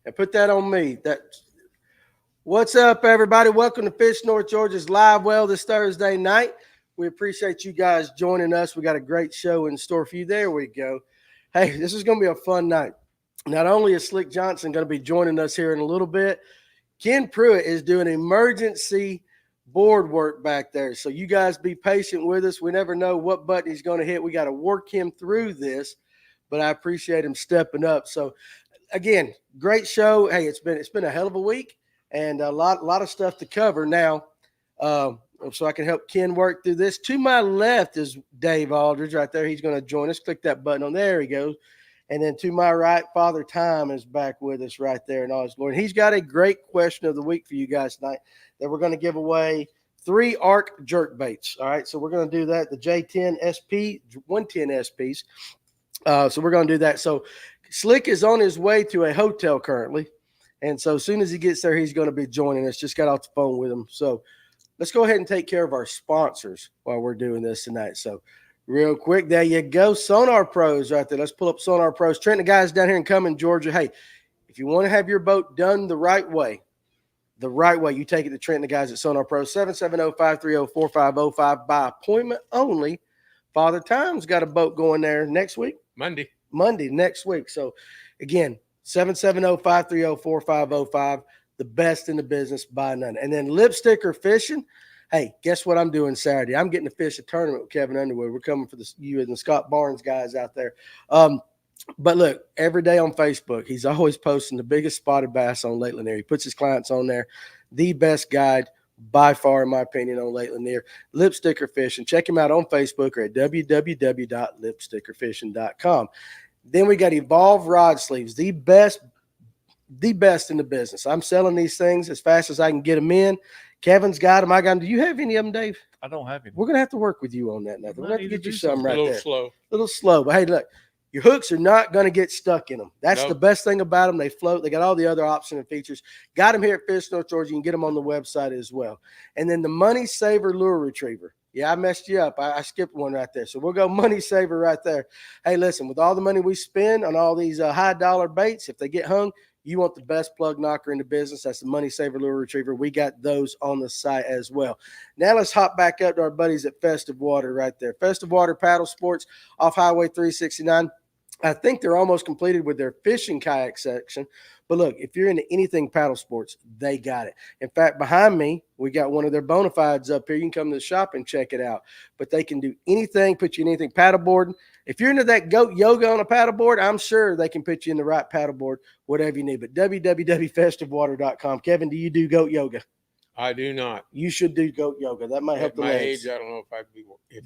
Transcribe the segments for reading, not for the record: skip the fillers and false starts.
and put that on me. What's up, everybody? Welcome to Fish North Georgia's live well this Thursday night. We appreciate you guys joining us. We got a great show in store for you. There we go. Hey, this is going to be a fun night. Not only is Slick Johnson going to be joining us here in a little bit, Ken Pruitt is doing emergency board work back there. So you guys be patient with us. We never know what button he's going to hit. We got to work him through this, but I appreciate him stepping up. So again, great show. Hey, it's been a hell of a week and a lot of stuff to cover now. So I can help Ken work through this. To my left is Dave Aldridge right there. He's going to join us. Click that button on there. He goes. And then to my right, Father Time is back with us right there in all his glory. He's got a great question of the week for you guys tonight that we're going to give away 3 ARC jerk baits. All right, so we're going to do that, the J10 SP, 110 SPs. So we're going to do that. So Slick is on his way to a hotel currently. And so as soon as he gets there, he's going to be joining us. Just got off the phone with him. So let's go ahead and take care of our sponsors while we're doing this tonight. So real quick, there you go. Sonar Pros right there. Let's pull up Sonar Pros. Trent, the guys down here in Cumming, Georgia. Hey, if you want to have your boat done the right way, you take it to Trent and the guys at Sonar Pros, 770-530-4505 by appointment only. Father Time's got a boat going there next week. Monday next week. So, again, 770-530-4505, the best in the business by none. And then Lipsticker Fishing. Hey, guess what I'm doing Saturday? I'm getting to fish a tournament with Kevin Underwood. We're coming for you and the Scott Barnes guys out there. But look, every day on Facebook, he's always posting the biggest spotted bass on Lake Lanier. He puts his clients on there. The best guide by far, in my opinion, on Lake Lanier. Lipsticker Fishing. Check him out on Facebook or at www.lipstickerfishing.com. Then we got Evolve Rod Sleeves, the best in the business. I'm selling these things as fast as I can get them in. Kevin's got them. I got them. Do you have any of them, Dave? I don't have any. We're going to have to work with you on that. We're going to have to get you some right there. A little slow. But, hey, look, your hooks are not going to get stuck in them. That's the best thing about them. They float. They got all the other options and features. Got them here at Fish North Georgia. You can get them on the website as well. And then the Money Saver Lure Retriever. Yeah, I messed you up. I skipped one right there. So we'll go Money Saver right there. Hey, listen, with all the money we spend on all these high-dollar baits, if they get hung, you want the best plug knocker in the business. That's the Money Saver Lure Retriever. We got those on the site as well. Now let's hop back up to our buddies at Festive Water right there. Festive Water Paddle Sports off Highway 369. I think they're almost completed with their fishing kayak section. But look, if you're into anything paddle sports, they got it. In fact, behind me, we got one of their bona fides up here. You can come to the shop and check it out. But they can do anything, put you in anything paddleboarding. If you're into that goat yoga on a paddleboard, I'm sure they can put you in the right paddleboard, whatever you need. But www.festivewater.com. Kevin, do you do goat yoga? I do not. You should do goat yoga. That might help the legs. At my age, I don't know if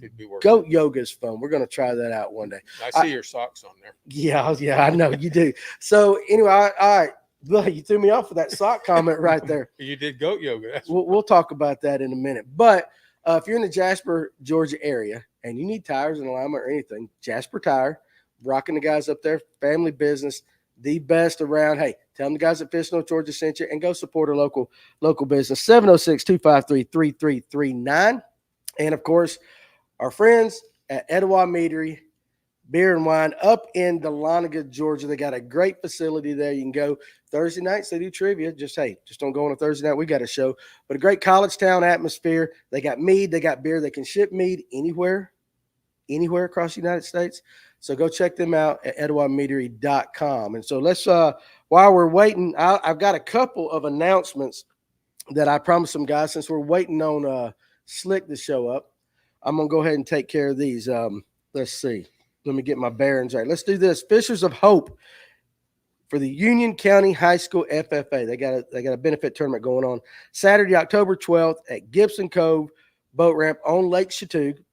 it'd be worth it. Goat yoga is fun. We're going to try that out one day. I see your socks on there. Yeah, I know you do. So anyway, all right. Well, you threw me off with that sock comment right there. You did goat yoga. We'll talk about that in a minute. But if you're in the Jasper, Georgia area and you need tires and alignment or anything, Jasper Tire, rocking the guys up there, family business, the best around. Hey, tell them the guys at Fish North Georgia sent you and go support a local business. 706-253-3339. And, of course, our friends at Etowah Meadery Beer and Wine up in Dahlonega, Georgia. They got a great facility there. You can go Thursday nights. They do trivia. Just don't go on a Thursday night. We got a show. But a great college town atmosphere. They got mead. They got beer. They can ship mead anywhere across the United States. So go check them out at etowahmeadery.com. And so let's, while we're waiting, I've got a couple of announcements that I promised some guys since we're waiting on Slick to show up. I'm going to go ahead and take care of these. Let's see. Let me get my bearings right. Let's do this. Fishers of Hope for the Union County High School FFA. They got a benefit tournament going on Saturday, October 12th at Gibson Cove Boat Ramp on Lake Chattooga.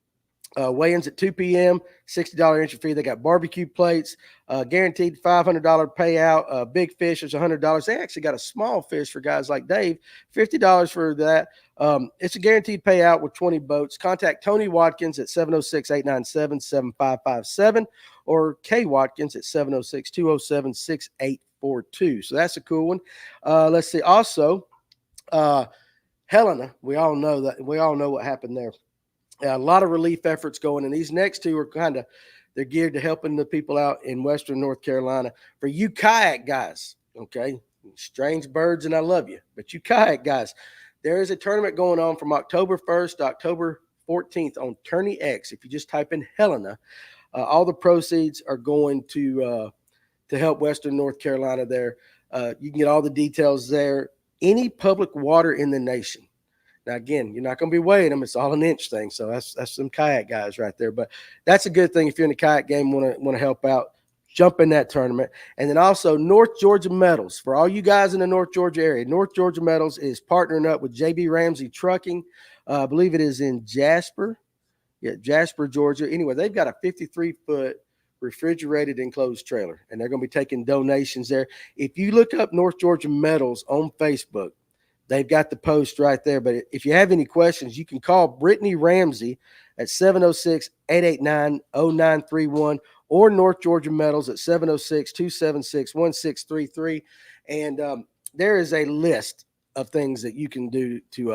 Weigh-ins at 2 p.m., $60 entry fee. They got barbecue plates, guaranteed $500 payout. Big fish is $100. They actually got a small fish for guys like Dave, $50 for that. It's a guaranteed payout with 20 boats. Contact Tony Watkins at 706-897-7557 or Kay Watkins at 706-207-6842. So that's a cool one. Let's see. Also, Helena, we all know what happened there. A lot of relief efforts going, and these next two are they're geared to helping the people out in Western North Carolina. For you kayak guys, okay, strange birds, and I love you. But you kayak guys, there is a tournament going on from October 1st to October 14th on Tourney X. If you just type in Helena, all the proceeds are going to help Western North Carolina there. You can get all the details there. Any public water in the nation. Now, again, you're not going to be weighing them. It's all an inch thing. So that's some kayak guys right there. But that's a good thing if you're in the kayak game, want to help out, jump in that tournament. And then also North Georgia Metals. For all you guys in the North Georgia area, North Georgia Metals is partnering up with JB Ramsey Trucking. I believe it is in Jasper. Yeah, Jasper, Georgia. Anyway, they've got a 53-foot refrigerated enclosed trailer, and they're going to be taking donations there. If you look up North Georgia Metals on Facebook, they've got the post right there. But if you have any questions, you can call Brittany Ramsey at 706-889-0931 or North Georgia Metals at 706-276-1633. And there is a list of things that you can do to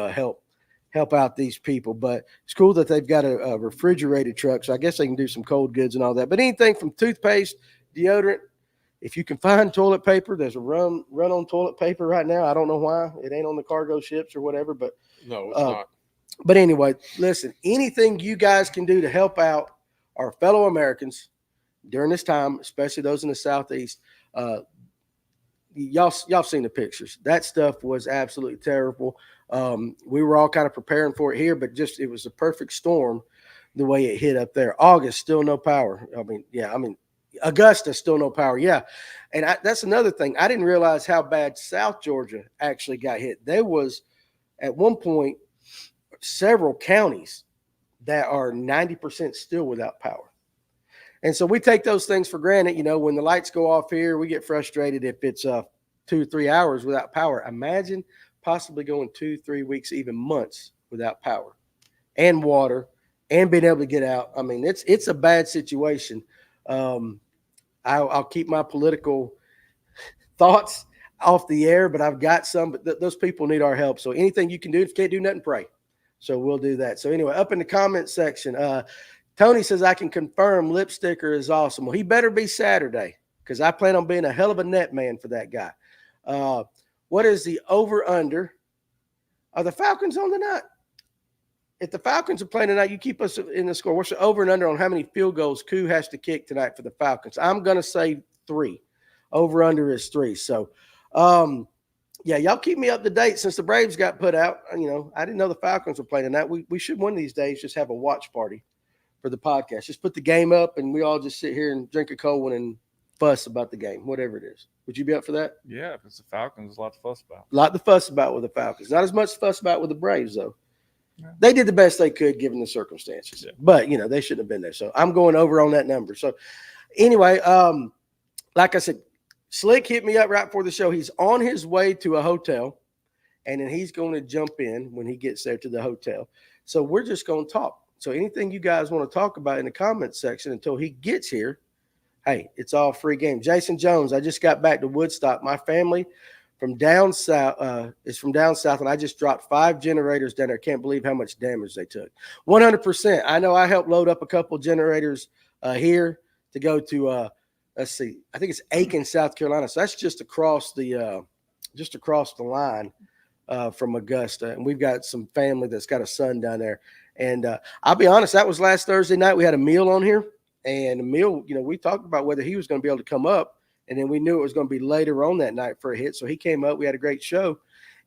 help out these people. But it's cool that they've got a refrigerated truck, so I guess they can do some cold goods and all that. But anything from toothpaste, deodorant, if you can find toilet paper, there's a run on toilet paper right now. I don't know why. It ain't on the cargo ships or whatever, but No, it's not. But anyway, listen, anything you guys can do to help out our fellow Americans during this time, especially those in the Southeast, y'all seen the pictures. That stuff was absolutely terrible. We were all kind of preparing for it here, but just it was a perfect storm the way it hit up there. August, still no power. Augusta, still no power. Yeah. And that's another thing. I didn't realize how bad South Georgia actually got hit. There was, at one point, several counties that are 90% still without power. And so we take those things for granted. You know, when the lights go off here, we get frustrated if it's 2 or 3 hours without power. Imagine possibly going 2-3 weeks, even months without power and water and being able to get out. I mean, it's a bad situation. I'll keep my political thoughts off the air, but I've got some, but those people need our help. So anything you can do, if you can't do nothing, pray. So we'll do that. So anyway, up in the comment section, Tony says, I can confirm lip sticker is awesome. Well, he better be Saturday because I plan on being a hell of a net man for that guy. What is the over-under? Are the Falcons on tonight? If the Falcons are playing tonight, you keep us in the score. What's the over and under on how many field goals Koo has to kick tonight for the Falcons? I'm going to say 3. Over-under is 3. So, yeah, y'all keep me up to date since the Braves got put out. You know, I didn't know the Falcons were playing tonight. We should one of these days just have a watch party for the podcast. Just put the game up and we all just sit here and drink a cold one and fuss about the game, whatever it is. Would you be up for that? Yeah, if it's the Falcons, there's a lot to fuss about. A lot to fuss about with the Falcons. Not as much to fuss about with the Braves, though. Yeah. They did the best they could given the circumstances. Yeah. But, you know, they shouldn't have been there. So I'm going over on that number. So anyway, like I said, Slick hit me up right before the show. He's on his way to a hotel, and then he's going to jump in when he gets there to the hotel. So we're just going to talk. So anything you guys want to talk about in the comments section until he gets here, hey, it's all free game. Jason Jones, I just got back to Woodstock. My family from down south is from down south, and I just dropped 5 generators down there. Can't believe how much damage they took. 100%. I know I helped load up a couple generators here to go to let's see, I think it's Aiken, South Carolina. So that's just across the line from Augusta. And we've got some family that's got a son down there. And I'll be honest, that was last Thursday night. We had a meal on here. And the meal, you know, we talked about whether he was going to be able to come up. And then we knew it was going to be later on that night for a hit. So he came up. We had a great show.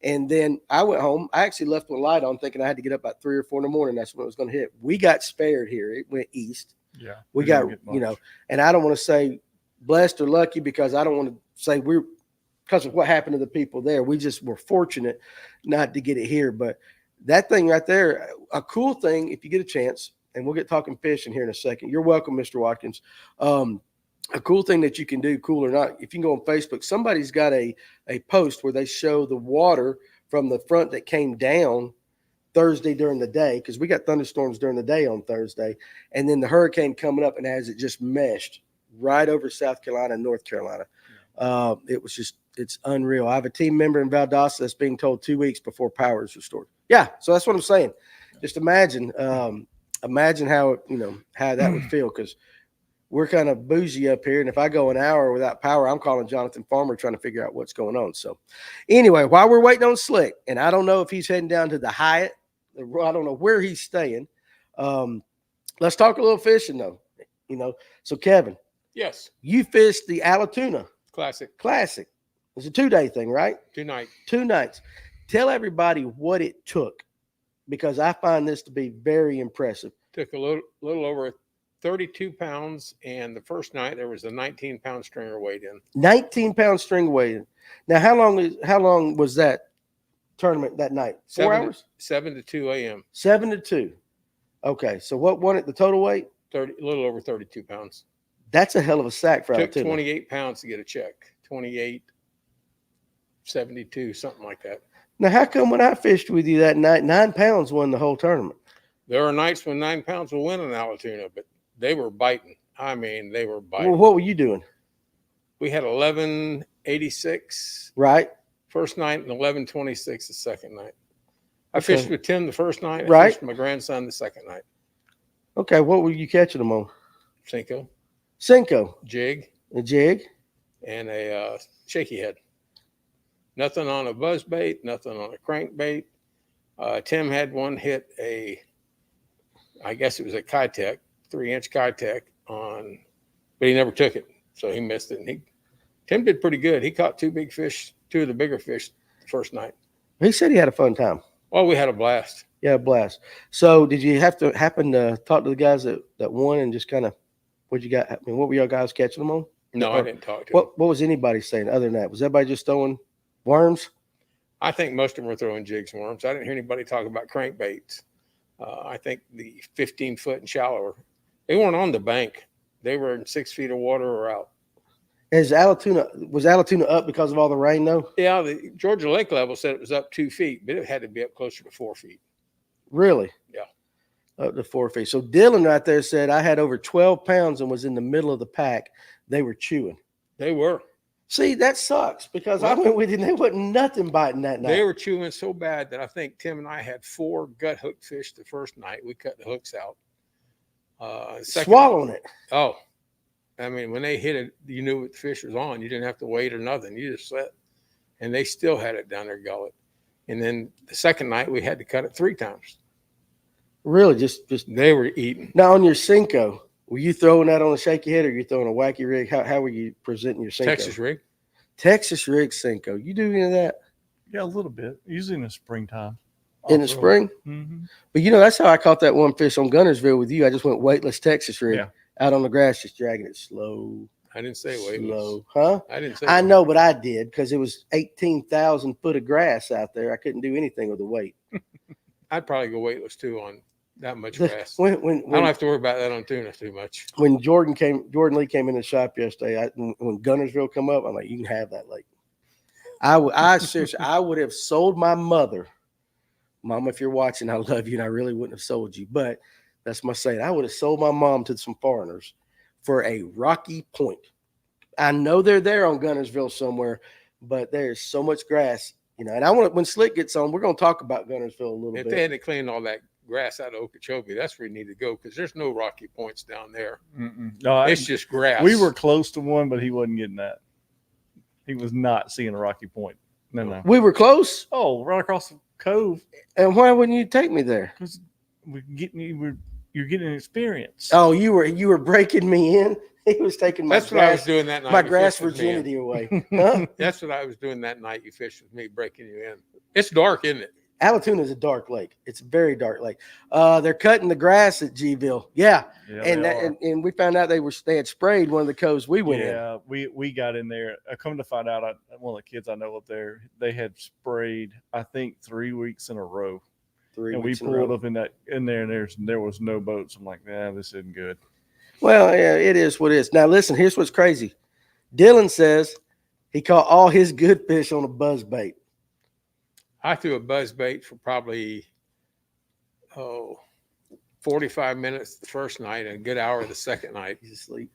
And then I went home. I actually left the light on thinking I had to get up at 3 or 4 in the morning. That's when it was going to hit. We got spared here. It went east. Yeah. We got, you know, and I don't want to say blessed or lucky because I don't want to say we're because of what happened to the people there. We just were fortunate not to get it here. But that thing right there, a cool thing, if you get a chance, and we'll get talking fishing here in a second. You're welcome, Mr. Watkins. A cool thing that you can do, cool or not, if you can go on Facebook, somebody's got a post where they show the water from the front that came down Thursday during the day, because we got thunderstorms during the day on Thursday, and then the hurricane coming up and has it just meshed right over South Carolina and North Carolina. It was just, it's unreal. I have a team member in Valdosta that's being told 2 weeks before power is restored. Yeah, so that's what I'm saying. Just imagine how, you know, how that would feel, because we're kind of bougie up here. And if I go an hour without power, I'm calling Jonathan Farmer trying to figure out what's going on. So anyway, while we're waiting on Slick, and I don't know if he's heading down to the Hyatt, I don't know where he's staying. Let's talk a little fishing though. So Kevin, Yes. you fished the Alatoona Classic. It's a 2-day thing, right? 2 nights. 2 nights. Tell everybody what it took, because I find this to be very impressive. Took a little over 32 pounds, and the first night there was a 19-pound stringer weighed in. 19-pound string weight. Now, how long was that tournament that night? 4 hours? 7 to 2 a.m. 7 to 2. Okay, so what won it? The total weight? A little over 32 pounds. That's a hell of a sack for Took Alatoona. 28 pounds to get a check. 28, 72, something like that. Now, how come when I fished with you that night, 9 pounds won the whole tournament? There are nights when 9 pounds will win in Alatoona, but they were biting. I mean, they were biting. Well, what were you doing? We had 1186 Right. first night and 1126 the second night. I Okay. fished with Tim the first night. I Right. fished with my grandson the second night. Okay, what were you catching them on? Cinco, jig, and a shaky head. Nothing on a buzz bait, nothing on a crankbait. Tim had one hit I guess it was a Kitech, 3-inch Kitech but he never took it, so he missed it. And Tim did pretty good. He caught 2 big fish, 2 of the bigger fish the first night. He said he had a fun time. Well, we had a blast. Yeah, blast. So did you happen to talk to the guys that won and just kind of, what were y'all guys catching them on? No, I didn't talk to him. What was anybody saying other than that? Was everybody just throwing worms? I think most of them were throwing jigs and worms. I didn't hear anybody talk about crankbaits. I think the 15-foot and shallower, they weren't on the bank. They were in 6 feet of water or out. Was Alatoona up because of all the rain though? Yeah, the Georgia lake level said it was up 2 feet, but it had to be up closer to 4 feet. Really? Yeah. Up to 4 feet. So Dylan right there said I had over 12 pounds and was in the middle of the pack. They were chewing. They were. See, that sucks because I went with you and there wasn't nothing biting that night. They were chewing so bad that I think Tim and I had 4 gut hook fish the first night. We cut the hooks out. Swallowing it. Oh, I mean, when they hit it, you knew what the fish was on. You didn't have to wait or nothing. You just set. And they still had it down their gullet. And then the second night, we had to cut it 3 times. Really? Just they were eating. Now on your Cinco, were you throwing that on a shaky head or you throwing a wacky rig? How were you presenting your Cinco? Texas rig. Texas rig Cinco. You do any of that? Yeah, a little bit. Usually in the springtime. In the spring? Mm-hmm. But that's how I caught that one fish on Guntersville with you. I just went weightless Texas rig out on the grass, just dragging it slow. I didn't say weightless. Slow. Huh? I didn't say I know, but I did because it was 18,000 foot of grass out there. I couldn't do anything with the weight. I'd probably go weightless too on that much grass. When I don't have to worry about that on tuna too much. When Jordan Lee came in the shop yesterday, when Guntersville come up, I'm like, you can have that lake. I seriously, I would have sold my mother. Mom, if you're watching, I love you, and I really wouldn't have sold you. But that's my saying. I would have sold my mom to some foreigners for a rocky point. I know they're there on Guntersville somewhere, but there's so much grass, And I want when Slick gets on, we're going to talk about Guntersville a little bit. If they had to clean all that grass out of Okeechobee, that's where you need to go because there's no rocky points down there. No, it's just grass. We were close to one, but he wasn't getting that. He was not seeing a rocky point. No. We were close. Oh, right across the cove. And why wouldn't you take me there? Because you're getting experience. Oh, you were breaking me in. He was taking my That's what I was doing that night. My grass virginity away. Huh? That's what I was doing that night. You fished with me, breaking you in. It's dark, isn't it? Alatoona is a dark lake. It's a very dark lake. They're cutting the grass at Gville. Yeah. And we found out they had sprayed one of the coves we went in. Yeah, we got in there. I come to find out, one of the kids I know up there, they had sprayed, I think, 3 weeks in a row. And we pulled up in there, and there was no boats. I'm like, this isn't good. Well, yeah, it is what it is. Now, listen, here's what's crazy. Dylan says he caught all his good fish on a buzz bait. I threw a buzz bait for probably 45 minutes the first night and a good hour the second night. He's asleep.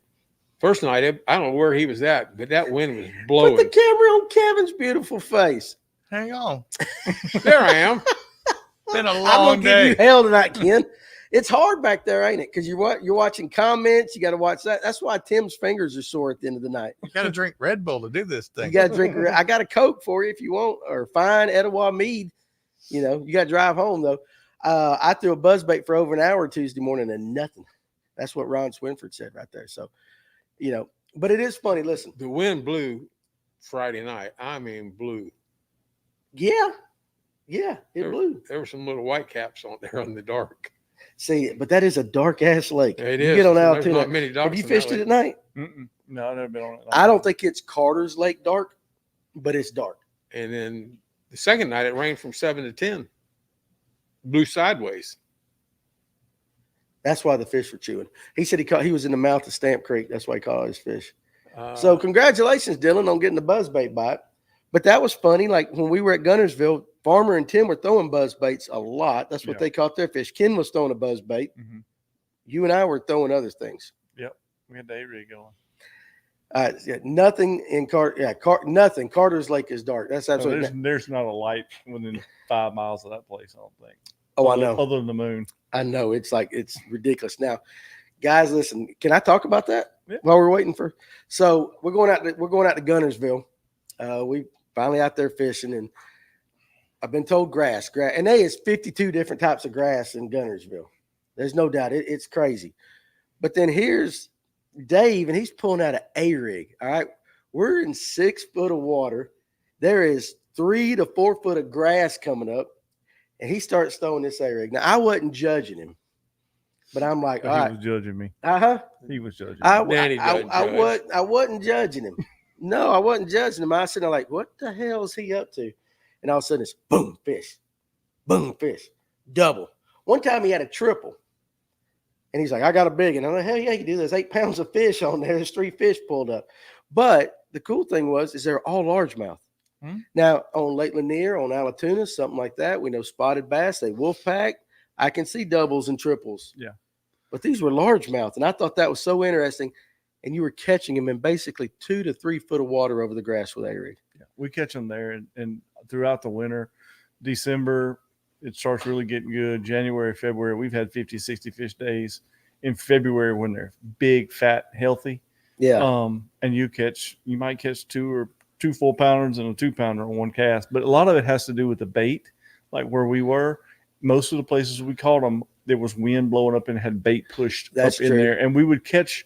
First night, I don't know where he was at, but that wind was blowing. Put the camera on Kevin's beautiful face. Hang on. There I am. Been a long I'm gonna day. give you hell tonight, Ken. It's hard back there, ain't it? Because you're watching comments. You got to watch that. That's why Tim's fingers are sore at the end of the night. You got to drink Red Bull to do this thing. You got to drink. I got a Coke for you if you want, or fine Etowah mead. You know, you got to drive home though. I threw a buzzbait for over an hour Tuesday morning and nothing. That's what Ron Swinford said right there. So, you know, but it is funny. Listen, The wind blew Friday night. I mean, blew. yeah, it blew. There were some little white caps on there in the dark. See, but that is a dark ass lake. It You is. get on There's Alatoona. not many Have docks you in fished that it at lake. night? No, I've never been on it. I don't think it's Carter's Lake dark, but it's dark. And then the second night, it rained from 7 to 10. Blew sideways. That's why the fish were chewing. He said he was in the mouth of Stamp Creek. That's why he caught his fish. So congratulations, Dylan, on getting the buzzbait bite. But that was funny. Like when we were at Guntersville, Farmer and Tim were throwing buzzbaits a lot. That's what they caught their fish. Ken was throwing a buzzbait. Mm-hmm. You and I were throwing other things. Yep, we had the A-rig going. Nothing in nothing. Carter's Lake is dark. That's absolutely. There's not a light within 5 miles of that place, I don't think. Oh, I know. Other than the moon. I know. It's ridiculous. Now, guys, listen. Can I talk about that Yeah. while we're waiting for? So we're going out to Guntersville. We finally out there fishing, and I've been told grass, and there is 52 different types of grass in Guntersville. There's no doubt. It's crazy. But then here's Dave, and he's pulling out an A-rig. All right. We're in 6 foot of water. There is 3 to 4 foot of grass coming up, and he starts throwing this A-rig. Now, I wasn't judging him, but I'm like, all right. He was judging me. Uh-huh. He was judging me. I wasn't judging him. No, I wasn't judging him. I was sitting there like, what the hell is he up to? And all of a sudden it's boom, fish, double. One time he had a triple. And he's like, I got a big one. I'm like, hell yeah, you do. There's 8 pounds of fish on there. There's 3 fish pulled up. But the cool thing is they're all largemouth. Now, on Lake Lanier, on Alatoona, something like that, we know spotted bass, they wolf pack. I can see doubles and triples. Yeah. But these were largemouth. And I thought that was so interesting. And you were catching them in basically 2 to 3 foot of water over the grass with A-rig. Yeah, we catch them there. And throughout the winter, December, it starts really getting good. January, February, we've had 50, 60 fish days. In February, when they're big, fat, healthy. Yeah. And you might catch 2 4-pounders and a 2-pounder on one cast. But a lot of it has to do with the bait, like where we were. Most of the places we caught them, there was wind blowing up and had bait pushed up in there. And we would catch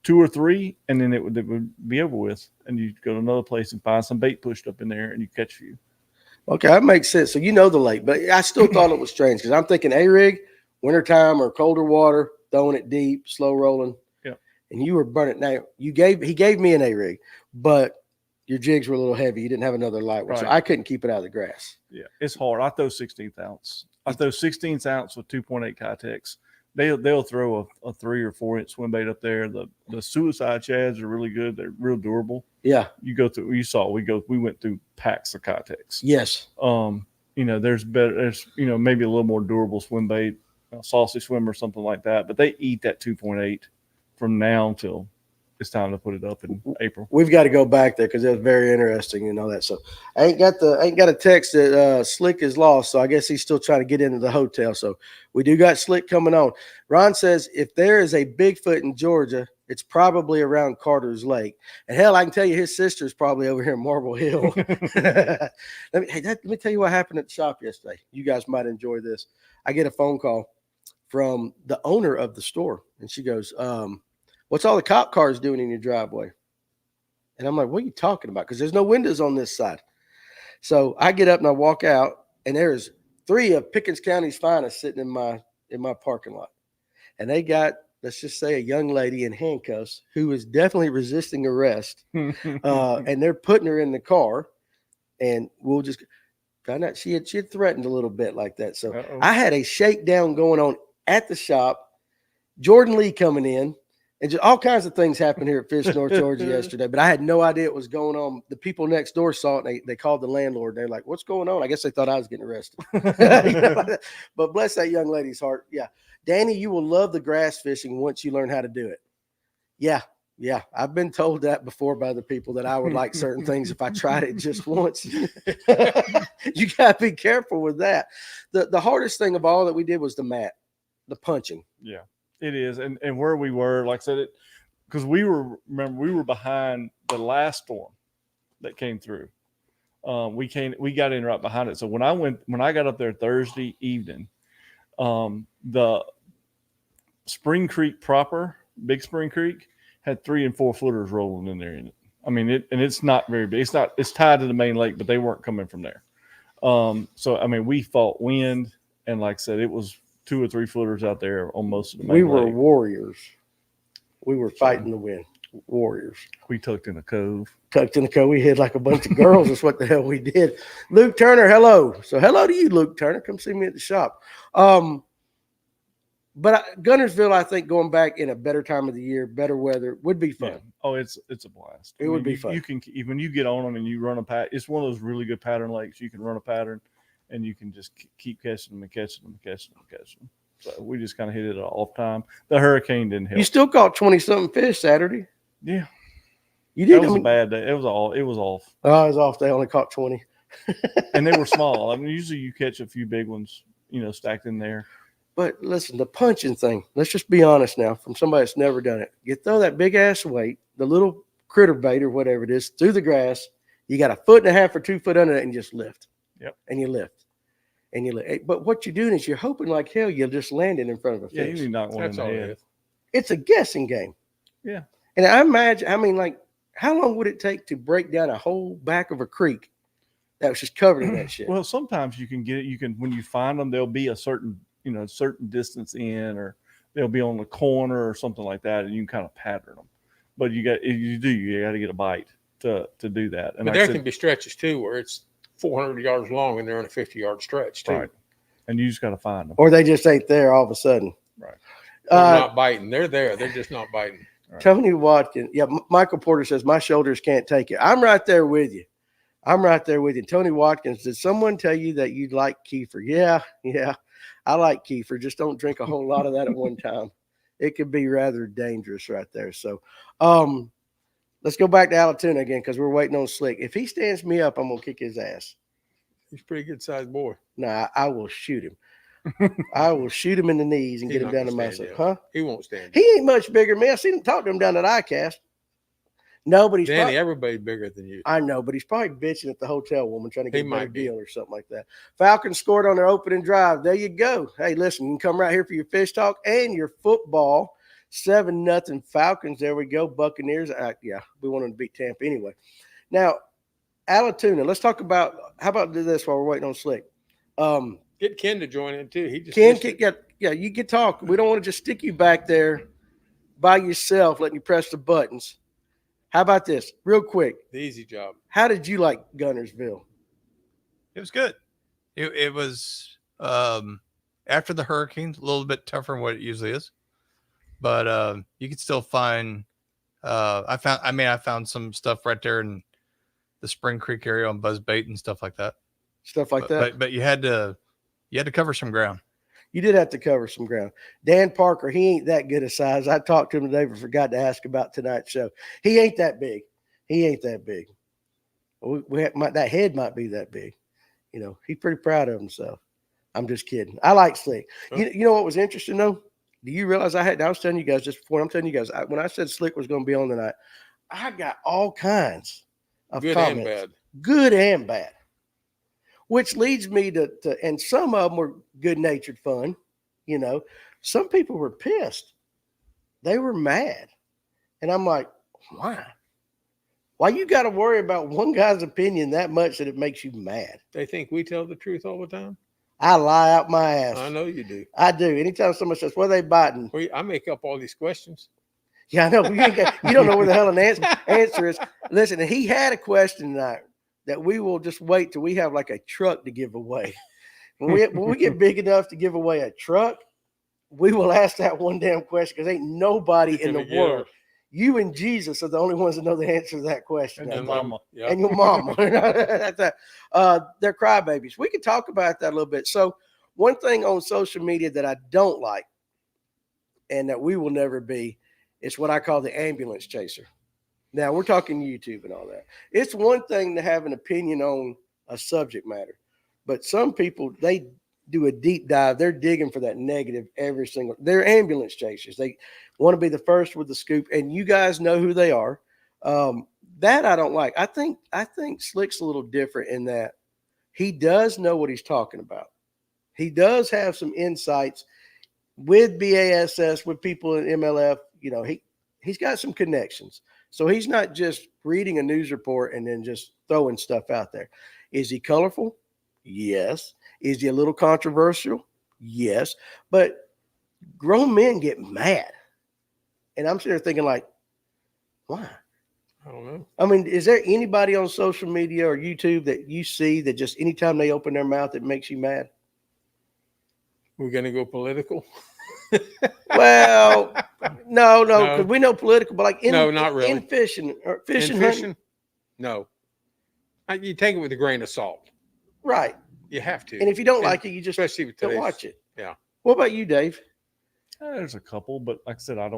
2 or 3, and then it would be over with. And you'd go to another place and find some bait pushed up in there, and you catch a few. Okay, that makes sense. So you know the lake, but I still thought it was strange because I'm thinking A-rig, wintertime or colder water, throwing it deep, slow rolling. Yeah. And you were burning. Now he gave me an A-rig, but your jigs were a little heavy. You didn't have another light one, so I couldn't keep it out of the grass. Yeah, it's hard. I throw 16th ounce. I throw 16th ounce with 2.8 Kitex. They'll throw a 3 or 4 inch swim bait up there. The suicide shads are really good. They're real durable. Yeah. You went through packs of Kitex. Yes. There's maybe a little more durable swim bait, saucy swim or something like that. But they eat that 2.8 from now until it's time to put it up in April. We've got to go back there because it was very interesting and all that. So I ain't got a text that Slick is lost. So I guess he's still trying to get into the hotel. So we do got Slick coming on. Ron says if there is a Bigfoot in Georgia, it's probably around Carter's Lake. And hell, I can tell you his sister's probably over here in Marble Hill. Let me tell you what happened at the shop yesterday. You guys might enjoy this. I get a phone call from the owner of the store, and she goes, what's all the cop cars doing in your driveway? And I'm like, what are you talking about? Because there's no windows on this side. So I get up and I walk out, and there's 3 of Pickens County's finest sitting in my parking lot. And they got, let's just say, a young lady in handcuffs who is definitely resisting arrest. And they're putting her in the car, and we'll just found out she had threatened a little bit like that. So I had a shakedown going on at the shop. Jordan Lee coming in. And just all kinds of things happened here at Fish North Georgia yesterday, but I had no idea what was going on. The people next door saw it, and they called the landlord. They're like, what's going on? I guess they thought I was getting arrested. But bless that young lady's heart. Yeah. Danny, you will love the grass fishing once you learn how to do it. Yeah. Yeah. I've been told that before by the people that I would like certain things if I tried it just once. You got to be careful with that. The hardest thing of all that we did was the mat. the punching. Yeah, it is. And where we were, like I said, because we were behind the last storm that came through. We got in right behind it. So when I got up there Thursday evening, the Spring Creek proper, Big Spring Creek, had 3 and 4 footers rolling in there in it. I mean, it's not very big. It's tied to the main lake, but they weren't coming from there. So I mean, we fought wind, and like I said, it was 2 or 3 footers out there on most of the main We were lake. warriors. We were fighting the wind. Warriors. We tucked in a cove. We hid like a bunch of girls. That's what the hell we did. Luke Turner, hello. So hello to you, Luke Turner. Come see me at the shop. But Guntersville, I think going back in a better time of the year, better weather would be fun. Yeah. Oh, it's a blast. It would be fun. You can when you get on them and you run a pattern. It's one of those really good pattern lakes. You can run a pattern, and you can just keep catching them and catching them and catching them and catching them. So we just kind of hit it off time. The hurricane didn't help. You still caught 20-something fish Saturday. Yeah, you did. That was a bad day. It was off. Oh, it was off. They only caught 20, and they were small. I mean, usually you catch a few big ones, stacked in there. But listen, the punching thing. Let's just be honest now. From somebody that's never done it, you throw that big ass weight, the little critter bait or whatever it is, through the grass. You got 1.5 or 2 foot under it, and just lift. Yep. And you lift. And you lift. But what you're doing is you're hoping like hell you'll just land it in front of a fish. Yeah, you need knock one in the head. It's a guessing game. Yeah. And I imagine, like, how long would it take to break down a whole back of a creek that was just covered in that shit? Well, sometimes you can get it. When you find them, they'll be a certain distance in, or they'll be on the corner or something like that, and you can kind of pattern them. But you got to get a bite to do that. And but there can be stretches too where it's 400 yards long and they're in a 50-yard stretch too. Right. And you just got to find them. Or they just ain't there all of a sudden. Right. They're not biting. They're there. They're just not biting. Right. Tony Watkins. Yeah, Michael Porter says, my shoulders can't take it. I'm right there with you. Tony Watkins, did someone tell you that you'd like kefir? Yeah. I like kefir. Just don't drink a whole lot of that at one time. It could be rather dangerous right there. So let's go back to Alatoona again because we're waiting on Slick. If he stands me up, I'm going to kick his ass. He's a pretty good sized boy. Nah, I will shoot him. I will shoot him in the knees and get him down to my side. Huh? He won't stand. He ain't much bigger than me. I seen him talk to him down at ICAST. No, but he's Danny, everybody's bigger than you. I know, but he's probably bitching at the hotel woman trying to get a better deal or something like that. Falcons scored on their opening drive. There you go. Hey, listen, you can come right here for your fish talk and your football. 7-0 Falcons. There we go. Buccaneers. Yeah, we want them to beat Tampa anyway. Now, Alatoona. Let's talk about. How about do this while we're waiting on Slick? Get Ken to join in too. He just you can talk. We don't want to just stick you back there by yourself, letting you press the buttons. How about this? Real quick. The easy job. How did you like Guntersville? It was good. It was after the hurricane, a little bit tougher than what it usually is. But you could still find I found some stuff right there in the Spring Creek area on buzzbait and stuff like that. But you had to cover some ground. You did have to cover some ground. Dan Parker, he ain't that good a size. I talked to him today, but forgot to ask about tonight's show. He ain't that big. That head might be that big. He's pretty proud of himself. I'm just kidding. I like Slick. You know what was interesting, though? Do you realize I was telling you guys just before, I'm telling you guys, when I said Slick was going to be on tonight, I got all kinds of comments. Good and bad. Which leads me to and some of them were good-natured fun. Some people were pissed. They were mad. And I'm like, why? Why you got to worry about one guy's opinion that much that it makes you mad? They think we tell the truth all the time. I lie out my ass. I know you do. I do. Anytime somebody says, "Where they biting?" I make up all these questions. Yeah, I know. You don't know where the hell an answer is. Listen, he had a question tonight that we will just wait till we have like a truck to give away. When we get big enough to give away a truck, we will ask that one damn question because ain't nobody in the world. You and Jesus are the only ones that know the answer to that question. And your mama. Yeah. And your mama. They're crybabies. We can talk about that a little bit. So one thing on social media that I don't like and that we will never be is what I call the ambulance chaser. Now, we're talking YouTube and all that. It's one thing to have an opinion on a subject matter, but some people, they do a deep dive. They're digging for that negative every single. They're ambulance chasers. They want to be the first with the scoop, and you guys know who they are. That I don't like. I think Slick's a little different in that he does know what he's talking about. He does have some insights with BASS, with people in MLF. You know, he's got some connections. So he's not just reading a news report and then just throwing stuff out there. Is he colorful? Yes. Is he a little controversial? Yes. But grown men get mad. And I'm sitting there thinking, like, why? I don't know. I mean, is there anybody on social media or YouTube that you see that just anytime they open their mouth, it makes you mad? We're going to go political? Well, no, because we know political, but like no, not really. In fishing or fishing, fishing, no. You take it with a grain of salt. Right. You have to. And if you don't like it, you just especially with don't watch it. Yeah. What about you, Dave? There's a couple, but like I said, I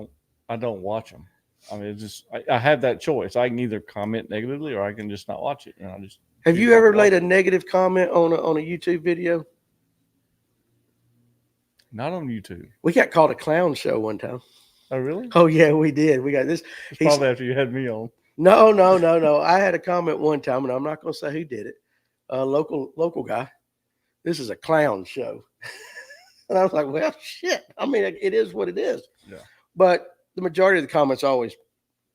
don't watch them. I mean, it's just I have that choice. I can either comment negatively or I can just not watch it. And I just have you ever laid a negative comment on a YouTube video? Not on YouTube. We got called a clown show one time. Oh, really? Oh yeah, we did. We got this. It's probably after you had me on. No. I had a comment one time, and I'm not going to say who did it. A local guy. This is a clown show. And I was like, well, shit. I mean, it is what it is. Yeah. But the majority of the comments are always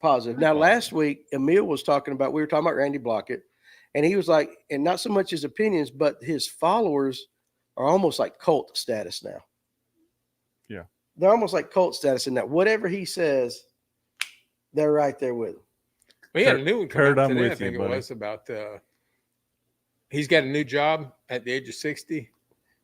positive. Now, last week, Emil was talking about, we were talking about Randy Blockett, and he was like, and not so much his opinions, but his followers are almost like cult status now. Yeah. They're almost like cult status in that whatever he says, they're right there with him. We had a new one come out today, with I think you, it was about he's got a new job at the age of 60.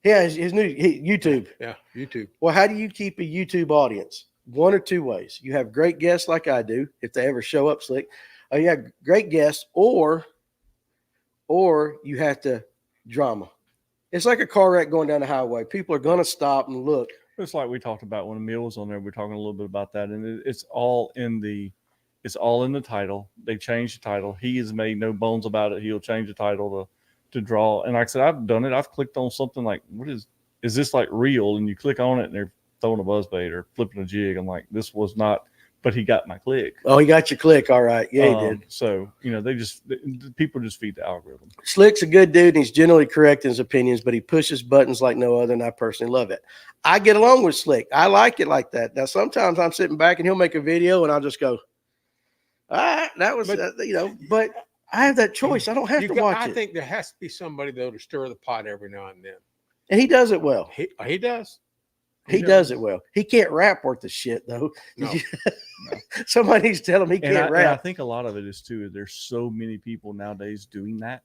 Yeah, his new YouTube. Yeah, YouTube. Well, how do you keep a YouTube audience? One or two ways. You have great guests like I do, if they ever show up, Slick. You have great guests, or you have to drama. It's like a car wreck going down the highway. People are going to stop and look. It's like we talked about when Emil was on there. We're talking a little bit about that, and it's all in the title. They changed the title. He has made no bones about it. He'll change the title to draw. And like I said, I've done it. I've clicked on something like, what is this like real? And you click on it and they're throwing a buzzbait or flipping a jig. I'm like, this was not, but he got my click. Oh, he got your click. All right. Yeah, he did. So, people just feed the algorithm. Slick's a good dude, and he's generally correct in his opinions, but he pushes buttons like no other, and I personally love it. I get along with Slick. I like it like that. Now, sometimes I'm sitting back and he'll make a video and I'll just go, all right, that was, but I have that choice. I don't have to watch it. I think there has to be somebody, though, to stir the pot every now and then. And he does it well. He does. He does it well. He can't rap worth the shit, though. No. Somebody needs to tell him he can't rap. And I think a lot of it is, too, there's so many people nowadays doing that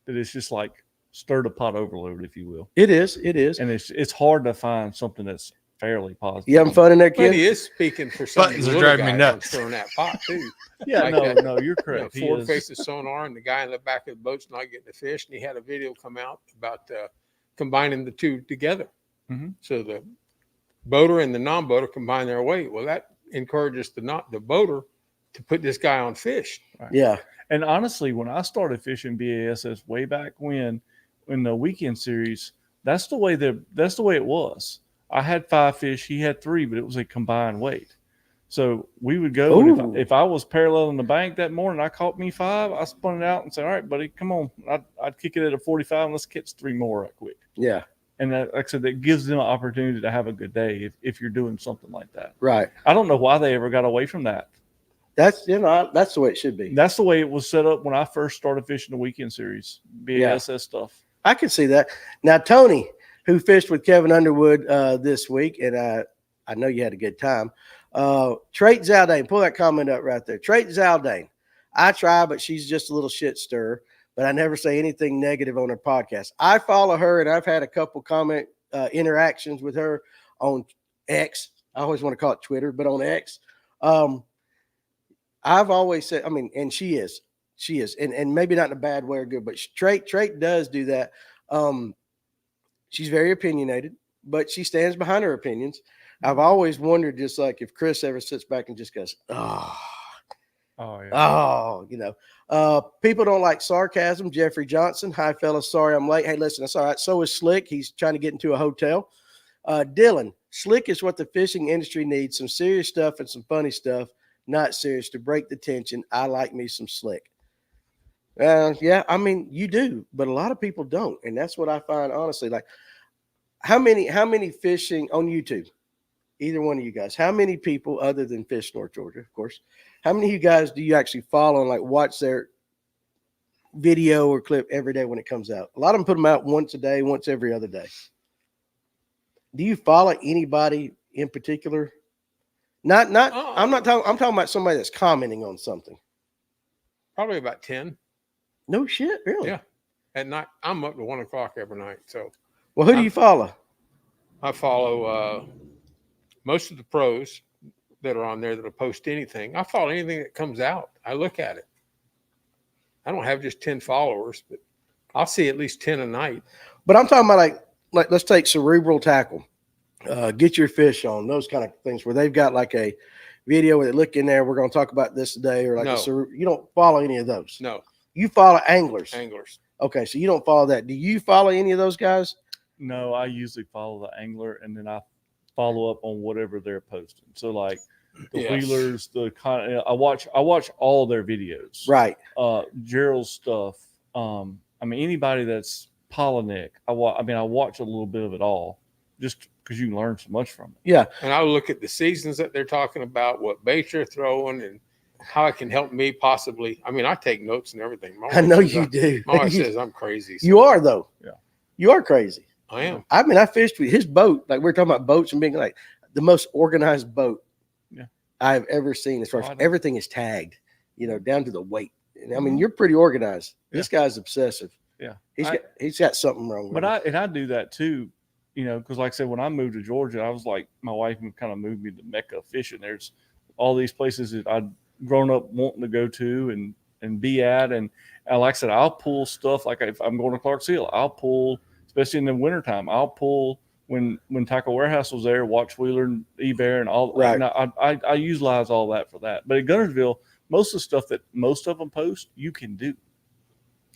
it's just like stir the pot overload, if you will. It is. And it's hard to find something that's fairly positive. You having fun in there, kid? But he is speaking for some Buttons are driving me nuts. Stirring that pot, too. Yeah, Like no, you're correct. Ford faces sonar, and the guy in the back of the boat's not getting the fish. And he had a video come out about combining the two together. Mm-hmm. So the boater and the non-boater combine their weight. Well, that encourages the boater to put this guy on fish. Right. Yeah. And honestly, when I started fishing BASS way back when, in the weekend series, that's the way it was. I had 5 fish, he had 3, but it was a combined weight. So we would go, and if I was paralleling the bank that morning, I caught me 5, I spun it out and said, all right, buddy, come on. I'd kick it at a 45 and let's catch 3 more right quick. Yeah. And that, like I said, that gives them an opportunity to have a good day if you're doing something like that. Right. I don't know why they ever got away from that. That's that's the way it should be. That's the way it was set up when I first started fishing the weekend series, BASS stuff. I can see that. Now, Tony, who fished with Kevin Underwood this week, and I know you had a good time. Trait Zaldane, pull that comment up right there. Trait Zaldane. I try, but she's just a little shit stirrer. But I never say anything negative on her podcast. I follow her, and I've had a couple comment interactions with her on X. I always want to call it Twitter, but on X. I've always said, I mean, and she is, and maybe not in a bad way or good, but Trait does do that. She's very opinionated, but she stands behind her opinions. I've always wondered, just like if Chris ever sits back and just goes, oh, Oh yeah. Oh, people don't like sarcasm. Jeffrey Johnson. Hi, fellas. Sorry I'm late. Hey, listen, that's all right. So is Slick. He's trying to get into a hotel. Dylan, Slick is what the fishing industry needs. Some serious stuff and some funny stuff. Not serious to break the tension. I like me some Slick. Yeah, I mean, you do, but a lot of people don't. And that's what I find, honestly. Like, how many fishing on YouTube? Either one of you guys, how many people other than Fish North Georgia, of course, how many of you guys do you actually follow and like watch their video or clip every day when it comes out? A lot of them put them out once a day, once every other day. Do you follow anybody in particular? I'm talking about somebody that's commenting on something. Probably about 10. No shit, really? Yeah. At night, I'm up to 1 o'clock every night. So, Well, who do you follow? I follow most of the pros that are on there that'll post anything. I follow anything that comes out. I look at it. I don't have just 10 followers, but I'll see at least 10 a night. But I'm talking about like let's take cerebral tackle, get your fish on, those kind of things where they've got like a video where they look in there. We're going to talk about this today, or like you don't follow any of those. No. You follow anglers. Anglers. Okay, so you don't follow that. Do you follow any of those guys? No, I usually follow the angler, and then I follow up on whatever they're posting. So like the wheelers, I watch all their videos. Right. Gerald's stuff. I mean, anybody that's Polyneck, I watch a little bit of it all, just because you can learn so much from it. Yeah. And I'll look at the seasons that they're talking about, what baits they're throwing, and how it can help me possibly. I mean, I take notes and everything. I know you do. My wife says I'm crazy. So. You are, though. Yeah. You are crazy. I am. I mean, I fished with his boat. Like, we're talking about boats and being like the most organized boat I've ever seen. As far as everything is tagged, down to the weight. And, I mean, you're pretty organized. Yeah. This guy's obsessive. Yeah. He's got something wrong with him. I do that too, because like I said, when I moved to Georgia, I was like, my wife kind of moved me to Mecca fishing. There's all these places that I'd grown up wanting to go to and be at. And like I said, I'll pull stuff. Like if I'm going to Clark's Hill, I'll pull, especially in the wintertime, I'll pull when Tackle Warehouse was there, Watch Wheeler and E-Bear and all. Right. I utilize all that for that. But at Guntersville, most of the stuff that most of them post, you can do.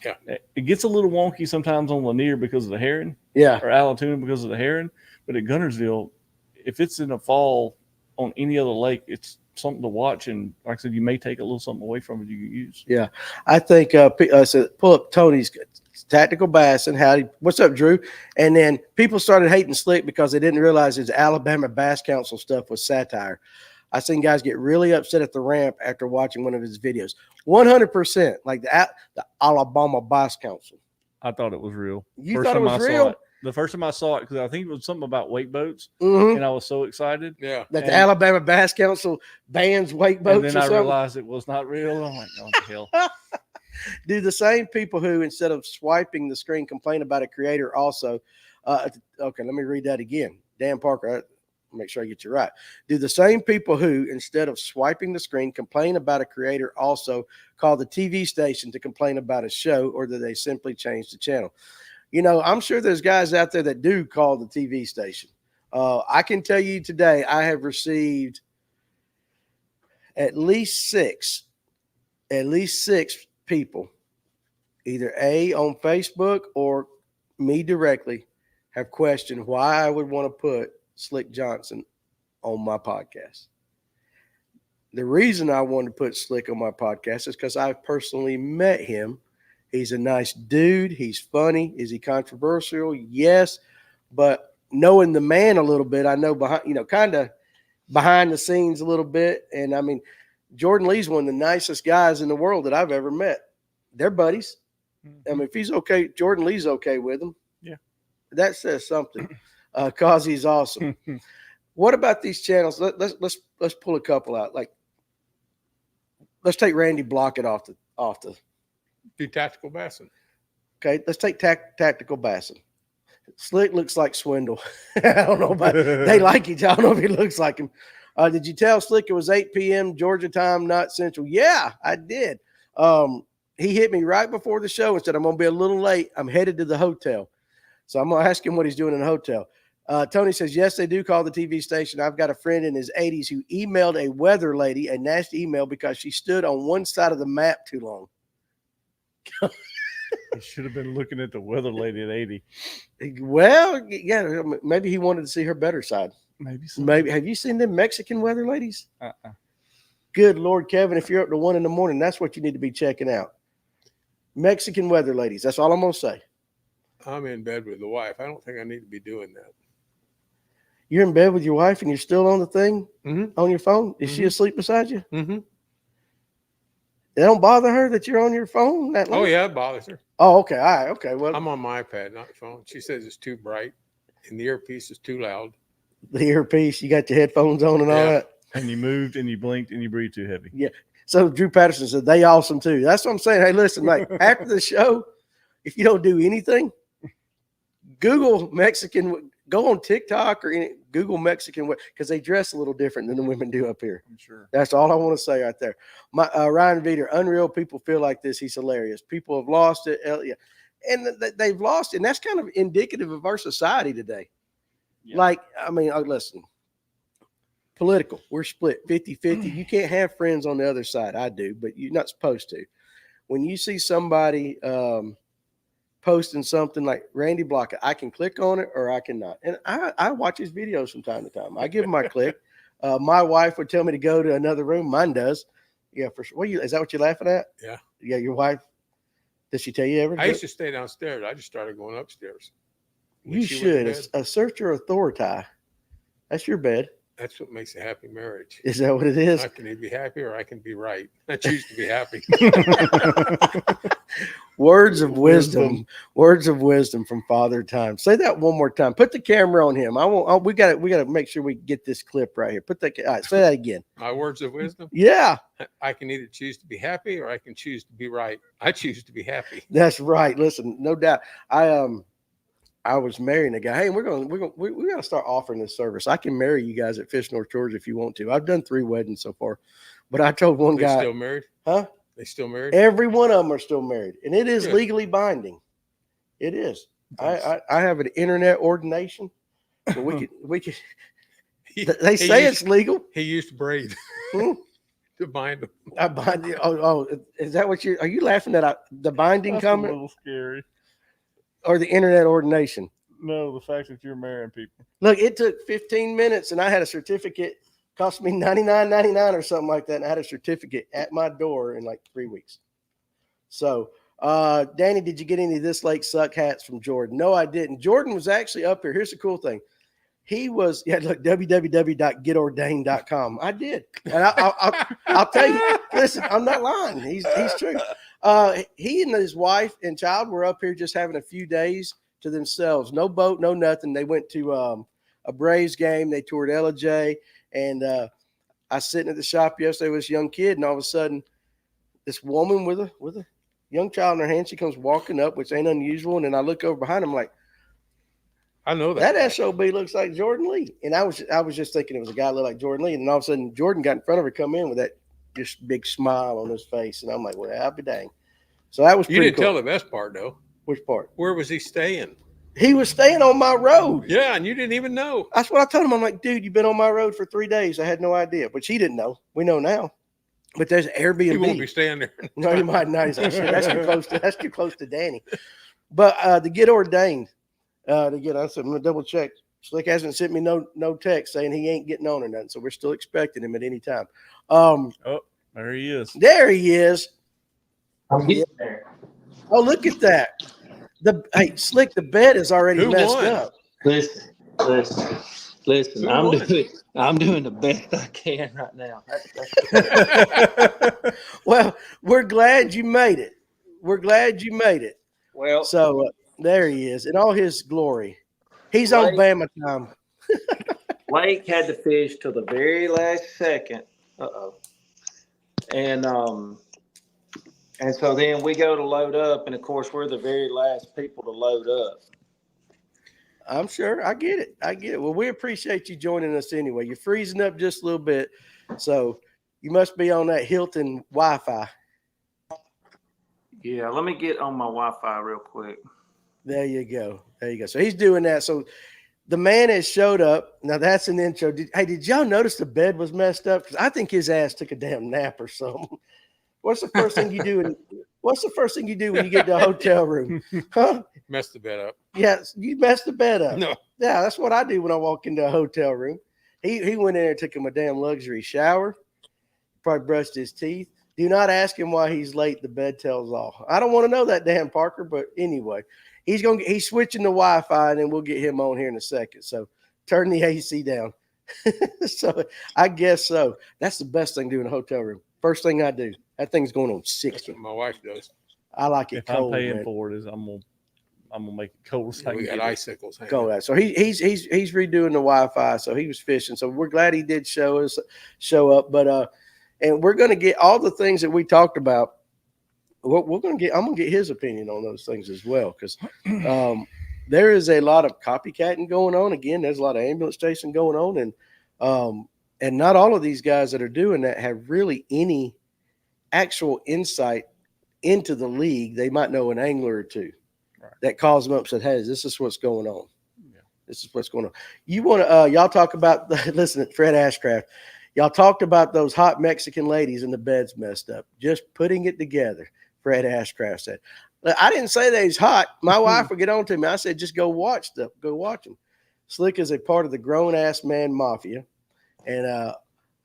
Yeah. It gets a little wonky sometimes on Lanier because of the herring. Yeah. Or Alatoona because of the herring. But at Guntersville, if it's in the fall on any other lake, it's something to watch. And like I said, you may take a little something away from it you can use. Yeah. I think so pull up Tony's Tactical Bassing. Howdy. What's up, Drew? And then people started hating Slick because they didn't realize his Alabama Bass Council stuff was satire. I seen guys get really upset at the ramp after watching one of his videos. 100%, like the Alabama Bass Council. I thought it was real. You thought it was real? The first time I saw it, because I think it was something about weight boats, mm-hmm. and I was so excited. Yeah. That the Alabama Bass Council bans weight boats. And then I realized it was not real. I'm like, oh, what the hell? Do the same people who, instead of swiping the screen, complain about a creator also. Okay, let me read that again. Dan Parker, make sure I get you right. Do the same people who, instead of swiping the screen, complain about a creator also call the TV station to complain about a show, or do they simply change the channel? I'm sure there's guys out there that do call the TV station. I can tell you today, I have received at least six people, either on Facebook or me directly, have questioned why I would want to put Slick Johnson on my podcast. The reason I wanted to put Slick on my podcast is because I've personally met him. He's a nice dude. He's funny. Is he controversial? Yes. But knowing the man a little bit, I know kind of behind the scenes a little bit. And I mean, Jordan Lee's one of the nicest guys in the world that I've ever met. They're buddies. Mm-hmm. I mean, if he's okay, Jordan Lee's okay with him. Yeah. That says something. Cause he's awesome. What about these channels? Let's pull a couple out. Like, let's take Randy Blockett off the. Do Tactical Bassing. Okay, let's take Tactical Bassing. Slick looks like Swindle. I don't know about they like each. I don't know if he looks like him. Did you tell Slick it was 8 p.m. Georgia time, not Central? Yeah, I did. He hit me right before the show and said, I'm going to be a little late. I'm headed to the hotel. So I'm going to ask him what he's doing in the hotel. Tony says, yes, they do call the TV station. I've got a friend in his 80s who emailed a weather lady a nasty email because she stood on one side of the map too long. He should have been looking at the weather lady at 80. Well, yeah, maybe he wanted to see her better side. Maybe so. Maybe. Have you seen them Mexican weather ladies? Good Lord, Kevin, if you're up to 1 a.m, that's what you need to be checking out. Mexican weather ladies. That's all I'm going to say. I'm in bed with the wife. I don't think I need to be doing that. You're in bed with your wife and you're still on the thing Mm-hmm. on your phone? Is Mm-hmm. she asleep beside you? Mm-hmm. It don't bother her that you're on your phone that long? Oh, yeah, it bothers her. Oh, okay. All right. Okay. Well, I'm on my iPad, not the phone. She says it's too bright and the earpiece is too loud. the earpiece, you got your headphones on and all Yeah. that. And you moved and you blinked and you breathed too heavy. Yeah. So Drew Patterson said they awesome too. That's what I'm saying. Hey, listen, mate, after the show, if you don't do anything, Google Mexican, go on TikTok or Google Mexican, because they dress a little different than the women do up here. I'm sure. That's all I want to say right there. My Ryan Veeder, unreal people feel like this. He's hilarious. People have lost it. Yeah. And they've lost it. And that's kind of indicative of our society today. Yeah. Like, I mean, listen, political, we're split 50-50. You can't have friends on the other side. I do, but you're not supposed to. When you see somebody posting something like Randy Blockett, I can click on it or I cannot. And I watch his videos from time to time. I give him my click. My wife would tell me to go to another room. Mine does. Yeah, for sure. Is that what you're laughing at? Yeah. Yeah, your wife. Did she tell you ever? I used to stay downstairs. I just started going upstairs. You should. Assert your authority. That's your bed. That's what makes a happy marriage. Is that what it is? I can either be happy or I can be right. I choose to be happy. Words of wisdom. Words of wisdom from Father Time. Say that one more time. Put the camera on him. We got to make sure we get this clip right here. All right, say that again. My words of wisdom. Yeah. I can either choose to be happy or I can choose to be right. I choose to be happy. That's right. Listen, no doubt. I was marrying a guy. Hey, we got to start offering this service. I can marry you guys at Fish North, Georgia if you want to. I've done 3 weddings so far, but I told one guy. Still married? Huh? They still married? Every one of them are still married, and it is Good. legally binding. It is. I have an internet ordination. So we could. They say it's legal. He used to braid to bind them. I bind you. Oh, is that what are you laughing at? The binding That's comment? a little scary. Or the internet ordination? No, the fact that you're marrying people. Look, it took 15 minutes, and I had a certificate. Cost me $99.99 or something like that, and I had a certificate at my door in like 3 weeks. So, Danny, did you get any of This Lake Suck hats from Jordan? No, I didn't. Jordan was actually up here. Here's the cool thing. He was, look, www.getordained.com. I did. And I'll tell you, listen, I'm not lying. He's true. He and his wife and child were up here just having a few days to themselves. No boat, no nothing. They went to a Braves game. They toured LJ. And I was sitting at the shop yesterday with this young kid, and all of a sudden, this woman with a young child in her hand, she comes walking up, which ain't unusual. And then I look over behind him like, I know that. That SOB looks like Jordan Lee. And I was just thinking it was a guy that looked like Jordan Lee. And all of a sudden, Jordan got in front of her, come in with that just big smile on his face. And I'm like, well, I'll be dang. So that was You pretty didn't cool. tell the best part, though. Which part? Where was he staying? He was staying on my road. Yeah, and you didn't even know. That's what I told him. I'm like, dude, you've been on my road for 3 days. I had no idea. But he didn't know. We know now. But there's Airbnb. He won't be staying there. No, he might not. He's like, shit, that's too close to Danny. But to get ordained, I said, I'm gonna double check. Slick hasn't sent me no text saying he ain't getting on or nothing. So we're still expecting him at any time. There he is. There he is. I'm getting there. Oh, look at that. Hey, Slick, the bed is already Who messed won? up. Listen. Who I'm doing the best I can right now. Well, we're glad you made it. Well, So there he is in all his glory. He's on Right. Bama time. Blake had to fish till the very last second. And so then we go to load up, and of course we're the very last people to load up. I'm sure. I get it. Well, we appreciate you joining us anyway. You're freezing up just a little bit. So you must be on that Hilton Wi-Fi. Yeah, let me get on my Wi-Fi real quick. There you go. So he's doing that. So the man has showed up. Now that's an intro. Did y'all notice the bed was messed up? Because I think his ass took a damn nap or something. What's the first thing you do? What's the first thing you do when you get to a hotel room? Huh? Mess the bed up. Yes, you messed the bed up. No. Yeah, that's what I do when I walk into a hotel room. He went in there and took him a damn luxury shower. Probably brushed his teeth. Do not ask him why he's late. The bed tells all. I don't want to know that, damn Parker. But anyway, he's switching to Wi-Fi, and then we'll get him on here in a second. So turn the AC down. So I guess so. That's the best thing to do in a hotel room. First thing I do. That thing's going on That's 60. what my wife does. I like it If cold. I'm paying man. for it, is I'm gonna make it cold. So I We can got get it. icicles. hanging. Go that. So he's redoing the Wi-Fi. So he was fishing. So we're glad he did show up. But and we're gonna get all the things that we talked about. We're gonna get. I'm gonna get his opinion on those things as well, because there is a lot of copycatting going on. Again, there's a lot of ambulance chasing going on, and not all of these guys that are doing that have really any actual insight into the league. They might know an angler or two that calls them up and said, "Hey, this is what's going on. Yeah. This is what's going on." You want to y'all talk about listen to Fred Ashcraft. Y'all talked about those hot Mexican ladies and the beds messed up. Just putting it together. Fred Ashcraft said, "I didn't say that he's hot. My wife would get on to me. I said, just go watch them. Go watch them." Slick is a part of the grown ass man mafia, and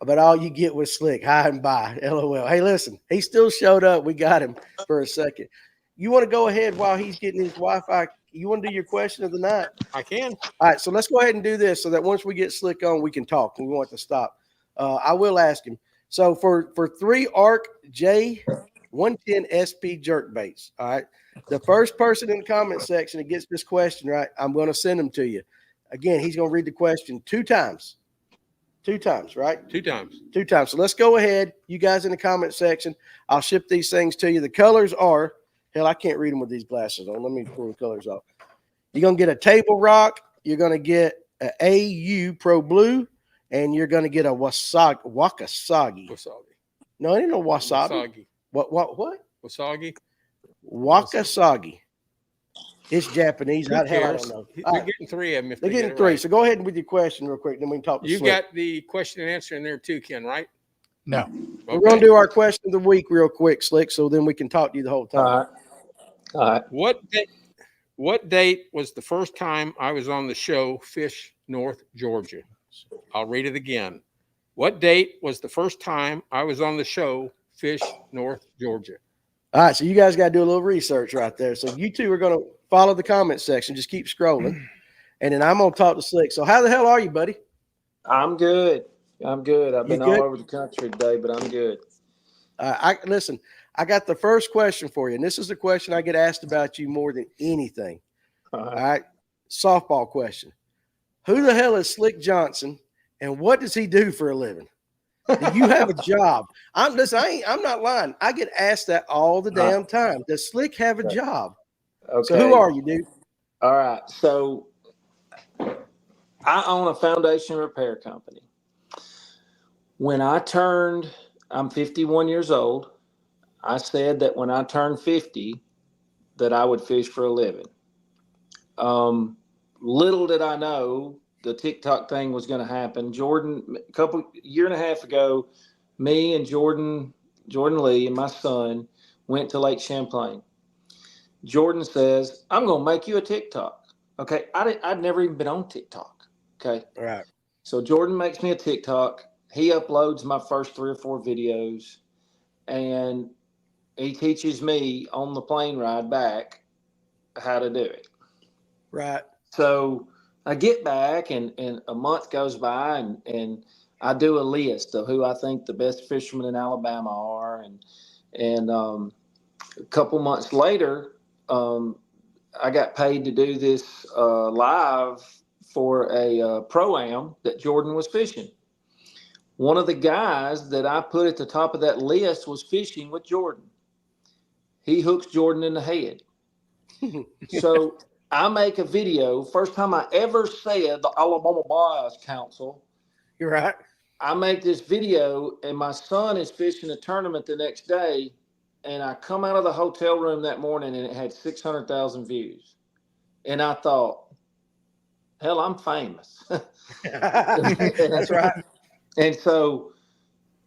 but all you get was Slick. Hi and bye. LOL. Hey, listen, he still showed up. We got him for a second. You want to go ahead while he's getting his Wi-Fi? You want to do your question of the night? I can. All right, so let's go ahead and do this so that once we get Slick on, we can talk. We want to stop. I will ask him. So for 3 ARC J110 SP jerk baits, all right, the first person in the comment section that gets this question right, I'm going to send them to you. Again, he's going to read the question 2 times. 2 times, right? 2 times. 2 times. So let's go ahead. You guys in the comment section, I'll ship these things to you. The colors are, hell, I can't read them with these glasses on. Let me pull the colors off. You're going to get a Table Rock. You're going to get an AU Pro Blue. And you're going to get a Wakasagi. Wasabi. No, it ain't no wasabi. Wasagi. What? Wasagi. Wakasagi. It's Japanese. Who Hell, I cares? don't know. They're All right, getting 3 of them. If they're they getting get it 3. right. So go ahead with your question real quick. Then we can talk to You Slick. got the question and answer in there too, Ken, right? No. We're going to do our question of the week real quick, Slick, so then we can talk to you the whole time. All right. All right. What date was the first time I was on the show Fish North Georgia? I'll read it again. What date was the first time I was on the show Fish North Georgia? All right, so you guys got to do a little research right there. So you two are going to follow the comment section. Just keep scrolling. And then I'm going to talk to Slick. So how the hell are you, buddy? I'm good. I've been good? all over the country today, but I'm good. Listen, I got the first question for you. And this is the question I get asked about you more than anything. All All right. right. Softball question. Who the hell is Slick Johnson and what does he do for a living? Do you have a job? I'm not lying. I get asked that all the damn time. Does Slick have a job? Okay. So who are you, dude? All right. So I own a foundation repair company. When I'm 51 years old. I said that when I turned 50, that I would fish for a living. Little did I know the TikTok thing was going to happen. Jordan, year and a half ago, me and Jordan Lee and my son went to Lake Champlain. Jordan says, "I'm going to make you a TikTok." Okay. I'd never even been on TikTok. Okay. All right. So Jordan makes me a TikTok. He uploads my first 3 or 4 videos, and he teaches me on the plane ride back how to do it. Right. So I get back, and a month goes by, and I do a list of who I think the best fishermen in Alabama are. And a couple months later, I got paid to do this live for a pro-am that Jordan was fishing. One of the guys that I put at the top of that list was fishing with Jordan. He hooks Jordan in the head. So I make a video. First time I ever said the Alabama Bias Council. You're right. I make this video, and my son is fishing a tournament the next day. And I come out of the hotel room that morning, and it had 600,000 views. And I thought, hell, I'm famous. That's right. And so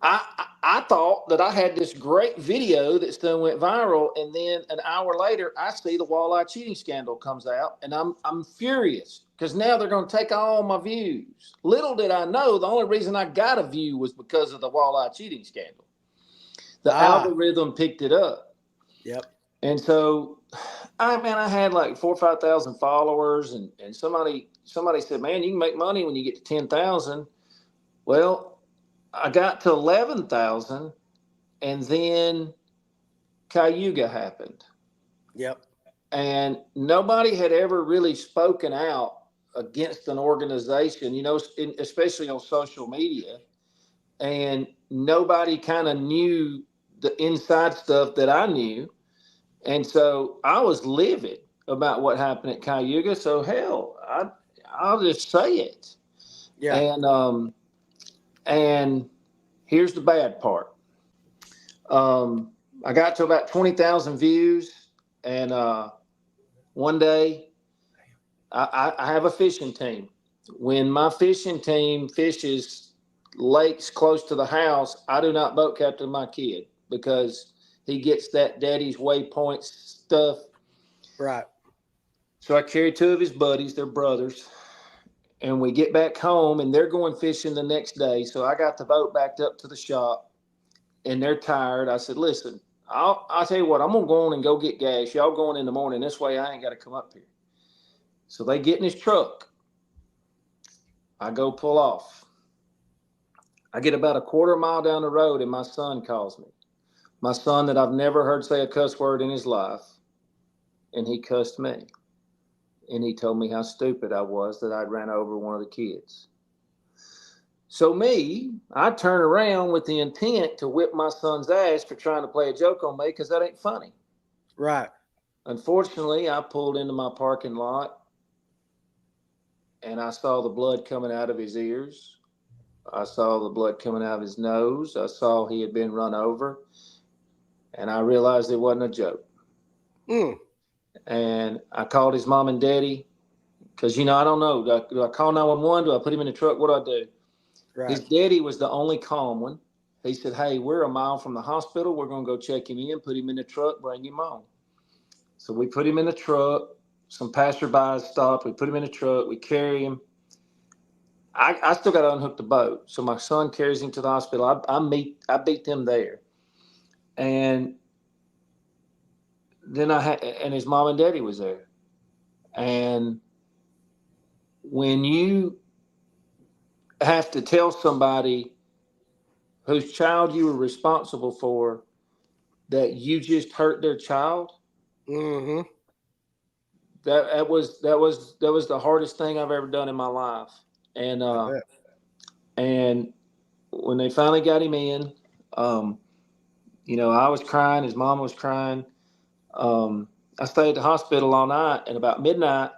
I thought that I had this great video that still went viral, and then an hour later, I see the walleye cheating scandal comes out, and I'm furious because now they're going to take all my views. Little did I know, the only reason I got a view was because of the walleye cheating scandal. The algorithm picked it up. Yep. And so, I had like 4,000 or 5,000 followers, and somebody said, "Man, you can make money when you get to 10,000." Well, I got to 11,000, and then Cayuga happened, Yep. and nobody had ever really spoken out against an organization, especially on social media, and nobody kind of knew the inside stuff that I knew. And so I was livid about what happened at Cayuga. So hell, I'll just say it. Yeah. And here's the bad part. I got to about 20,000 views, and one day I have a fishing team. When my fishing team fishes lakes close to the house, I do not boat captain my kid because he gets that daddy's waypoint stuff. Right. So I carry two of his buddies, they're brothers, and we get back home and they're going fishing the next day. So I got the boat backed up to the shop and they're tired. I said, "Listen, I'll tell you what, I'm going to go on and go get gas. Y'all going in the morning. This way I ain't got to come up here." So they get in his truck. I go pull off. I get about a quarter mile down the road and my son calls me. My son that I've never heard say a cuss word in his life. And he cussed me. And he told me how stupid I was that I'd ran over one of the kids. So I turn around with the intent to whip my son's ass for trying to play a joke on me because that ain't funny. Right. Unfortunately, I pulled into my parking lot and I saw the blood coming out of his ears. I saw the blood coming out of his nose. I saw he had been run over. And I realized it wasn't a joke. And I called his mom and daddy because, I don't know. Do I call 911? Do I put him in the truck? What do I do? Right. His daddy was the only calm one. He said, "Hey, we're a mile from the hospital. We're going to go check him in, put him in the truck, bring him home." So we put him in the truck. Some passerbys stopped. We put him in the truck. We carry him. I still got to unhook the boat. So my son carries him to the hospital. I beat them there. And then and his mom and daddy was there. And when you have to tell somebody whose child you were responsible for that you just hurt their child, Mm-hmm. that was the hardest thing I've ever done in my life. And and when they finally got him in, I was crying, his mom was crying. I stayed at the hospital all night, and about midnight,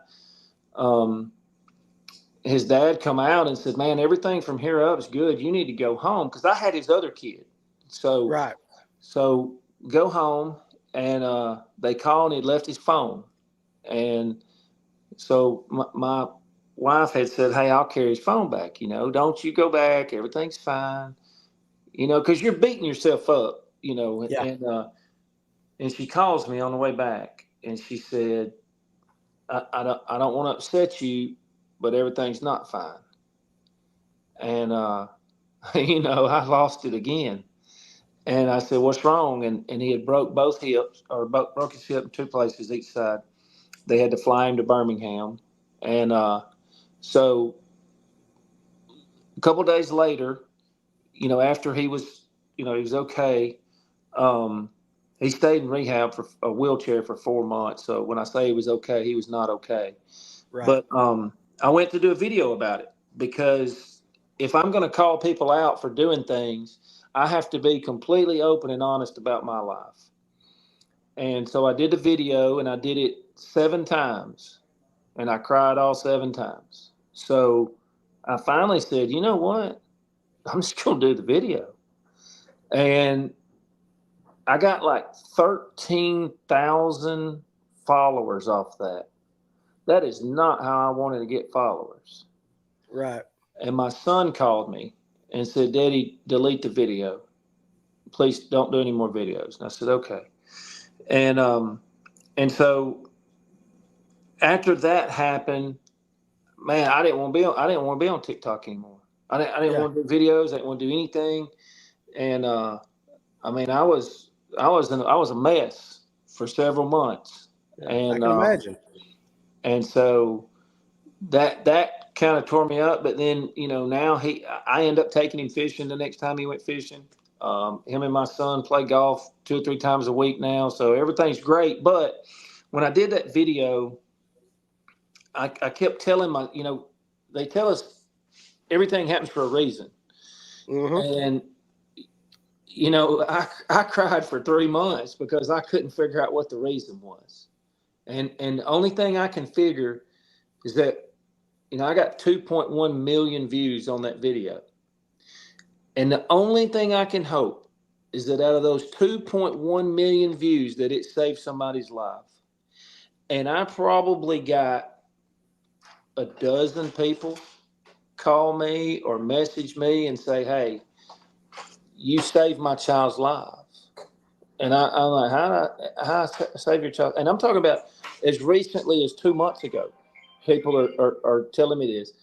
his dad come out and said, "Man, everything from here up is good. You need to go home," because I had his other kid. So Right. So go home, and they called and he'd left his phone. And so my wife had said, "Hey, I'll carry his phone back. Don't you go back. Everything's fine. Because you're beating yourself up. Yeah. And she calls me on the way back, and she said, I don't want to upset you, but everything's not fine." And I lost it again. And I said, "What's wrong?" And he had broke both hips, or broke his hip in two places each side. They had to fly him to Birmingham. And so a couple of days later, after he was okay, he stayed in rehab for a wheelchair for 4 months. So when I say he was okay, he was not okay. Right. But I went to do a video about it because if I'm going to call people out for doing things, I have to be completely open and honest about my life. And so I did the video, and I did it 7 times, and I cried all 7 times. So I finally said, "You know what? I'm just going to do the video." And I got like 13,000 followers off that. That is not how I wanted to get followers. Right. And my son called me and said, Daddy, delete the video. Please don't do any more videos. And I said, okay. And so after that happened, man, I didn't want to be on TikTok anymore. I didn't want to do videos. I didn't want to do anything. And I mean, I was a mess for several months. Yeah, And I can imagine. And so that kind of tore me up. But then, now I end up taking him fishing the next time he went fishing. Him and my son play golf 2 or 3 times a week now. So everything's great. But when I did that video, I kept telling they tell us everything happens for a reason. Mm-hmm. And, I cried for 3 months because I couldn't figure out what the reason was. And the only thing I can figure is that, I got 2.1 million views on that video. And the only thing I can hope is that out of those 2.1 million views that it saved somebody's life. And I probably got a dozen people call me or message me and say, hey, you saved my child's life. And I'm like, how I save your child? And I'm talking about as recently as 2 months ago. People are telling me this.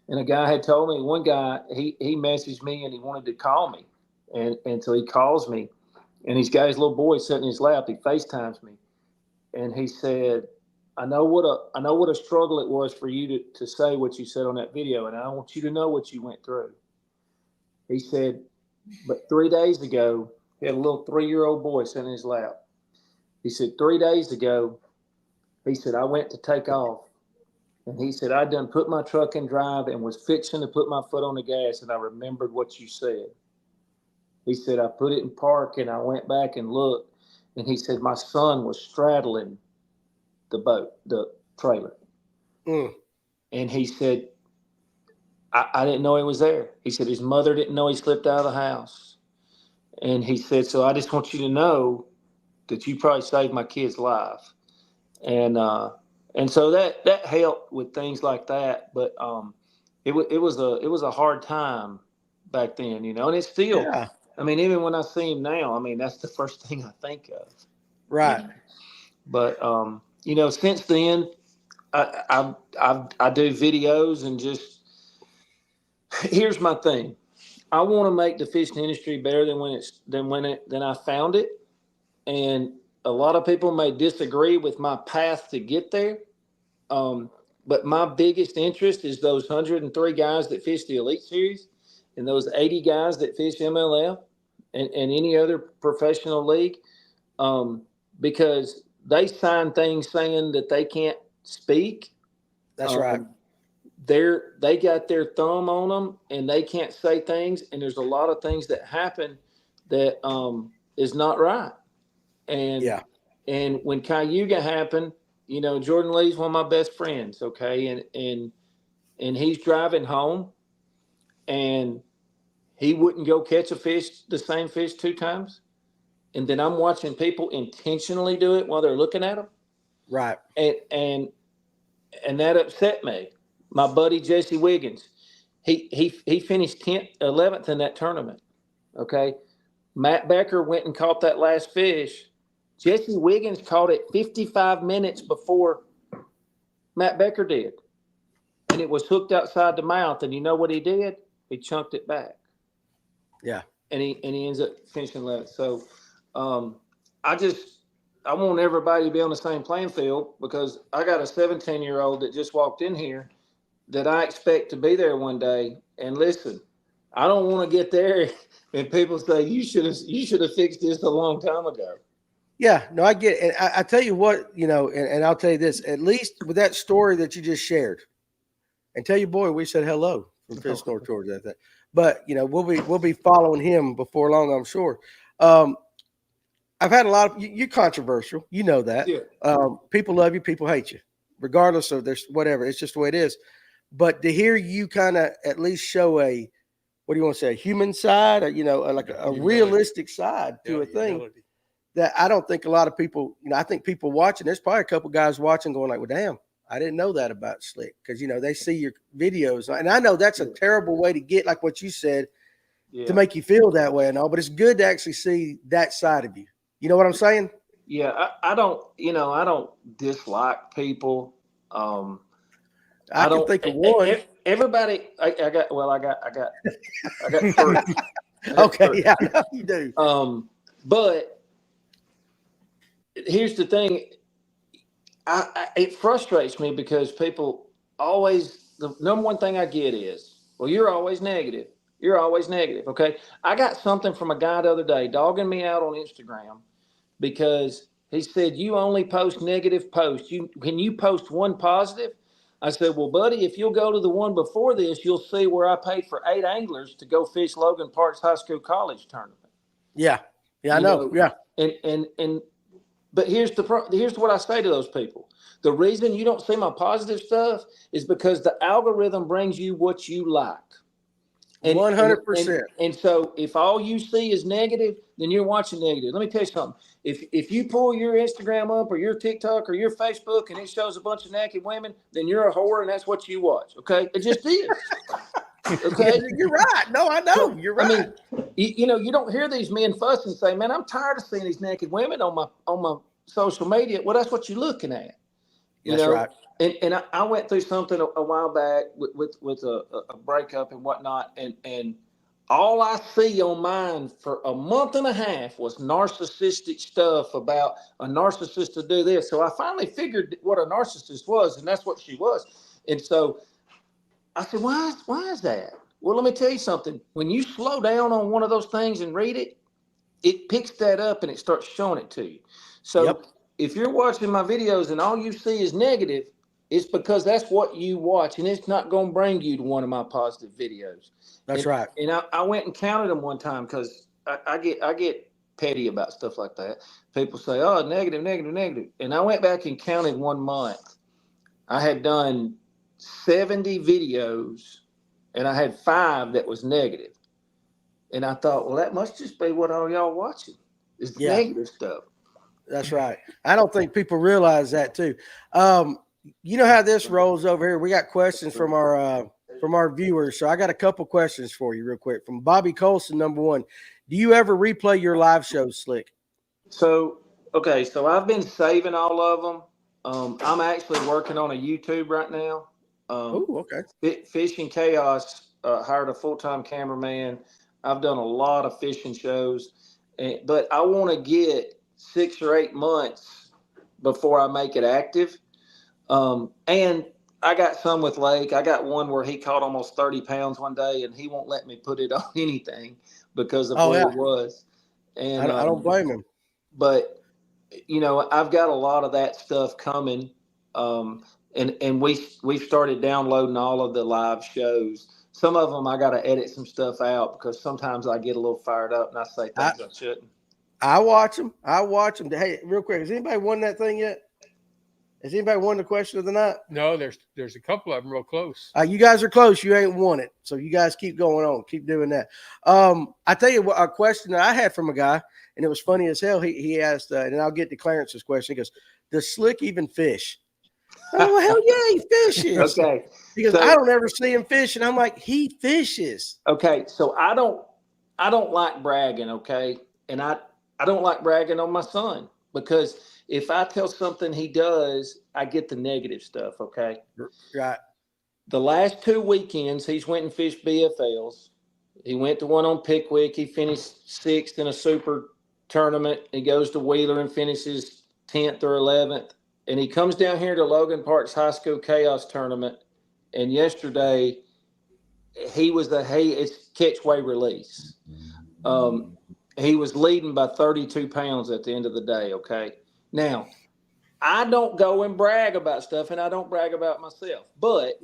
And a guy had told me, one guy, he messaged me and he wanted to call me. And so he calls me and he's got his little boy sitting in his lap. He FaceTimes me. And he said, I know what a struggle it was for you to say what you said on that video. And I want you to know what you went through. He said, but 3 days ago, he had a little 3-year-old boy sitting in his lap. He said, 3 days ago, he said, I went to take off. And he said, I done put my truck in drive and was fixing to put my foot on the gas, and I remembered what you said. He said, I put it in park, and I went back and looked. And he said, my son was straddling the trailer. Mm. And he said, I didn't know he was there. He said his mother didn't know he slipped out of the house. And he said, so I just want you to know that you probably saved my kid's life. And so that helped with things like that. But it was a hard time back then, and it's still. Yeah. I mean, even when I see him now, I mean, that's the first thing I think of. Right. But since then, I do videos and just. Here's my thing. I want to make the fishing industry better than I found it, and a lot of people may disagree with my path to get there. But my biggest interest is those 103 guys that fish the Elite Series and those 80 guys that fish MLF and any other professional league, because they sign things saying that they can't speak. That's right. They got their thumb on them and they can't say things. And there's a lot of things that happen that is not right. And when Cayuga happened, Jordan Lee's one of my best friends. Okay. And he's driving home and he wouldn't go catch the same fish 2 times. And then I'm watching people intentionally do it while they're looking at them. Right. And that upset me. My buddy, Jesse Wiggins, he finished 10th, 11th in that tournament. Okay. Matt Becker went and caught that last fish. Jesse Wiggins caught it 55 minutes before Matt Becker did. And it was hooked outside the mouth. And you know what he did? He chunked it back. Yeah. And he ends up finishing 11th. So I want everybody to be on the same playing field because I got a 17-year-old that just walked in here that I expect to be there one day. And listen, I don't want to get there and people say you should have fixed this a long time ago. Yeah, no, I get it. And I tell you what, and I'll tell you this, at least with that story that you just shared, and tell your boy we said hello from Fish North Georgia. But we'll be following him before long, I'm sure. I've had a lot of you're controversial, you know that. Yeah. People love you, people hate you, regardless of there's whatever. It's just the way it is. But to hear you kind of at least show a human side, or like a realistic side to a thing that I don't think a lot of people. I think people watching. There's probably a couple guys watching, going like, "Well, damn, I didn't know that about Slick because, they see your videos. And I know that's a terrible way to get, like what you said, to make you feel that way and all, but it's good to actually see that side of you. You know what I'm saying? Yeah, I don't, I don't dislike people. I can think of one. Everybody, I got three. Okay, yeah, I know you do. But here's the thing. It frustrates me because people always, the number one thing I get is, well, you're always negative. You're always negative. Okay. I got something from a guy the other day dogging me out on Instagram because he said, you only post negative posts. Can you post one positive? I said, well, buddy, if you'll go to the one before this, you'll see where I paid for 8 anglers to go fish Logan Park's high school college tournament. Yeah. Yeah, I know. Yeah. But here's what I say to those people. The reason you don't see my positive stuff is because the algorithm brings you what you like. 100%. And so if all you see is negative, then you're watching negative. Let me tell you something. If you pull your Instagram up or your TikTok or your Facebook and it shows a bunch of naked women, then you're a whore and that's what you watch. Okay. It just is. Okay. Yeah, you're right. No, I know. You're right. I mean, you don't hear these men fuss and say, man, I'm tired of seeing these naked women on my social media. Well, that's what you're looking at. That's right. And I went through something a while back with a breakup and whatnot. And all I see on mine for a month and a half was narcissistic stuff about a narcissist to do this. So I finally figured what a narcissist was, and that's what she was. And so I said, why is that? Well, let me tell you something. When you slow down on one of those things and read it, it picks that up and it starts showing it to you. So if you're watching my videos and all you see is negative, it's because that's what you watch, and it's not going to bring you to one of my positive videos. That's right. And I went and counted them one time because I get petty about stuff like that. People say, oh, negative, negative, negative. And I went back and counted 1 month. I had done 70 videos, and I had 5 that was negative. And I thought, well, that must just be what all y'all watching is the negative stuff. That's right. I don't think people realize that too. You know how this rolls over here. We got questions from our viewers. So I got a couple questions for you real quick. From Bobby Colson, number 1. Do you ever replay your live shows, Slick? So I've been saving all of them. I'm actually working on a YouTube right now. Okay. Fishing Chaos hired a full-time cameraman. I've done a lot of fishing shows, but I want to get 6 or 8 months before I make it active. And I got some with Lake. I got one where he caught almost 30 pounds one day, and he won't let me put it on anything because of where it was. And I don't blame him. But I've got a lot of that stuff coming. And we've started downloading all of the live shows. Some of them I got to edit some stuff out because sometimes I get a little fired up and I say things I shouldn't. I watch them. Hey, real quick, has anybody won that thing yet? Has anybody won the question of the night? No, there's a couple of them real close. You guys are close. You ain't won it. So you guys keep going on. Keep doing that. I tell you what, a question that I had from a guy, and it was funny as hell. He asked, and I'll get to Clarence's question. He goes, does Slick even fish? Oh, hell yeah, he fishes. Okay. Because I don't ever see him fishing. I'm like, he fishes. Okay. So I don't like bragging. Okay. And I don't like bragging on my son because if I tell something he does, I get the negative stuff. Okay. Right. The last 2 weekends, he's went and fished BFLs. He went to one on Pickwick. He finished 6th in a super tournament. He goes to Wheeler and finishes 10th or 11th. And he comes down here to Logan Park's high school chaos tournament. And yesterday, it's catch, weigh, release. He was leading by 32 pounds at the end of the day. Okay. Now, I don't go and brag about stuff, and I don't brag about myself. But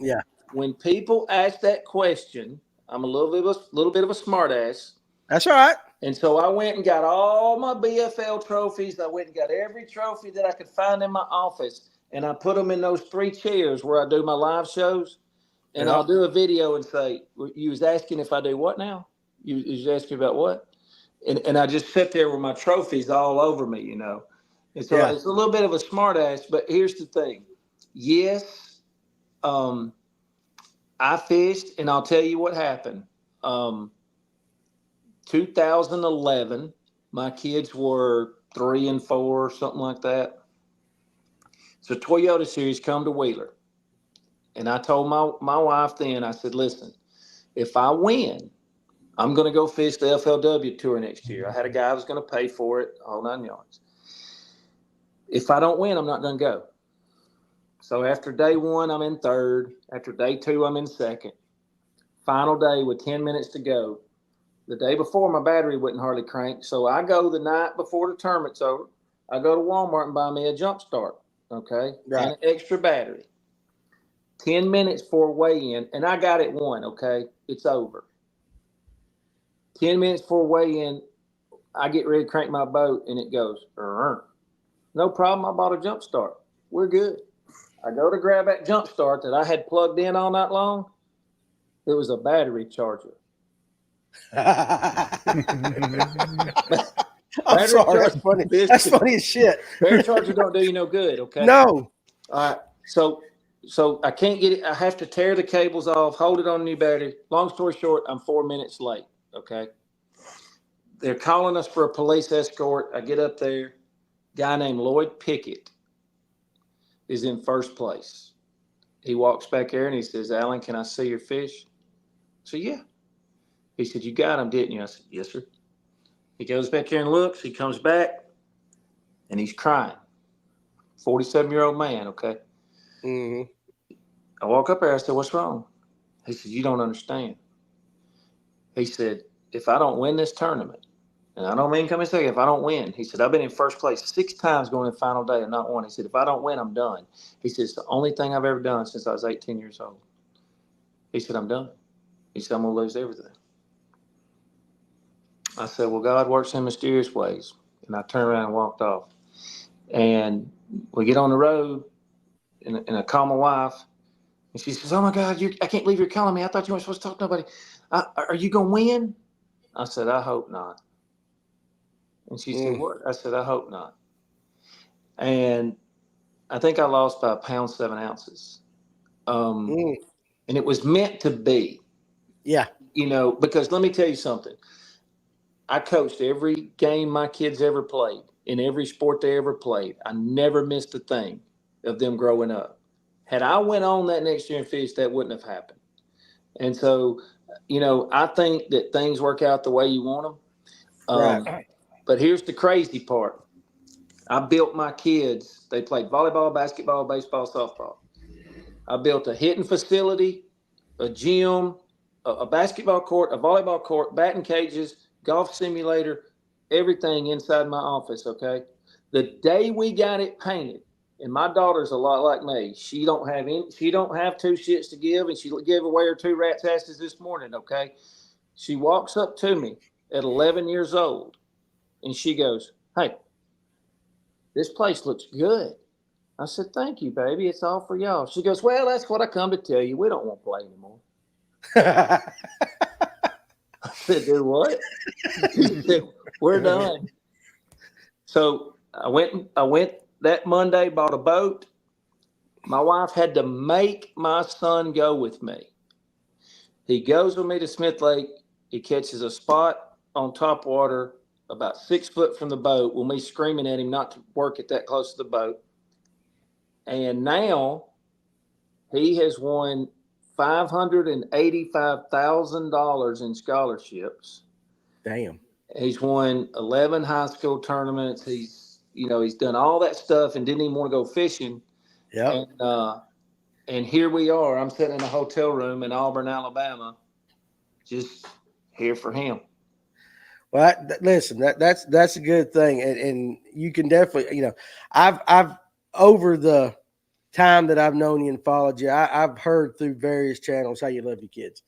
when people ask that question, I'm a little bit of a smart ass. That's all right. And so I went and got all my BFL trophies. I went and got every trophy that I could find in my office, and I put them in those 3 chairs where I do my live shows. And I'll do a video and say, you was asking if I do what now? You was asking about what? And I just sit there with my trophies all over me, And so it's a little bit of a smart ass, but here's the thing. yes, I fished, and I'll tell you what happened. 2011, my kids were 3 and 4, something like that. So Toyota Series come to Wheeler. And I told my wife then, I said, listen, if I win, I'm going to go fish the FLW Tour next year. I had a guy who was going to pay for it, all 9 yards. If I don't win, I'm not going to go. So after day 1, I'm in 3rd. After day 2, I'm in 2nd. Final day with 10 minutes to go. The day before, my battery wouldn't hardly crank. So I go the night before the tournament's over. I go to Walmart and buy me a jump start, okay, Right. and an extra battery. 10 minutes for weigh-in, and I got it won, okay? It's over. 10 minutes for weigh-in, I get ready to crank my boat, and it goes, no problem, I bought a jump start. We're good. I go to grab that jump start that I had plugged in all night long. It was a battery charger. I'm Battery sorry. That's charger. funny. That's funny as shit. Battery charger don't do you no good, okay? No. All right. So I can't get it. I have to tear the cables off, hold it on a new battery. Long story short, I'm 4 minutes late. Okay. They're calling us for a police escort. I get up there. Guy named Lloyd Pickett is in first place. He walks back there and he says, Alan, can I see your fish? I said, yeah. He said, you got him, didn't you? I said, yes, sir. He goes back there and looks. He comes back and he's crying. 47-year-old man, okay? Mm-hmm. I walk up there. I said, what's wrong? He said, you don't understand. He said, if I don't win this tournament, and I don't mean come and say if I don't win, he said, I've been in first place 6 times going to the final day and not won. He said, if I don't win, I'm done. He said, it's the only thing I've ever done since I was 18 years old. He said, I'm done. He said, I'm going to lose everything. I said, well, God works in mysterious ways. And I turned around and walked off. And we get on the road, and I call my wife. And she says, oh, my God, I can't believe you're calling me. I thought you weren't supposed to talk to nobody. Are you going to win? I said, I hope not. And she said, what? I said, I hope not. And I think I lost by 1 pound 7 ounces. And it was meant to be. Yeah. You know, because let me tell you something. I coached every game my kids ever played, in every sport they ever played. I never missed a thing of them growing up. Had I went on that next year and fished, that wouldn't have happened. And so, you know, I think that things work out the way you want them. Right. But here's the crazy part. I built my kids. They played volleyball, basketball, baseball, softball. I built a hitting facility, a gym, a basketball court, a volleyball court, batting cages, golf simulator, everything inside my office, okay? The day we got it painted, and my daughter's a lot like me. She don't have 2 shits to give, and she gave away her 2 rat's asses this morning, okay? She walks up to me at 11 years old, and she goes, hey, this place looks good. I said, thank you, baby. It's all for y'all. She goes, well, that's what I come to tell you. We don't want to play anymore. I said, do what? She said, we're done. So I went that Monday, bought a boat. My wife had to make my son go with me. He goes with me to Smith Lake. He catches a spot on top water about 6 foot from the boat with me screaming at him not to work it that close to the boat. And now he has won $585,000 in scholarships. Damn. He's won 11 high school tournaments. He's done all that stuff and didn't even want to go fishing. Yeah. And here we are. I'm sitting in a hotel room in Auburn, Alabama, just here for him. Well, listen, that's a good thing, and you can definitely, you know, I've over the time that I've known you and followed you, I've heard through various channels how you love your kids.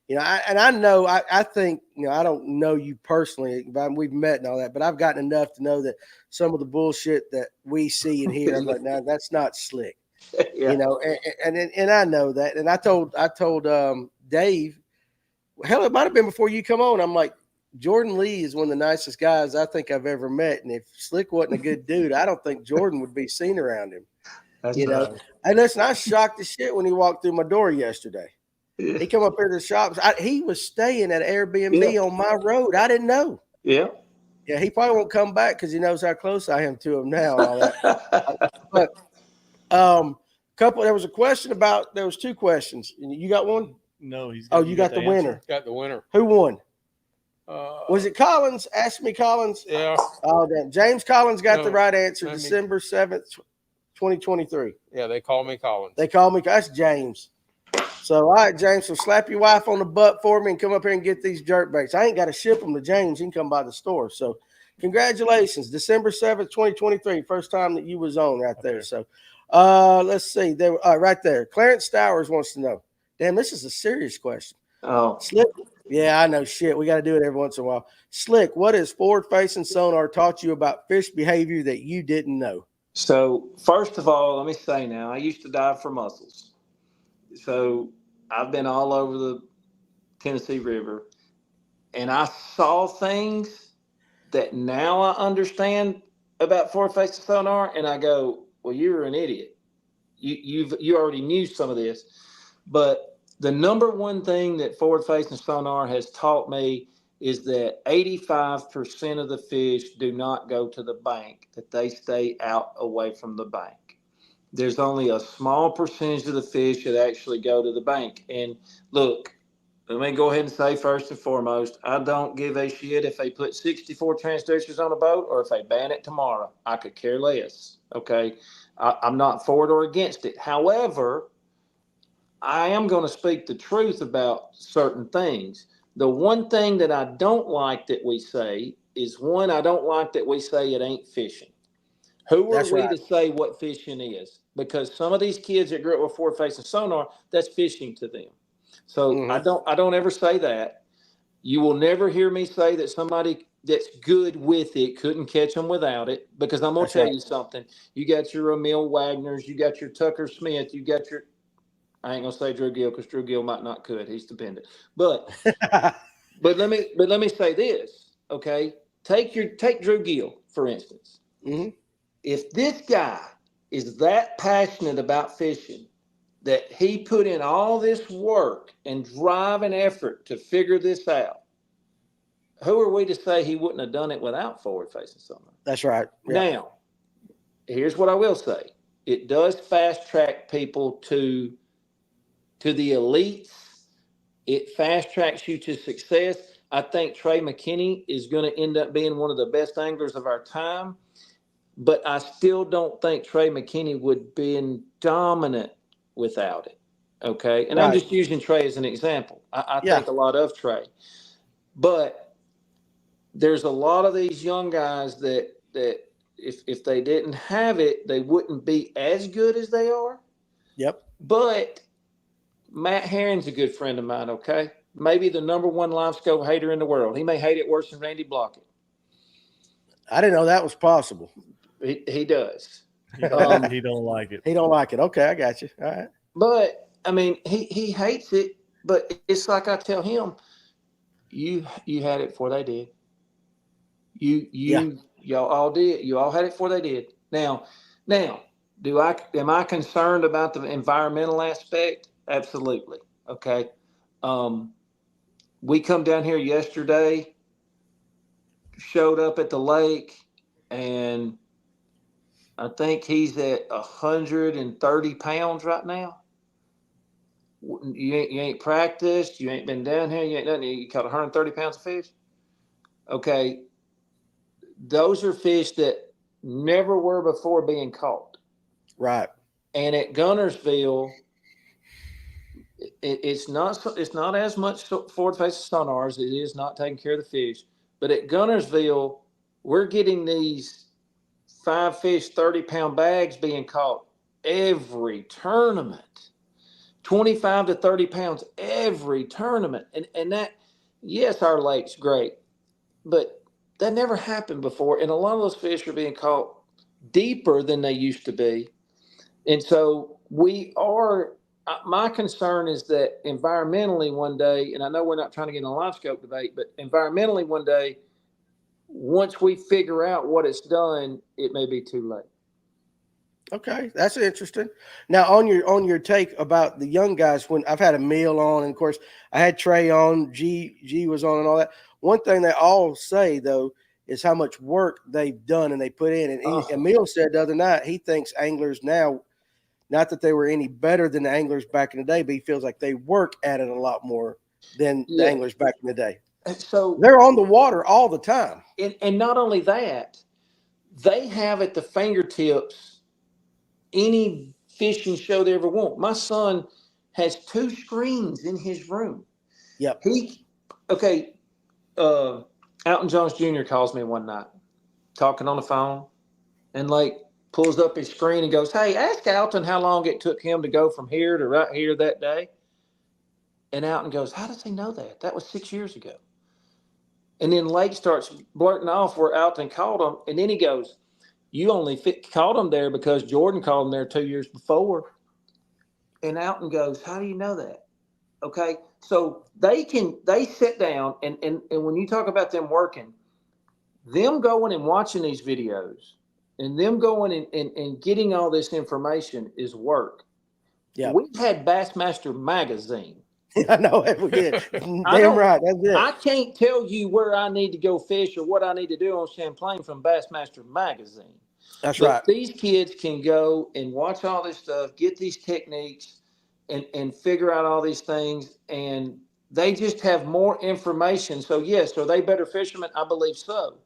You know, I think, you know, I don't know you personally, we've met and all that, but I've gotten enough to know that some of the bullshit that we see and hear, I'm like, no, that's not slick. Yeah. You know, and I know that. And I told Dave, hell, it might have been before you come on. I'm like, Jordan Lee is one of the nicest guys I think I've ever met. And if Slick wasn't a good dude, I don't think Jordan would be seen around him. That's You know, nice. and listen, I shocked the shit when he walked through my door yesterday. Yeah. He come up here to the shops. He was staying at Airbnb Yeah. on my road. I didn't know. Yeah. Yeah, he probably won't come back because he knows how close I am to him now and all that. But there was a question about. There was two questions. You got one? No, he's Oh, you got the answer? winner. Got the winner. Who won? Uh, Was it Collins? Ask me, Collins. Yeah. Oh, damn. James Collins got the No, right answer. let me- December 7th, 2023. Yeah, they call me Collins. They call me. That's James. So, all right, James. So, slap your wife on the butt for me and come up here and get these jerk baits. I ain't got to ship them to James. He can come by the store. So, congratulations. December 7th, 2023. First time that you was on right there. Okay. So, let's see. Right there. Clarence Stowers wants to know. Damn, this is a serious question. Oh, Slick. Yeah, I know. Shit, we got to do it every once in a while. Slick, what has forward-facing sonar taught you about fish behavior that you didn't know? so first of all, let me say now, I used to dive for mussels. So I've been all over the Tennessee River, and I saw things that now I understand about forward-facing sonar, and I go, "Well, you're an idiot. You already knew some of this." But the number one thing that forward-facing sonar has taught me is that 85% of the fish do not go to the bank; that they stay out away from the bank. There's only a small percentage of the fish that actually go to the bank. And look, let me go ahead and say first and foremost, I don't give a shit if they put 64 transducers on a boat or if they ban it tomorrow. I could care less. Okay. I'm not for it or against it. However, I am going to speak the truth about certain things. The one thing that I don't like that we say is one, I don't like that we say it ain't fishing. Who are That's we right. to say what fishing is? Because some of these kids that grew up with forward-facing sonar, that's fishing to them. So I don't ever say that. You will never hear me say that somebody that's good with it couldn't catch them without it. Because I'm gonna That's tell right. you something. You got your Emil Wagners, you got your Tucker Smith, you got your. I ain't gonna say Drew Gill because Drew Gill might not could. He's dependent. But let me say this. Okay, take Drew Gill for instance. Mm-hmm. If this guy is that passionate about fishing that he put in all this work and drive and effort to figure this out, who are we to say he wouldn't have done it without forward-facing sonar? That's right. Yeah. Now, here's what I will say. It does fast track people to the elites. It fast tracks you to success. I think Trey McKinney is going to end up being one of the best anglers of our time. But I still don't think Trey McKinney would have been dominant without it. Okay. And I'm Right. just using Trey as an example. I Yeah. think a lot of Trey. But there's a lot of these young guys that if they didn't have it, they wouldn't be as good as they are. Yep. But Matt Herring's a good friend of mine, okay? Maybe the number one live scope hater in the world. He may hate it worse than Randy Blockett. I didn't know that was possible. He does. He don't like it. He don't like it. Okay, I got you. All right. But I mean, he hates it. But it's like I tell him, you had it before they did. Y'all all did. You all had it before they did. Now, am I concerned about the environmental aspect? Absolutely. Okay. We come down here yesterday, showed up at the lake, and I think he's at 130 pounds right now. You ain't practiced. You ain't been down here. You ain't nothing. You caught 130 pounds of fish. Okay. Those are fish that never were before being caught. Right. And at Guntersville, it's not as much forward-facing sonar as it is not taking care of the fish. But at Guntersville, we're getting these 5 fish, 30-pound bags being caught every tournament. 25 to 30 pounds every tournament. And that, yes, our lake's great, but that never happened before. And a lot of those fish are being caught deeper than they used to be. And so my concern is that environmentally one day, and I know we're not trying to get in a live scope debate, but environmentally one day, once we figure out what it's done, it may be too late. Okay, that's interesting. Now, on your take about the young guys, when I've had Emil on, and of course I had Trey on, G was on, and all that. One thing they all say though is how much work they've done and they put in. And Emil said the other night he thinks anglers now, not that they were any better than the anglers back in the day, but he feels like they work at it a lot more than the anglers back in the day. So they're on the water all the time. And not only that, they have at the fingertips any fishing show they ever want. My son has 2 screens in his room. Yep. Alton Jones Jr. calls me one night, talking on the phone, and pulls up his screen and goes, "Hey, ask Alton how long it took him to go from here to right here that day." And Alton goes, "How does he know that? That was 6 years ago." And then Lake starts blurting off where Alton called him, and then he goes, "You only called him there because Jordan called him there 2 years before." And Alton goes, "How do you know that?" Okay, so they sit down and when you talk about them working, them going and watching these videos and them going and getting all this information is work. Yeah, we had Bassmaster magazine. I know it. We did. Damn right. That's it. I can't tell you where I need to go fish or what I need to do on Champlain from Bassmaster magazine. That's right. These kids can go and watch all this stuff, get these techniques, and figure out all these things, and they just have more information. So yes, are they better fishermen? I believe so.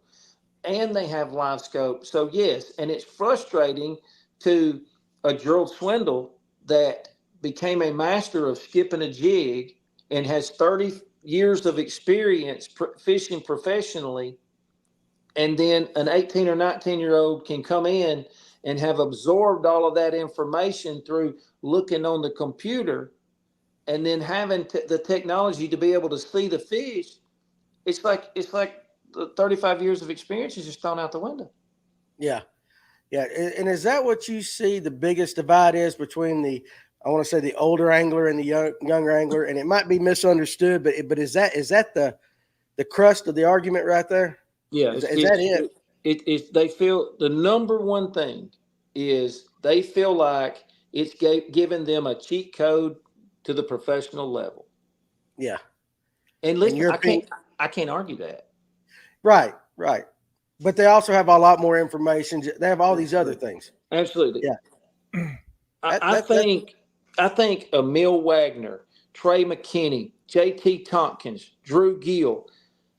And they have live scope. So yes, and it's frustrating to a Gerald Swindle that became a master of skipping a jig and has 30 years of experience fishing professionally, and then an 18 or 19-year-old can come in and have absorbed all of that information through looking on the computer and then having the technology to be able to see the fish. It's like the 35 years of experience is just thrown out the window. Yeah. Yeah. And is that what you see the biggest divide is between I want to say the older angler and the younger angler? And it might be misunderstood, but is that the crust of the argument right there? Yeah. Is that it? They feel the number one thing is they feel like it's given them a cheat code to the professional level. Yeah. And listen, I can't argue that. Right. But they also have a lot more information. They have all these other things. Absolutely. Yeah. I think Emil Wagner, Trey McKinney, JT Tompkins, Drew Gill,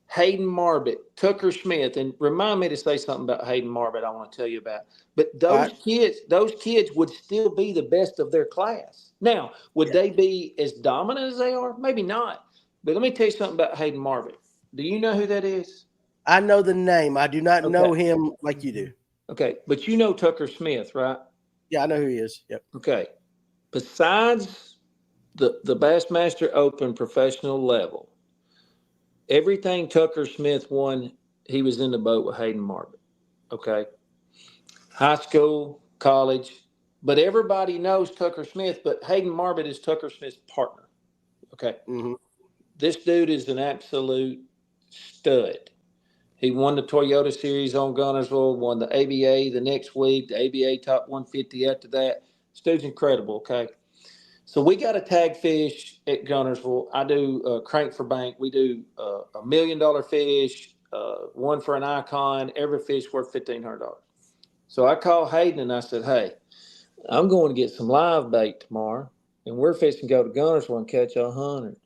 Hayden Marbett, Tucker Smith, and remind me to say something about Hayden Marbett I want to tell you about. But those kids would still be the best of their class. Now, would they be as dominant as they are? Maybe not. But let me tell you something about Hayden Marbett. Do you know who that is? I know the name. I do not know him like you do. Okay, but you know Tucker Smith, right? Yeah, I know who he is. Yep. Okay. Besides the Bassmaster Open professional level, everything Tucker Smith won, he was in the boat with Hayden Marbett. Okay. High school, college, but everybody knows Tucker Smith, but Hayden Marbett is Tucker Smith's partner. Okay. Mm-hmm. This dude is an absolute stud. He won the Toyota Series on Guntersville, won the ABA the next week, the ABA Top 150 after that. This dude's incredible, okay? So we got a tag fish at Guntersville. I do crank for bank. We do $1 million fish, one for an icon, every fish worth $1,500. So I called Hayden and I said, "Hey, I'm going to get some live bait tomorrow, and we're fixing to go to Guntersville and catch our hunters."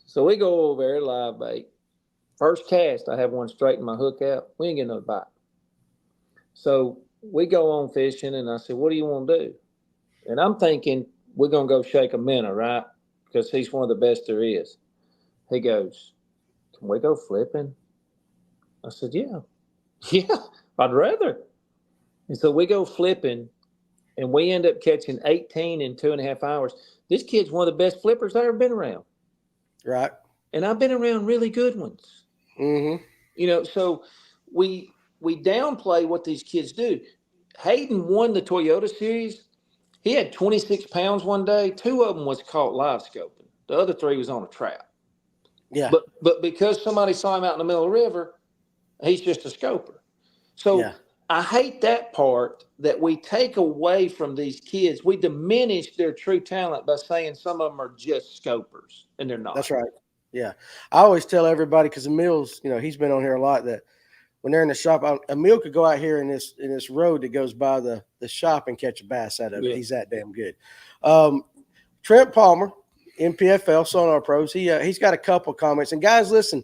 So we go over there, live bait. First cast, I have one straighten my hook out. We ain't getting no bite. So we go on fishing, and I said, "What do you want to do?" And I'm thinking, we're going to go shake a minnow, right? Because he's one of the best there is. He goes, "Can we go flipping?" I said, "Yeah, I'd rather." And so we go flipping, and we end up catching 18 in 2.5 hours. This kid's one of the best flippers I've ever been around. Right. And I've been around really good ones. Mm-hmm. So we downplay what these kids do. Hayden won the Toyota Series. He had 26 pounds one day. 2 of them was caught live scoping. The other 3 was on a trap. Yeah. But because somebody saw him out in the middle of the river, he's just a scoper. So I hate that part that we take away from these kids. We diminish their true talent by saying some of them are just scopers, and they're not. That's right. Yeah. I always tell everybody, because Emil's, he's been on here a lot, that when they're in the shop, Emil could go out here in this road that goes by the shop and catch a bass out of it. Yeah. He's that damn good. Trent Palmer, MPFL Sonar Pros, he's got a couple comments. And guys, listen,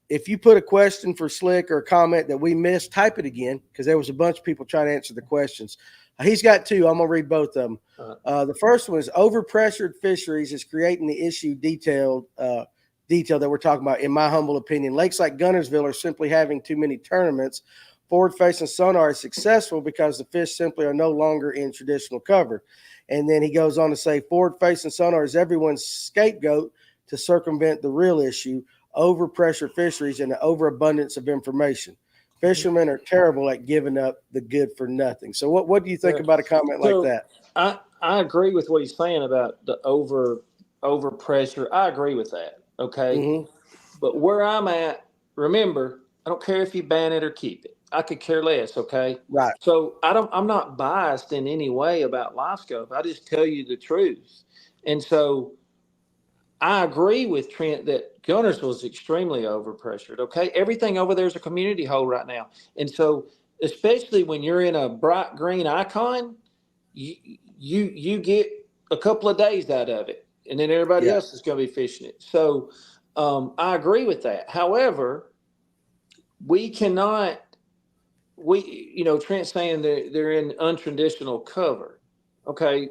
if you put a question for Slick or a comment that we missed, type it again, because there was a bunch of people trying to answer the questions. He's got two. I'm going to read both of them. The first one is overpressured fisheries is creating the issue detail that we're talking about, in my humble opinion. Lakes like Guntersville are simply having too many tournaments. Forward-facing sonar is successful because the fish simply are no longer in traditional cover. And then he goes on to say, forward-facing sonar is everyone's scapegoat to circumvent the real issue, overpressure fisheries and the overabundance of information. Fishermen are terrible at giving up the good for nothing. So what do you think about a comment like that? I agree with what he's saying about the overpressure. I agree with that. Okay. Mm-hmm. But where I'm at, remember, I don't care if you ban it or keep it. I could care less. Okay. Right. So I'm not biased in any way about live scope. I just tell you the truth. And so I agree with Trent that Guntersville is extremely overpressured. Okay. Everything over there is a community hole right now. And so, especially when you're in a bright green icon, you get a couple of days out of it, and then everybody else is going to be fishing it. So I agree with that. However, we cannot, Trent's saying they're in untraditional cover. Okay.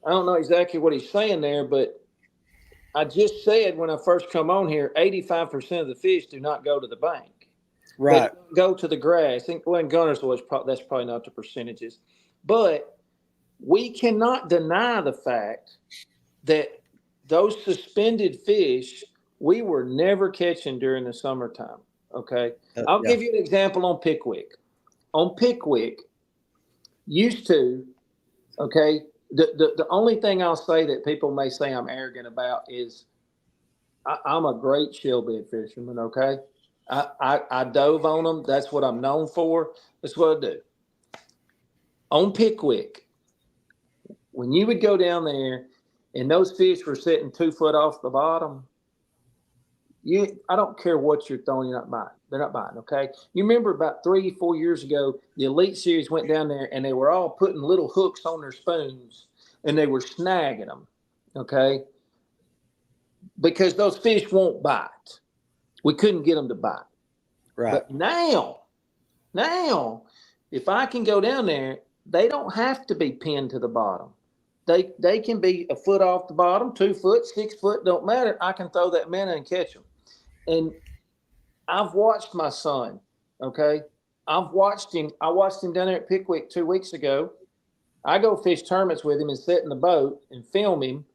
I don't know exactly what he's saying there, but I just said when I first come on here, 85% of the fish do not go to the bank. Right. They go to the grass. I think when Guntersville, that's probably not the percentages. But we cannot deny the fact that those suspended fish we were never catching during the summertime. Okay. I'll give you an example on Pickwick. On Pickwick, used to, okay, the only thing I'll say that people may say I'm arrogant about is I'm a great shellbait fisherman, okay? I dove on them. That's what I'm known for. That's what I do. On Pickwick, when you would go down there and those fish were sitting 2 foot off the bottom, I don't care what you're throwing, you're not biting. They're not biting, okay? You remember about 3-4 years ago, the Elite Series went down there and they were all putting little hooks on their spoons and they were snagging them, okay? Because those fish won't bite. We couldn't get them to bite. Right. But now, if I can go down there, they don't have to be pinned to the bottom. They can be a foot off the bottom, 2 foot, 6 foot, don't matter. I can throw that minnow and catch them. And I've watched my son, okay? I watched him down there at Pickwick 2 weeks ago. I go fish tournaments with him and sit in the boat and film him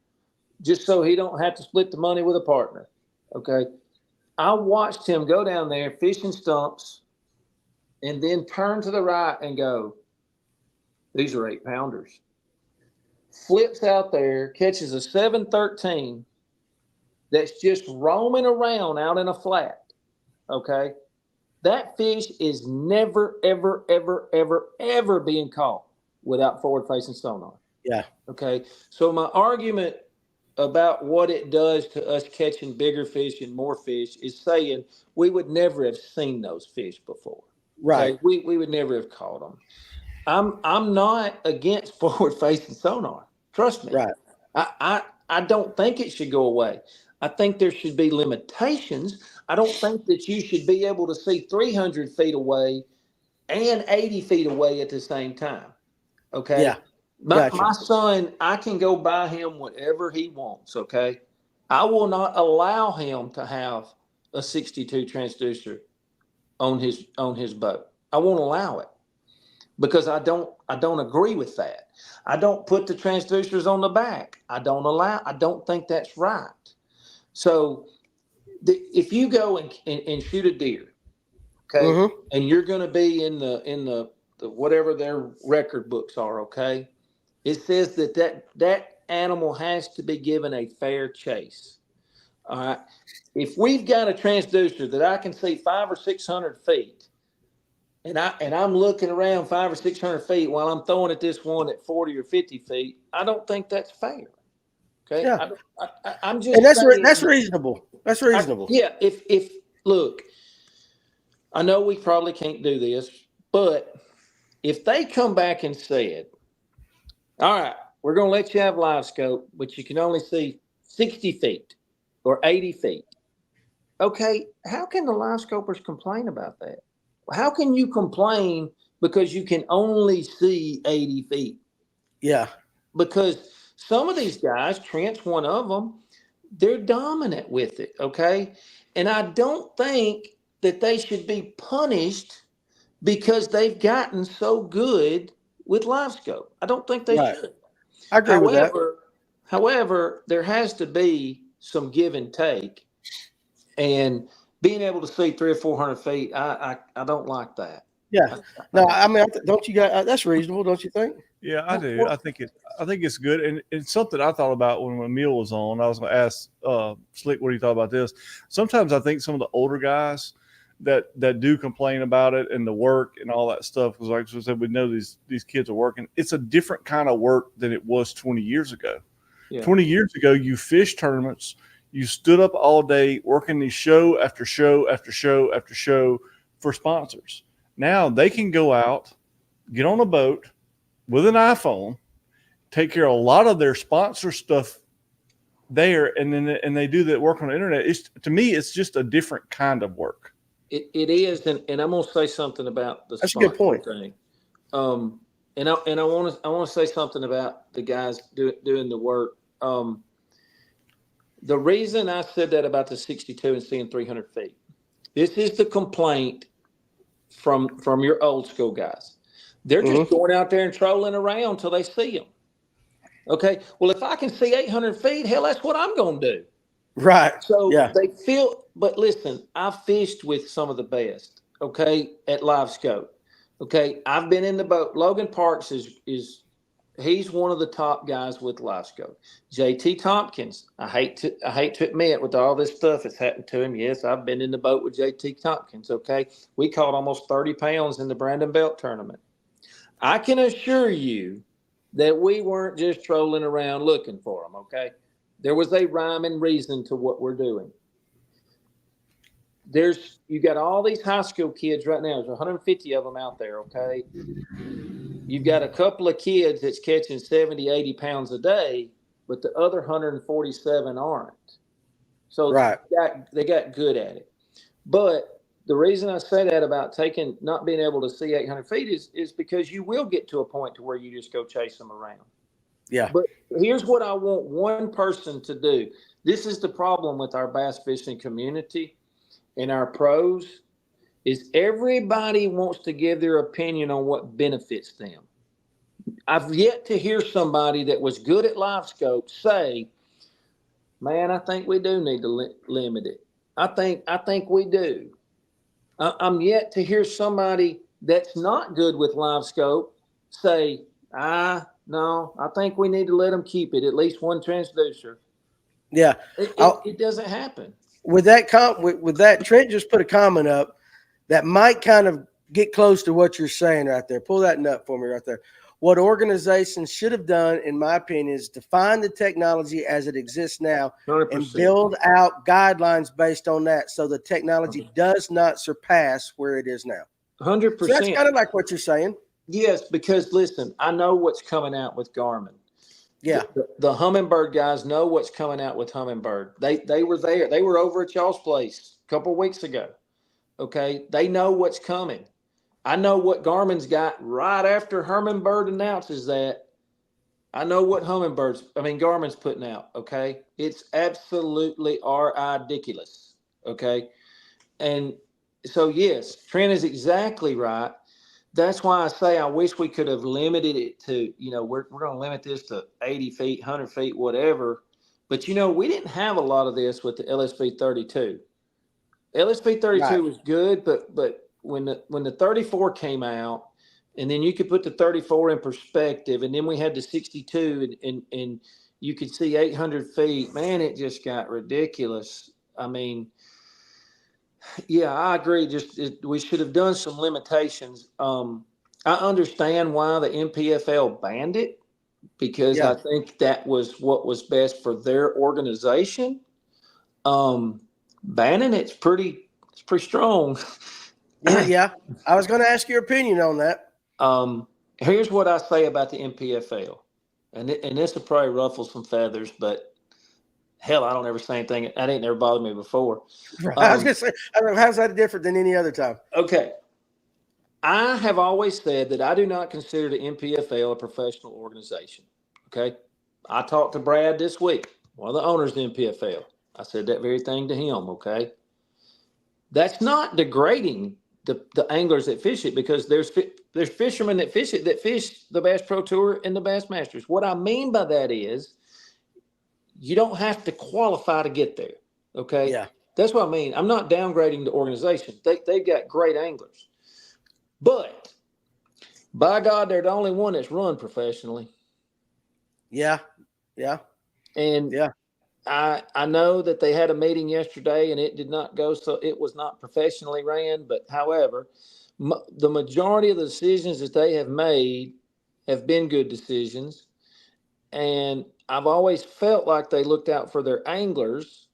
just so he don't have to split the money with a partner, okay? I watched him go down there fishing stumps and then turn to the right and go, these are 8-pounders. Flips out there, catches a 713 that's just roaming around out in a flat, okay? That fish is never, ever, ever, ever, ever being caught without forward-facing sonar. Yeah. Okay? So my argument about what it does to us catching bigger fish and more fish is saying we would never have seen those fish before. Right. Okay? We would never have caught them. I'm not against forward-facing sonar. Trust me. Right. I don't think it should go away. I think there should be limitations. I don't think that you should be able to see 300 feet away and 80 feet away at the same time. Okay? Yeah. My son, I can go buy him whatever he wants, okay? I will not allow him to have a 62 transducer on his boat. I won't allow it because I don't agree with that. I don't put the transducers on the back. I don't think that's right. So if you go and shoot a deer, okay, mm-hmm. and you're going to be in the whatever their record books are, okay, it says that animal has to be given a fair chase. All right. If we've got a transducer that I can see 500 or 600 feet, and I'm looking around 500 or 600 feet while I'm throwing at this one at 40 or 50 feet. I don't think that's fair. Okay, Yeah. I'm just And that's saying, that's reasonable. That's reasonable. yeah. If look, I know we probably can't do this, but if they come back and said, "All right, we're going to let you have live scope, but you can only see 60 feet or 80 feet," okay, how can the live scopers complain about that? How can you complain because you can only see 80 feet? Yeah. Because some of these guys, Trent's one of them, they're dominant with it, okay? And I don't think that they should be punished because they've gotten so good with live scope. I don't think they Right. should. I agree with that. However, there has to be some give and take, and being able to see 300 or 400 feet, I don't like that. Yeah. No, I mean, don't you guys? That's reasonable, don't you think? Yeah, I do. I think it's good, and it's something I thought about when Emil was on. I was going to ask Slick what he thought about this. Sometimes I think some of the older guys that do complain about it and the work and all that stuff, because like I said, we know these kids are working. It's a different kind of work than it was 20 years ago. Yeah. 20 years ago, you fished tournaments, you stood up all day working these show after show after show after show for sponsors. Now they can go out, get on a boat with an iPhone, take care of a lot of their sponsor stuff there, and they do that work on the internet. To me, it's just a different kind of work. It is, and I'm gonna say something about the That's a good point. thing. And I want to say something about the guys doing the work. The reason I said that about the 62 and seeing 300 feet, this is the complaint from your old school guys. They're just going out there and trolling around till they see them. Okay. Well, if I can see 800 feet, hell, that's what I'm going to do. Right. So yeah. they feel, but listen, I fished with some of the best, okay, at live scope. Okay. I've been in the boat. Logan Parks he's one of the top guys with live scope. JT Tompkins, I hate to admit with all this stuff that's happened to him. Yes, I've been in the boat with JT Tompkins. Okay. We caught almost 30 pounds in the Brandon Belt tournament. I can assure you that we weren't just trolling around looking for them, okay? There was a rhyme and reason to what we're doing. You got all these high school kids right now. There's 150 of them out there, okay? You've got a couple of kids that's catching 70, 80 pounds a day, but the other 147 aren't. So they got good at it. But the reason I say that about not being able to see 800 feet is because you will get to a point to where you just go chase them around. Yeah. But here's what I want one person to do. This is the problem with our bass fishing community and our pros is everybody wants to give their opinion on what benefits them. I've yet to hear somebody that was good at live scope say, "Man, I think we do need to limit it. I think we do." I'm yet to hear somebody that's not good with live scope say, "No, I think we need to let them keep it, at least one transducer." Yeah. It doesn't happen. With that, Trent just put a comment up that might kind of get close to what you're saying right there. Pull that nut for me right there. What organizations should have done, in my opinion, is define the technology as it exists now 100%. and build out guidelines based on that so the technology does not surpass where it is now. 100%. So that's kind of like what you're saying. Yes, because listen, I know what's coming out with Garmin. Yeah. The Humminbird guys know what's coming out with Humminbird. They were there. They were over at y'all's place a couple of weeks ago. Okay. They know what's coming. I know what Garmin's got right after Humminbird announces that. I know what Garmin's putting out. Okay. It's absolutely ridiculous. Okay. And so, yes, Trent is exactly right. That's why I say I wish we could have limited it to, we're going to limit this to 80 feet, 100 feet, whatever. But, we didn't have a lot of this with the LSP 32. LSP 32 was good, but when the 34 came out, and then you could put the 34 in perspective, and then we had the 62, and you could see 800 feet, man, it just got ridiculous. I mean, Yeah, I agree. We should have done some limitations. I understand why the NPFL banned it because Yeah. I think that was what was best for their organization. Banning it's pretty strong. Yeah. I was going to ask your opinion on that. Here's what I say about the NPFL, and this will probably ruffle some feathers, but hell, I don't ever say anything. That ain't never bothered me before. I was going to say, I don't know, how's that different than any other time? Okay. I have always said that I do not consider the NPFL a professional organization. Okay. I talked to Brad this week, one of the owners of the NPFL. I said that very thing to him. Okay. That's not degrading the anglers that fish it because there's fishermen that fish it that fish the Bass Pro Tour and the Bass Masters. What I mean by that is you don't have to qualify to get there. Okay. Yeah. That's what I mean. I'm not downgrading the organization. They've got great anglers. But by God, they're the only one that's run professionally. Yeah. And Yeah. I know that they had a meeting yesterday and it did not go, so it was not professionally ran. But however, the majority of the decisions that they have made have been good decisions. And I've always felt like they looked out for their anglers.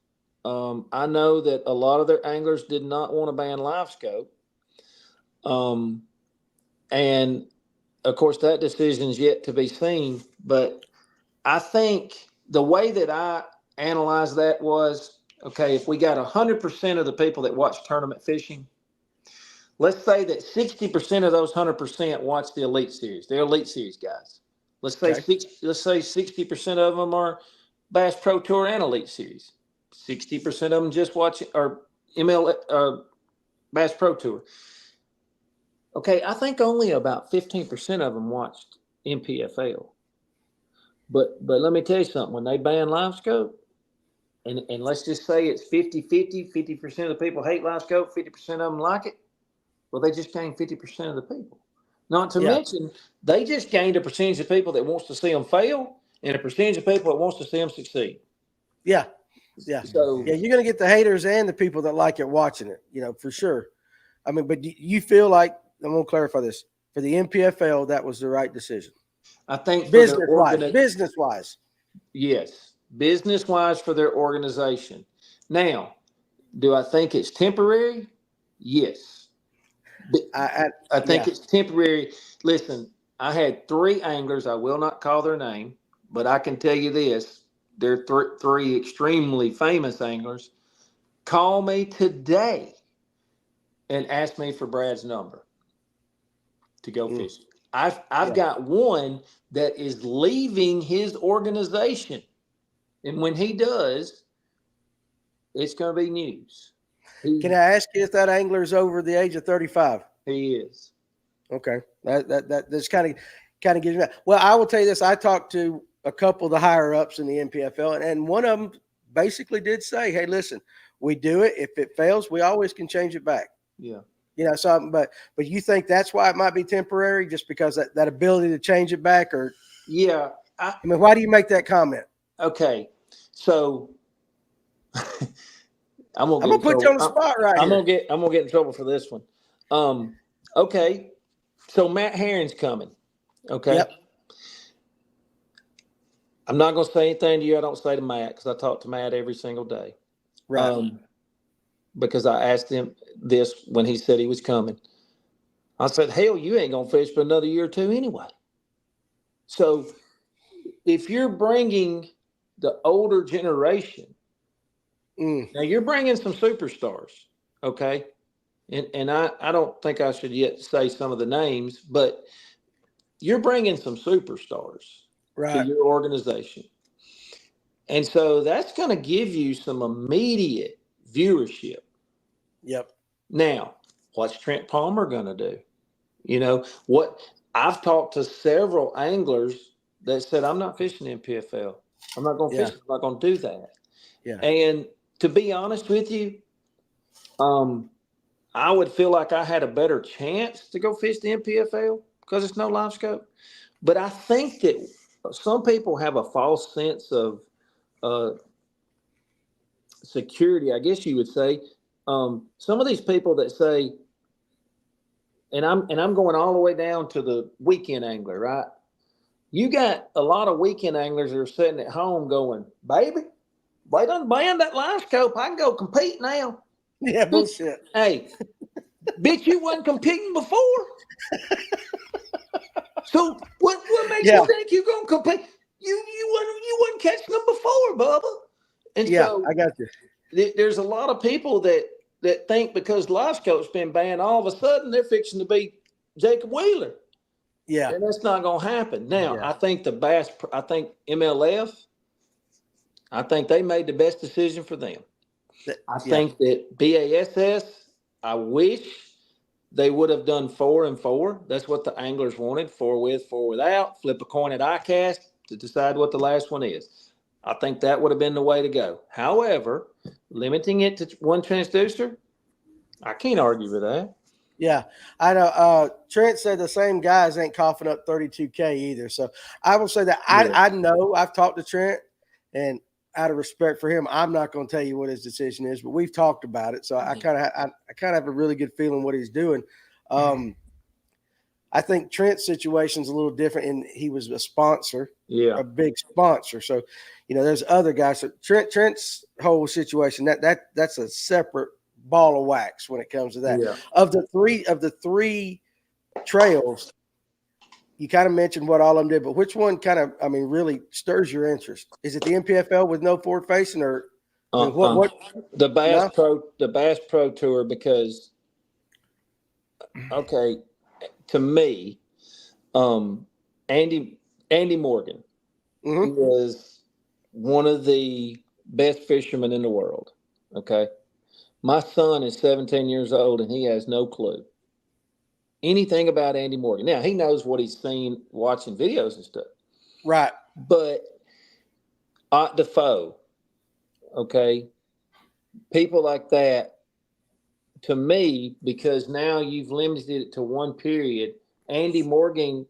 I know that a lot of their anglers did not want to ban live scope. And of course, that decision is yet to be seen. But I think the way that I analyzed that was, okay, if we got 100% of the people that watch tournament fishing, let's say that 60% of those 100% watch the Elite Series. They're Elite Series guys. Let's say Okay. let's say 60% of them are Bass Pro Tour and Elite Series. 60% of them just watch or Bass Pro Tour. Okay, I think only about 15% of them watched NPFL. But let me tell you something. When they ban live scope, and let's just say it's 50-50, 50% of the people hate live scope, 50% of them like it, well, they just gained 50% of the people. Not to mention, they just gained a percentage of people that wants to see them fail and a percentage of people that wants to see them succeed. Yeah. So yeah, you're going to get the haters and the people that like it watching it, for sure. I mean, but you feel like, I'm going to clarify this, for the NPFL, that was the right decision. I think business-wise. Yes. Business-wise for their organization. Now, do I think it's temporary? Yes. I think it's temporary. Listen, I had 3 anglers. I will not call their name, but I can tell you this. They're 3 extremely famous anglers. Call me today and ask me for Brad's number to go fishing. I've got one that is leaving his organization. And when he does, it's going to be news. Can I ask you if that angler is over the age of 35? He is. Okay. That's kind of gives me that. Well, I will tell you this. I talked to a couple of the higher ups in the NPFL, and one of them basically did say, hey, listen, we do it. If it fails, we always can change it back. Yeah. So, but you think that's why it might be temporary, just because that ability to change it back, or? Yeah. I mean, why do you make that comment? Okay. So I'm gonna put you on the spot right here. I'm gonna get in trouble for this one. Okay. So Matt Herring's coming. Okay. Yep. I'm not gonna say anything to you I don't say to Matt, because I talk to Matt every single day. Right. Because I asked him this when he said he was coming. I said, hell, you ain't gonna fish for another year or 2 anyway. So if you're bringing the older generation, now you're bringing some superstars, okay? And I don't think I should yet say some of the names, but you're bringing some superstars to your organization. And so that's going to give you some immediate viewership. Yep. Now, what's Trent Palmer going to do? What I've talked to several anglers that said, I'm not fishing NPFL. I'm not going to fish. I'm not going to do that. Yeah. And to be honest with you, I would feel like I had a better chance to go fish the NPFL because it's no live scope. But I think that some people have a false sense of security, I guess you would say, some of these people that say, and I'm going all the way down to the weekend angler, right? You got a lot of weekend anglers that are sitting at home going, baby, they done banned that live scope. I can go compete now. Yeah, bullshit. Hey, bitch, you wasn't competing before. So what makes you think you're gonna compete? You wasn't catching them before, Bubba. And so I got you. There's a lot of people that think because live scope's been banned, all of a sudden they're fixing to be Jacob Wheeler. Yeah. And that's not gonna happen. Now, I think MLF, I think they made the best decision for them. I think that BASS, I wish they would have done 4 and 4. That's what the anglers wanted: 4 with, 4 without. Flip a coin at ICAST to decide what the last one is. I think that would have been the way to go. However, limiting it to one transducer, I can't argue with that. Yeah, I know. Trent said the same guys ain't coughing up 32K either. So I will say that I know I've talked to Trent, and out of respect for him, I'm not going to tell you what his decision is, but we've talked about it. So I kind of have a really good feeling what he's doing. I think Trent's situation is a little different, and he was a sponsor, a big sponsor. So, there's other guys. So Trent's whole situation that's a separate ball of wax when it comes to that. Yeah. Of the three trails, you kind of mentioned what all of them did, but which one really stirs your interest? Is it the MPFL with no forward facing, or what? The Bass Pro Tour? Because to me, Andy Morgan is one of the best fishermen in the world. Okay. My son is 17 years old and he has no clue anything about Andy Morgan. Now, he knows what he's seen watching videos and stuff. Right. But Ott Defoe, people like that, to me, because now you've limited it to one period, Andy Morgan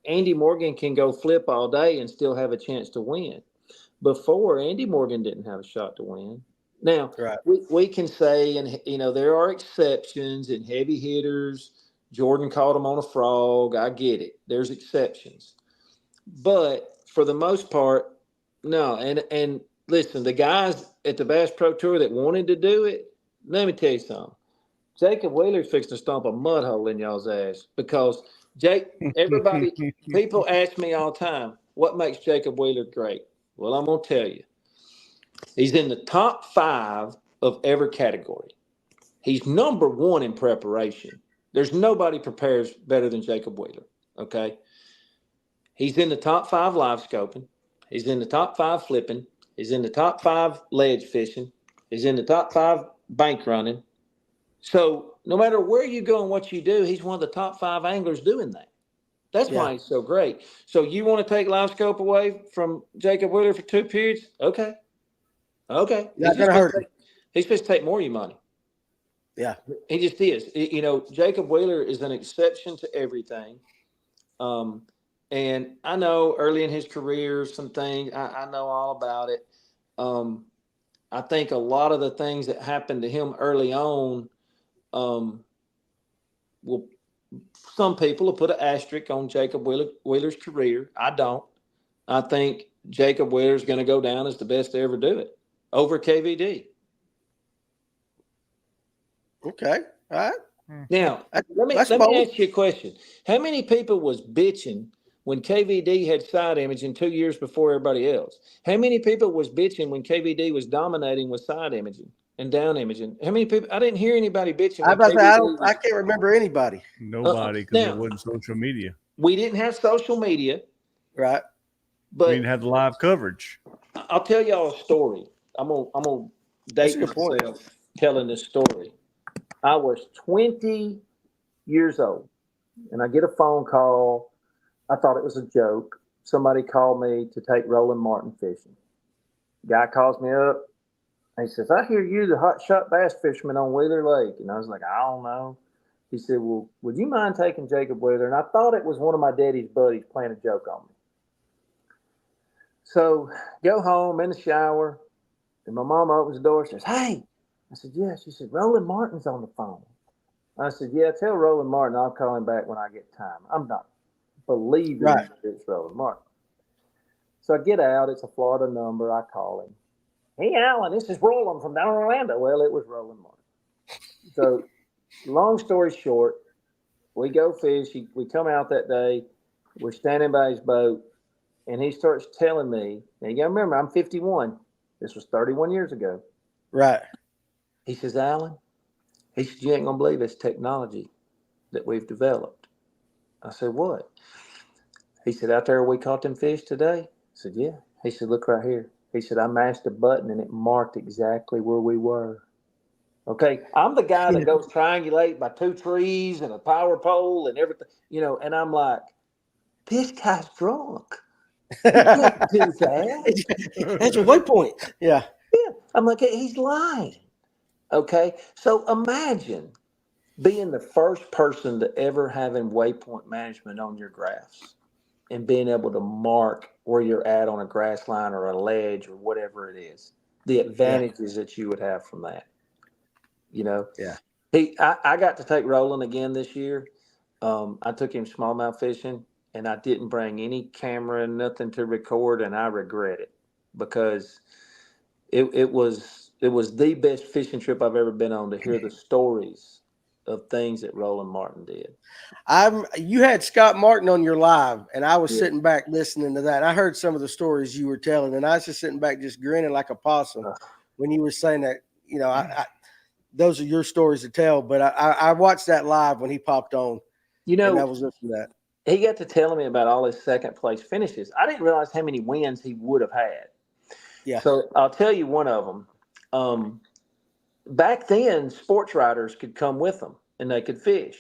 can go flip all day and still have a chance to win. Before, Andy Morgan didn't have a shot to win. Now, we can say, and there are exceptions and heavy hitters. Jordan caught him on a frog. I get it. There's exceptions. But for the most part, no. And listen, the guys at the Bass Pro Tour that wanted to do it, let me tell you something. Jacob Wheeler's fixing to stomp a mud hole in y'all's ass because people ask me all the time, what makes Jacob Wheeler great? Well, I'm going to tell you. He's in the top 5 of every category. He's number 1 in preparation. There's nobody prepares better than Jacob Wheeler, okay? He's in the top 5 live scoping. He's in the top 5 flipping. He's in the top 5 ledge fishing. He's in the top 5 bank running. So no matter where you go and what you do, he's one of the top 5 anglers doing that. That's why he's so great. So you want to take live scope away from Jacob Wheeler for 2 periods? Okay. Not going to hurt him. He's supposed to take more of your money. Yeah. He just is. Jacob Wheeler is an exception to everything. And I know early in his career, some things, I know all about it. I think a lot of the things that happened to him early on, some people will put an asterisk on Jacob Wheeler's career. I don't. I think Jacob Wheeler is going to go down as the best to ever do it over KVD. Okay. All right. Now, let me ask you a question. How many people was bitching when KVD had side imaging 2 years before everybody else? How many people was bitching when KVD was dominating with side imaging and down imaging? How many people? I didn't hear anybody bitching. I can't remember anybody. Nobody, because it wasn't social media. We didn't have social media. Right. But we didn't have the live coverage. I'll tell y'all a story. I'm gonna date myself telling this story. I was 20 years old, and I get a phone call. I thought it was a joke. Somebody called me to take Roland Martin fishing. Guy calls me up, and he says, I hear you the hot shot bass fisherman on Wheeler Lake. And I was like, I don't know. He said, well, would you mind taking Jacob Wheeler? And I thought it was one of my daddy's buddies playing a joke on me. So go home in the shower, and my mom opens the door and says, hey, I said, yeah. She said, Roland Martin's on the phone. I said, yeah, tell Roland Martin I'll call him back when I get time. I'm not believing Right. that it's Roland Martin. So I get out. It's a Florida number. I call him. Hey, Alan, this is Roland from down in Orlando. Well, it was Roland Martin. So long story short, we go fish. We come out that day. We're standing by his boat, and he starts telling me, now you got to remember, I'm 51. This was 31 years ago. Right. He says, Alan, he said, you ain't going to believe this technology that we've developed. I said, what? He said, out there we caught them fish today? I said, yeah. He said, look right here. He said, I mashed a button and it marked exactly where we were. Okay, I'm the guy that goes triangulate by 2 trees and a power pole and everything, and I'm like, this guy's drunk. He can't do that. That's a waypoint. Yeah. Yeah, I'm like, he's lying. Okay, so imagine being the first person to ever having waypoint management on your graphs and being able to mark where you're at on a grass line or a ledge or whatever it is. The advantages that you would have from that. Yeah. I got to take Roland again this year. I took him smallmouth fishing, and I didn't bring any camera, nothing to record, and I regret it because it was the best fishing trip I've ever been on to hear the stories of things that Roland Martin did. You had Scott Martin on your live, and I was Yeah. sitting back listening to that. I heard some of the stories you were telling, and I was just sitting back, just grinning like a possum when you were saying that. Those are your stories to tell. But I watched that live when he popped on, and I was listening to that. He got to telling me about all his second place finishes. I didn't realize how many wins he would have had. Yeah. So I'll tell you one of them. Back then, sports writers could come with them and they could fish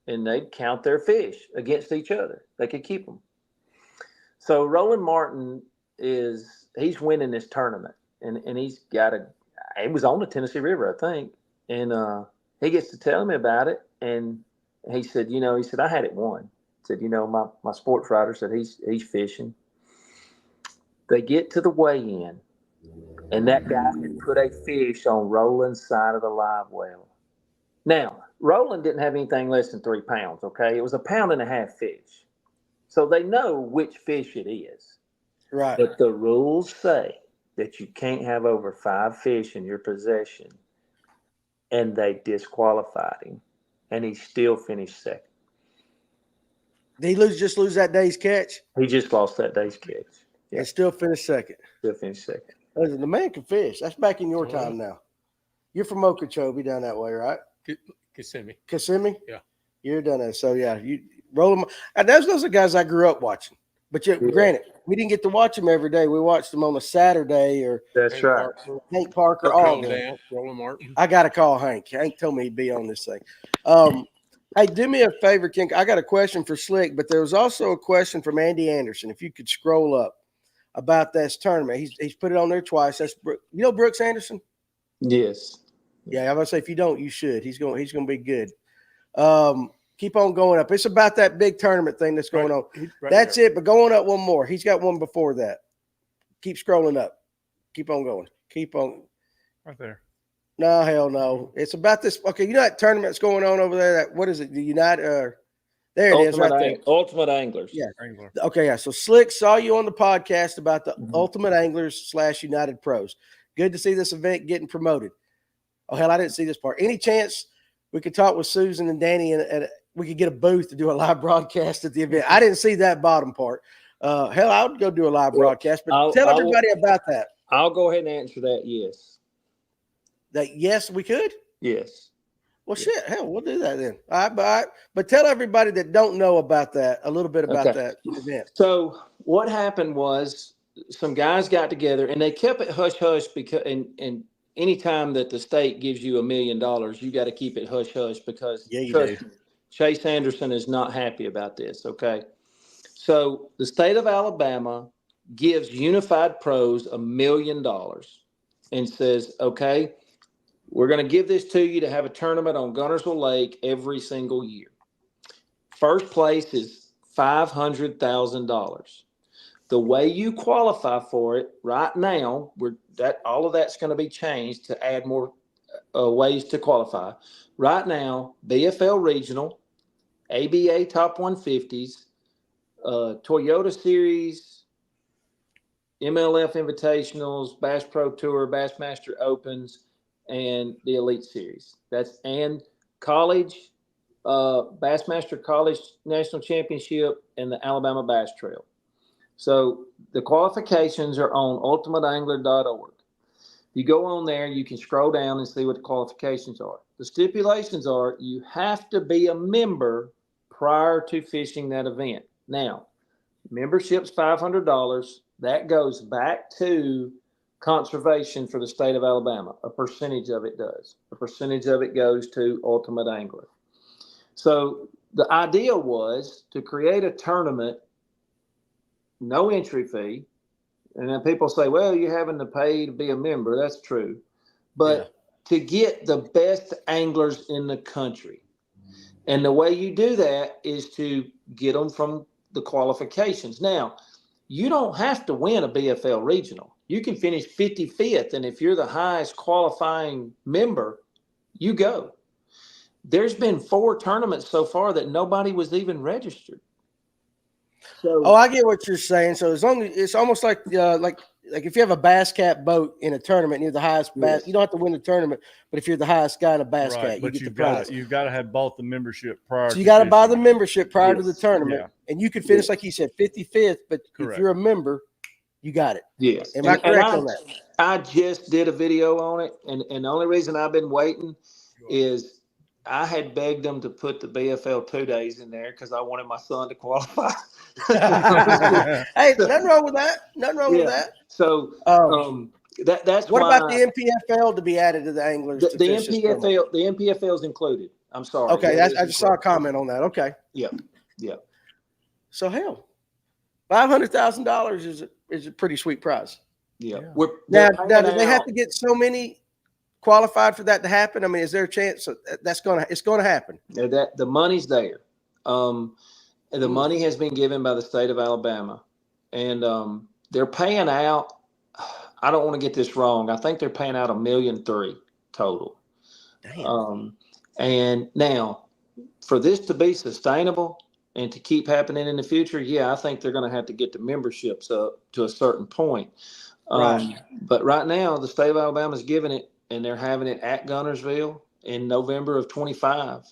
and they'd count their fish against each other. They could keep them. So Roland Martin he's winning this tournament and he's got it was on the Tennessee River, I think. And he gets to tell me about it. And he said, I had it won. He said, my sports writer said he's fishing. They get to the weigh-in. And that guy had put a fish on Roland's side of the live well. Now, Roland didn't have anything less than 3 pounds, okay? It was 1.5 pound fish. So they know which fish it is. Right. But the rules say that you can't have over 5 fish in your possession. And they disqualified him. And he still finished second. Did he just lose that day's catch? He just lost that day's catch. Yeah. And still finished second. Still finished second. Listen, the man can fish. That's back in your time now. You're from Okeechobee down that way, right? Kissimmee? Yeah. You're down there. So, yeah, you roll them. And those are guys I grew up watching. But granted, we didn't get to watch them every day. We watched them on a Saturday or That's right. Hank Parker, all of them. Roland Martin. I got to call Hank. Hank told me he'd be on this thing. Hey, do me a favor, Ken. I got a question for Slick, but there was also a question from Andy Anderson. If you could scroll up about this tournament. He's put it on there twice. That's Brooks Anderson? Yes. Yeah, I'm gonna say if you don't, you should. He's gonna be good. Keep on going up. It's about that big tournament thing that's going on. That's it, but going up one more. He's got one before that. Keep scrolling up. Keep on going. Keep on. Right there. No, hell no. It's about this. Okay, that tournament that's going on over there. What is it? The United there it is, right there. Ultimate Anglers. Yeah. Angler. Okay, yeah. So Slick saw you on the podcast about the Ultimate Anglers / United Pros. Good to see this event getting promoted. Oh, hell, I didn't see this part. Any chance we could talk with Susan and Danny and we could get a booth to do a live broadcast at the event? I didn't see that bottom part. Hell, I would go do a live broadcast, but tell everybody about that. I'll go ahead and answer that. Yes. Yes, we could? Yes. Well, shit, hell, we'll do that then. All right, but tell everybody that don't know about that a little bit about that event. So what happened was some guys got together and they kept it hush hush because and anytime that the state gives you $1 million, you got to keep it hush hush because Chase Anderson is not happy about this. Okay, so the state of Alabama gives Unified Pros $1 million and says, okay, we're going to give this to you to have a tournament on Guntersville Lake every single year. First place is $500,000. The way you qualify for it right now, all of that's going to be changed to add more ways to qualify. Right now, BFL Regional, ABA Top 150s, Toyota Series, MLF Invitationals, Bass Pro Tour, Bassmaster Opens, and the Elite Series. And college, Bassmaster College National Championship, and the Alabama Bass Trail. So the qualifications are on ultimateangler.org. You go on there, you can scroll down and see what the qualifications are. The stipulations are you have to be a member prior to fishing that event. Now, membership's $500. That goes back to conservation for the state of Alabama. A percentage of it does. A percentage of it goes to Ultimate Angler. So the idea was to create a tournament, no entry fee. And then people say, well, you're having to pay to be a member. That's true. But to get the best anglers in the country. And the way you do that is to get them from the qualifications. Now, you don't have to win a BFL regional. You can finish 55th. And if you're the highest qualifying member, you go. There's been 4 tournaments so far that nobody was even registered. So, I get what you're saying. So as long as it's almost like if you have a bass cap boat in a tournament and you're the highest bass, you don't have to win the tournament. But if you're the highest guy in a bass cap, you get the prize. You've got to have bought the membership prior. So you got to buy the membership prior to the tournament, and you could finish like you said, 55th. But if you're a member, you got it. Yes. Am I correct on that? I just did a video on it, and the only reason I've been waiting is I had begged them to put the BFL 2 days in there because I wanted my son to qualify. Hey, nothing wrong with that. Nothing wrong with that. So that's what why, about the MPFL to be added to the anglers? The MPFL is included. I'm sorry. Okay, I just saw a comment on that. Okay. Yeah. So hell, $500,000 is a pretty sweet prize. Yeah. Now, do they have to get so many qualified for that to happen? I mean, is there a chance it's going to happen? The money's there. The money has been given by the state of Alabama, and they're paying out. I don't want to get this wrong. I think they're paying out $1.3 million total. Damn. And now, for this to be sustainable and to keep happening in the future, I think they're going to have to get the memberships up to a certain point. Right. But right now, the state of Alabama is giving it, and they're having it at Guntersville in November of 25.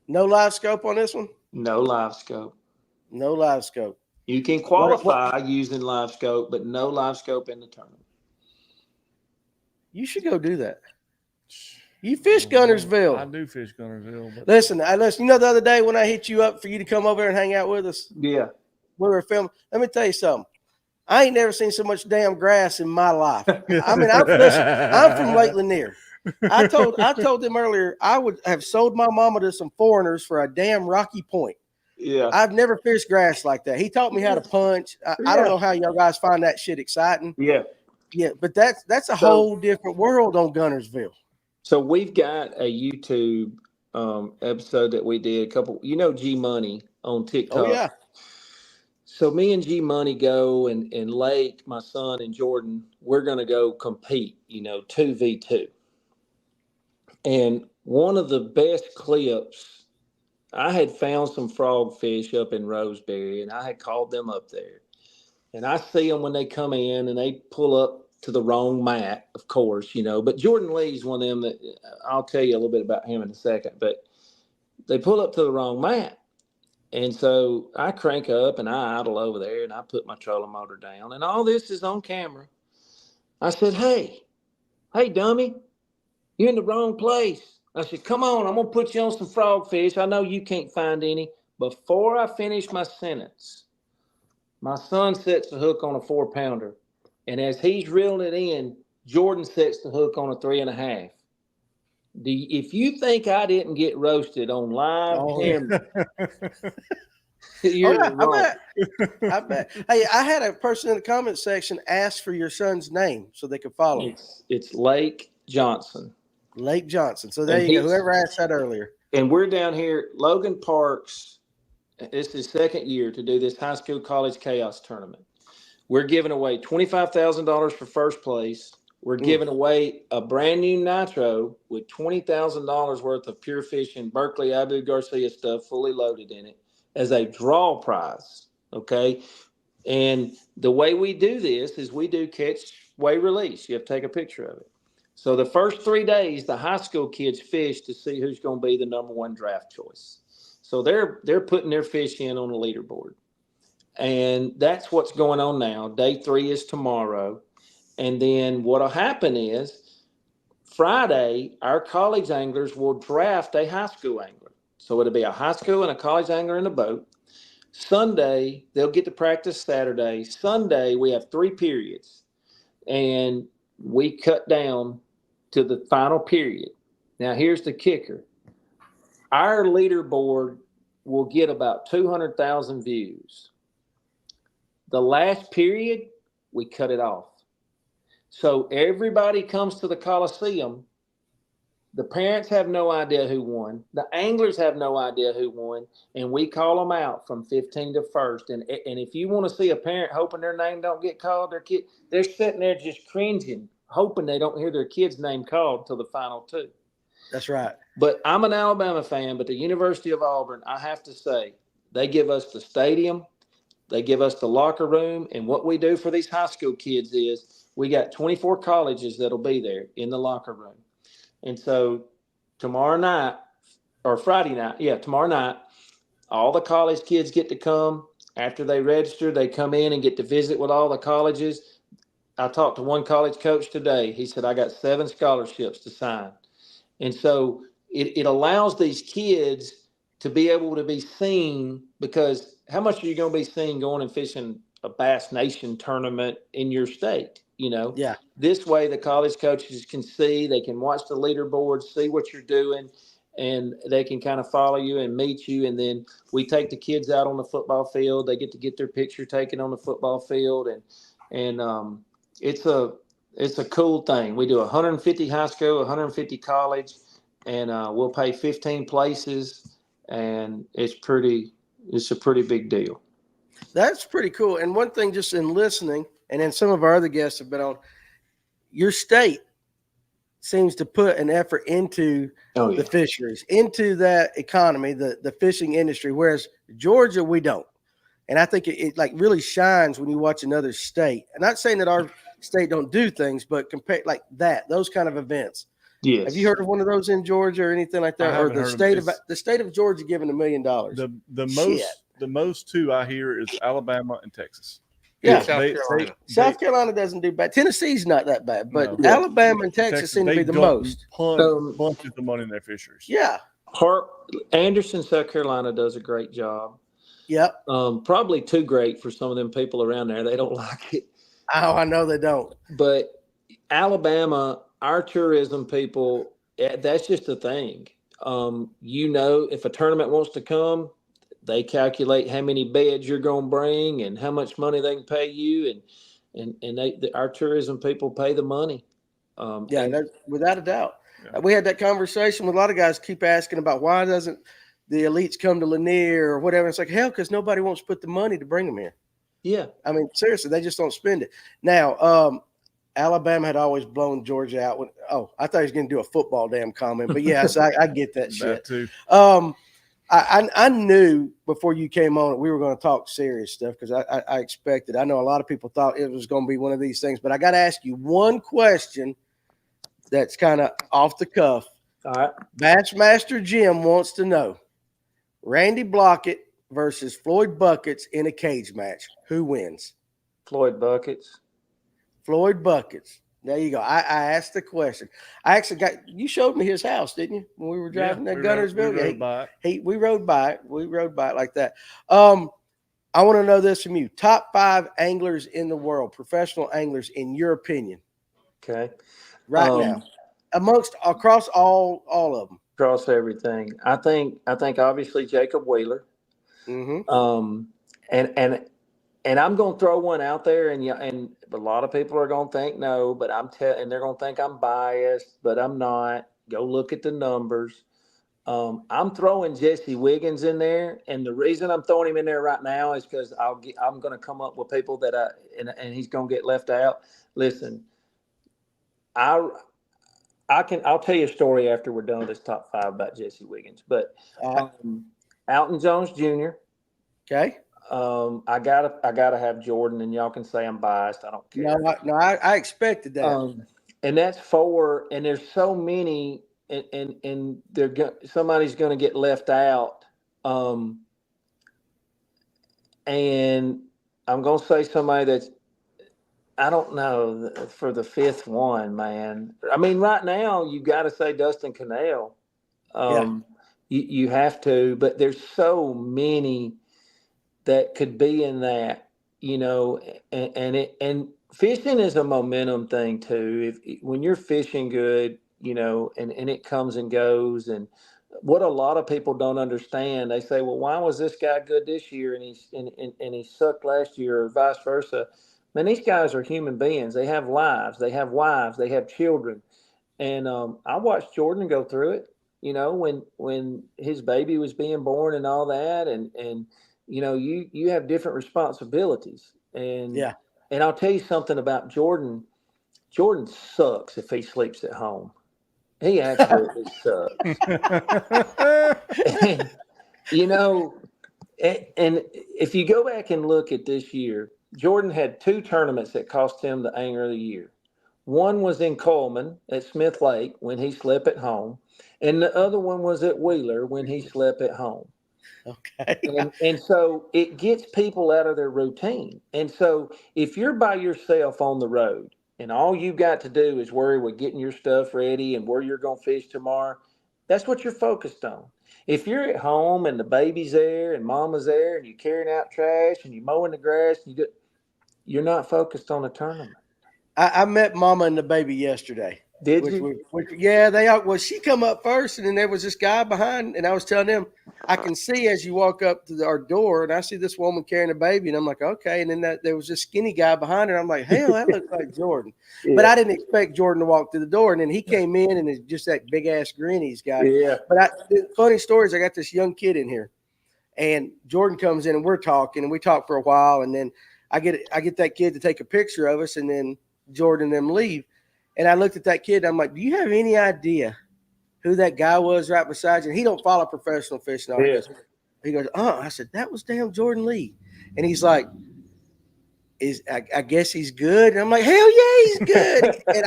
No live scope on this one? No live scope. No live scope. You can qualify using live scope, but no live scope in the tournament. You should go do that. You fish Guntersville. I do fish Guntersville. But Listen. You know the other day when I hit you up for you to come over and hang out with us? Yeah. We were filming. Let me tell you something. I ain't never seen so much damn grass in my life. I mean, I'm from Lake Lanier. I told them earlier I would have sold my mama to some foreigners for a damn rocky point. Yeah. I've never fished grass like that. He taught me how to punch. I don't know how y'all guys find that shit exciting. Yeah. Yeah, but that's a whole different world on Guntersville. So we've got a YouTube episode that we did G Money on TikTok. Oh yeah. So me and G Money go and Lake, my son, and Jordan, we're gonna go compete, 2v2. And one of the best clips, I had found some frogfish up in Roseberry, and I had called them up there. And I see them when they come in, and they pull up to the wrong mat, of course, But Jordan Lee's one of them that I'll tell you a little bit about him in a second. But they pull up to the wrong mat. And so I crank up and I idle over there and I put my trolling motor down. And all this is on camera. I said, hey, dummy, you're in the wrong place. I said, come on, I'm going to put you on some frogfish. I know you can't find any. Before I finish my sentence, my son sets the hook on a 4-pounder. And as he's reeling it in, Jordan sets the hook on a 3.5. If you think I didn't get roasted on live camera, you're wrong. I bet. Hey, I had a person in the comment section ask for your son's name so they could follow him. It's Lake Johnson. Lake Johnson. So there you go. Whoever asked that earlier. And we're down here, Logan Parks. It's his second year to do this high school college chaos tournament. We're giving away $25,000 for first place, we're giving away a brand new nitro with $20,000 worth of pure fishing Berkeley Abu Garcia stuff fully loaded in it as a draw prize. Okay. And the way we do this is we do catch, weigh, release. You have to take a picture of it. So the first 3 days, the high school kids fish to see who's going to be the number one draft choice. So they're putting their fish in on the leaderboard. And that's what's going on now. Day 3 is tomorrow. And then what'll happen is Friday, our college anglers will draft a high school angler. So it'll be a high school and a college angler in a boat. Sunday, they'll get to practice Saturday. Sunday, we have 3 periods. And we cut down to the final period. Now, here's the kicker. Our leaderboard will get about 200,000 views. The last period, we cut it off. So everybody comes to the Coliseum. The parents have no idea who won. The anglers have no idea who won. And we call them out from 15 to first. And if you want to see a parent hoping their name don't get called, they're sitting there just cringing, hoping they don't hear their kid's name called till the final 2. That's right. But I'm an Alabama fan, but the University of Auburn, I have to say, they give us the stadium, they give us the locker room, and what we do for these high school kids is we got 24 colleges that'll be there in the locker room. And so tomorrow night, or Friday night, tomorrow night, all the college kids get to come. After they register, they come in and get to visit with all the colleges. I talked to one college coach today. He said, I got 7 scholarships to sign. And so it allows these kids to be able to be seen, because how much are you going to be seen going and fishing a Bass Nation tournament in your state? You know, This way the college coaches can see, they can watch the leaderboard, see what you're doing, and they can kind of follow you and meet you. And then we take the kids out on the football field. They get to get their picture taken on the football field. And it's a cool thing. We do 150 high school, 150 college, and we'll pay 15 places, and it's a pretty big deal. That's pretty cool. And one thing, just in listening, and then some of our other guests have been on, your state seems to put an effort into the fisheries, into that economy, the fishing industry, whereas Georgia, we don't. And I think it like really shines when you watch another state. I'm not saying that our state don't do things, but compare like that, those kind of events. Yes. Have you heard of one of those in Georgia or anything like that? Or the state of Georgia giving $1 million? The most 2 I hear is Alabama and Texas. Yeah, South Carolina doesn't do bad. Tennessee's not that bad, but Alabama and Texas seem to be the most. Bunches of money in their fisheries. Yeah. Anderson, South Carolina does a great job. Yep. Probably too great for some of them people around there. They don't like it. Oh, I know they don't. But Alabama, our tourism people, that's just the thing. If a tournament wants to come, they calculate how many beds you're going to bring and how much money they can pay you, and our tourism people pay the money. Without a doubt. Yeah. We had that conversation with a lot of guys keep asking about why doesn't the elites come to Lanier or whatever. It's like, hell, because nobody wants to put the money to bring them here. Yeah. I mean, seriously, they just don't spend it. Now, Alabama had always blown Georgia out. I thought he was going to do a football damn comment, but yes, I get that shit. Too. I knew before you came on that we were going to talk serious stuff, because I expected. I know a lot of people thought it was going to be one of these things, but I got to ask you one question that's kind of off the cuff. All right. Bassmaster Jim wants to know, Randy Blockett versus Floyd Buckets in a cage match. Who wins? Floyd Buckets. Floyd Buckets. There you go. I asked the question. I actually you showed me his house, didn't you? When we were driving that Guntersville. We rode by it. We rode by it like that. I want to know this from you. Top 5 anglers in the world, professional anglers, in your opinion. Okay. Right now. Across all of them. Across everything. I think obviously Jacob Wheeler. Mm-hmm. And I'm going to throw one out there, and a lot of people are going to think no, but and they're going to think I'm biased, but I'm not. Go look at the numbers. I'm throwing Jesse Wiggins in there, and the reason I'm throwing him in there right now is because I'm going to come up with people that and he's going to get left out. Listen, I'll tell you a story after we're done with this top 5 about Jesse Wiggins. But Alton Jones Jr. Okay. I gotta have Jordan, and y'all can say I'm biased. I don't care. I expected that. And that's 4. And there's so many, and somebody's going to get left out. And I'm going to say somebody that's, I don't know, for the 5th one, man. I mean, right now you got to say Dustin Cannell. You have to, but there's so many that could be in that, and fishing is a momentum thing too. When you're fishing good, and it comes and goes. And what a lot of people don't understand, they say, well, why was this guy good this year and he sucked last year, or vice versa? Man, these guys are human beings. They have lives, they have wives, they have children. And I watched Jordan go through it, when his baby was being born and all that. And you have different responsibilities. And I'll tell you something about Jordan. Jordan sucks if he sleeps at home. He absolutely sucks. And if you go back and look at this year, Jordan had 2 tournaments that cost him the Angler of the Year. One was in Coleman at Smith Lake when he slept at home, and the other one was at Wheeler when he slept at home. Okay. And so it gets people out of their routine. And so if you're by yourself on the road and all you got to do is worry with getting your stuff ready and where you're going to fish tomorrow, that's what you're focused on. If you're at home and the baby's there and mama's there and you're carrying out trash and you're mowing the grass, you're not focused on the tournament. I met Mama and the baby yesterday. Did you? She come up first, and then there was this guy behind, and I was telling him, I can see as you walk up to our door, and I see this woman carrying a baby, and I'm like, okay. And then there was this skinny guy behind her, and I'm like, hell, that looks like Jordan. Yeah. But I didn't expect Jordan to walk through the door, and then he came in, and it's just that big ass grin he's got. Yeah. But the funny story is, I got this young kid in here, and Jordan comes in, and we're talking, and we talk for a while, and then I get that kid to take a picture of us, and then Jordan and them leave. And I looked at that kid, and I'm like, do you have any idea who that guy was right beside you? And he don't follow professional fishing. He goes, I said, that was damn Jordan Lee. And he's like, I guess he's good. And I'm like, hell yeah, he's good. And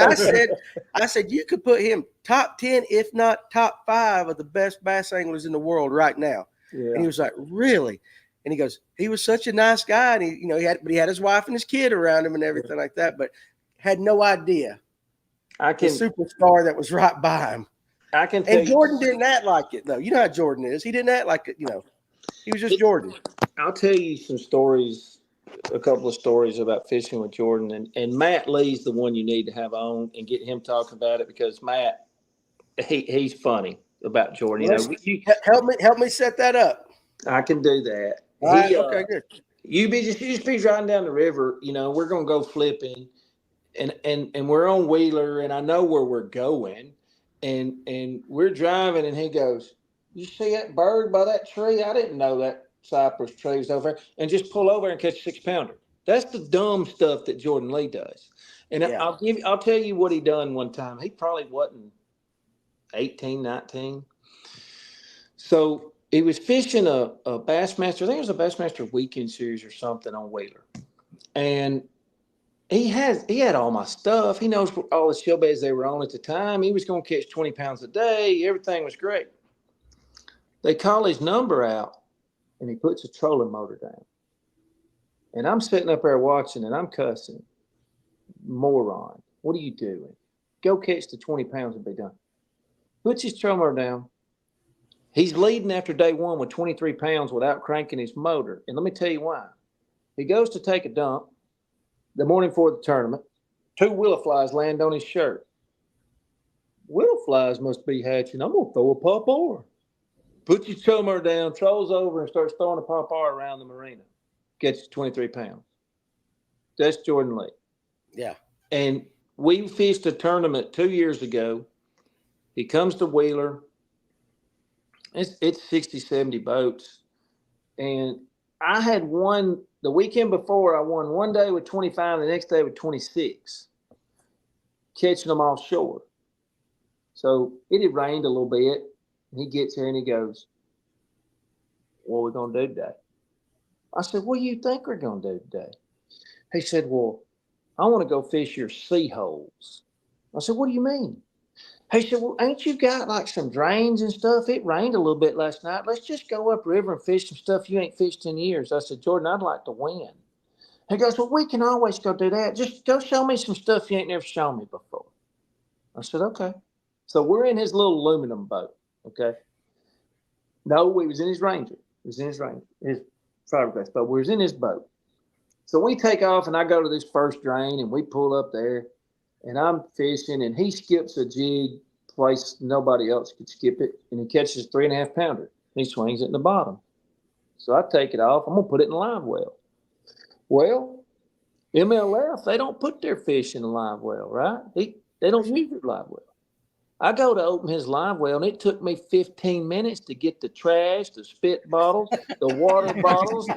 I said, you could put him top 10, if not top 5 of the best bass anglers in the world right now. Yeah. And he was like, really? And he goes, he was such a nice guy. And he had his wife and his kid around him and everything like that, but had no idea. The superstar that was right by him. And Jordan didn't act like it, though. You know how Jordan is. He didn't act like it, He was just Jordan. I'll tell you a couple of stories about fishing with Jordan. And Matt Lee's the one you need to have on and get him talking about it, because Matt, he's funny about Jordan. Help me set that up. I can do that. All right, okay, good. You just be riding down the river. We're going to go flipping. And we're on Wheeler, and I know where we're going, and we're driving, and he goes, you see that bird by that tree? I didn't know that cypress tree was over there. And just pull over and catch a 6-pounder. That's the dumb stuff that Jordan Lee does. And I'll tell you what he done one time. He probably wasn't 18, 19. So he was fishing a Bassmaster. I think it was a Bassmaster weekend series or something on Wheeler. And he had all my stuff. He knows all the shell beds they were on at the time. He was going to catch 20 pounds a day. Everything was great. They call his number out, and he puts a trolling motor down. And I'm sitting up there watching, and I'm cussing. Moron. What are you doing? Go catch the 20 pounds and be done. Puts his trolling motor down. He's leading after day 1 with 23 pounds without cranking his motor. And let me tell you why. He goes to take a dump the morning before the tournament. 2 willow flies land on his shirt. Willow flies must be hatching. I'm going to throw a pop-oar. Puts his trolling motor down, trolls over, and starts throwing a pop-oar around the marina. Gets 23 pounds. That's Jordan Lee. Yeah. And we fished a tournament 2 years ago. He comes to Wheeler. It's 60, 70 boats. And I had won the weekend before. I won one day with 25, the next day with 26. catching them offshore. So it had rained a little bit. He gets here and he goes, "What are we going to do today?" I said, "What do you think we're going to do today?" He said, "Well, I want to go fish your sea holes." I said, "What do you mean?" He said, "Well, ain't you got like some drains and stuff? It rained a little bit last night. Let's just go upriver and fish some stuff you ain't fished in years." I said, "Jordan, I'd like to win." He goes, "Well, we can always go do that. Just go show me some stuff you ain't never shown me before." I said, "Okay." So we're in his little aluminum boat. Okay. No, we was in his Ranger. It was in his Ranger, his fiberglass boat. We was in his boat. So we take off and I go to this first drain and we pull up there and I'm fishing and he skips a jig place nobody else could skip it and he catches a 3.5 pounder. He swings it in the bottom. So I take it off. I'm going to put it in a live well. Well, MLF, they don't put their fish in a live well, right? They don't use their live well. I go to open his live well, and it took me 15 minutes to get the trash, the spit bottles, the water bottles,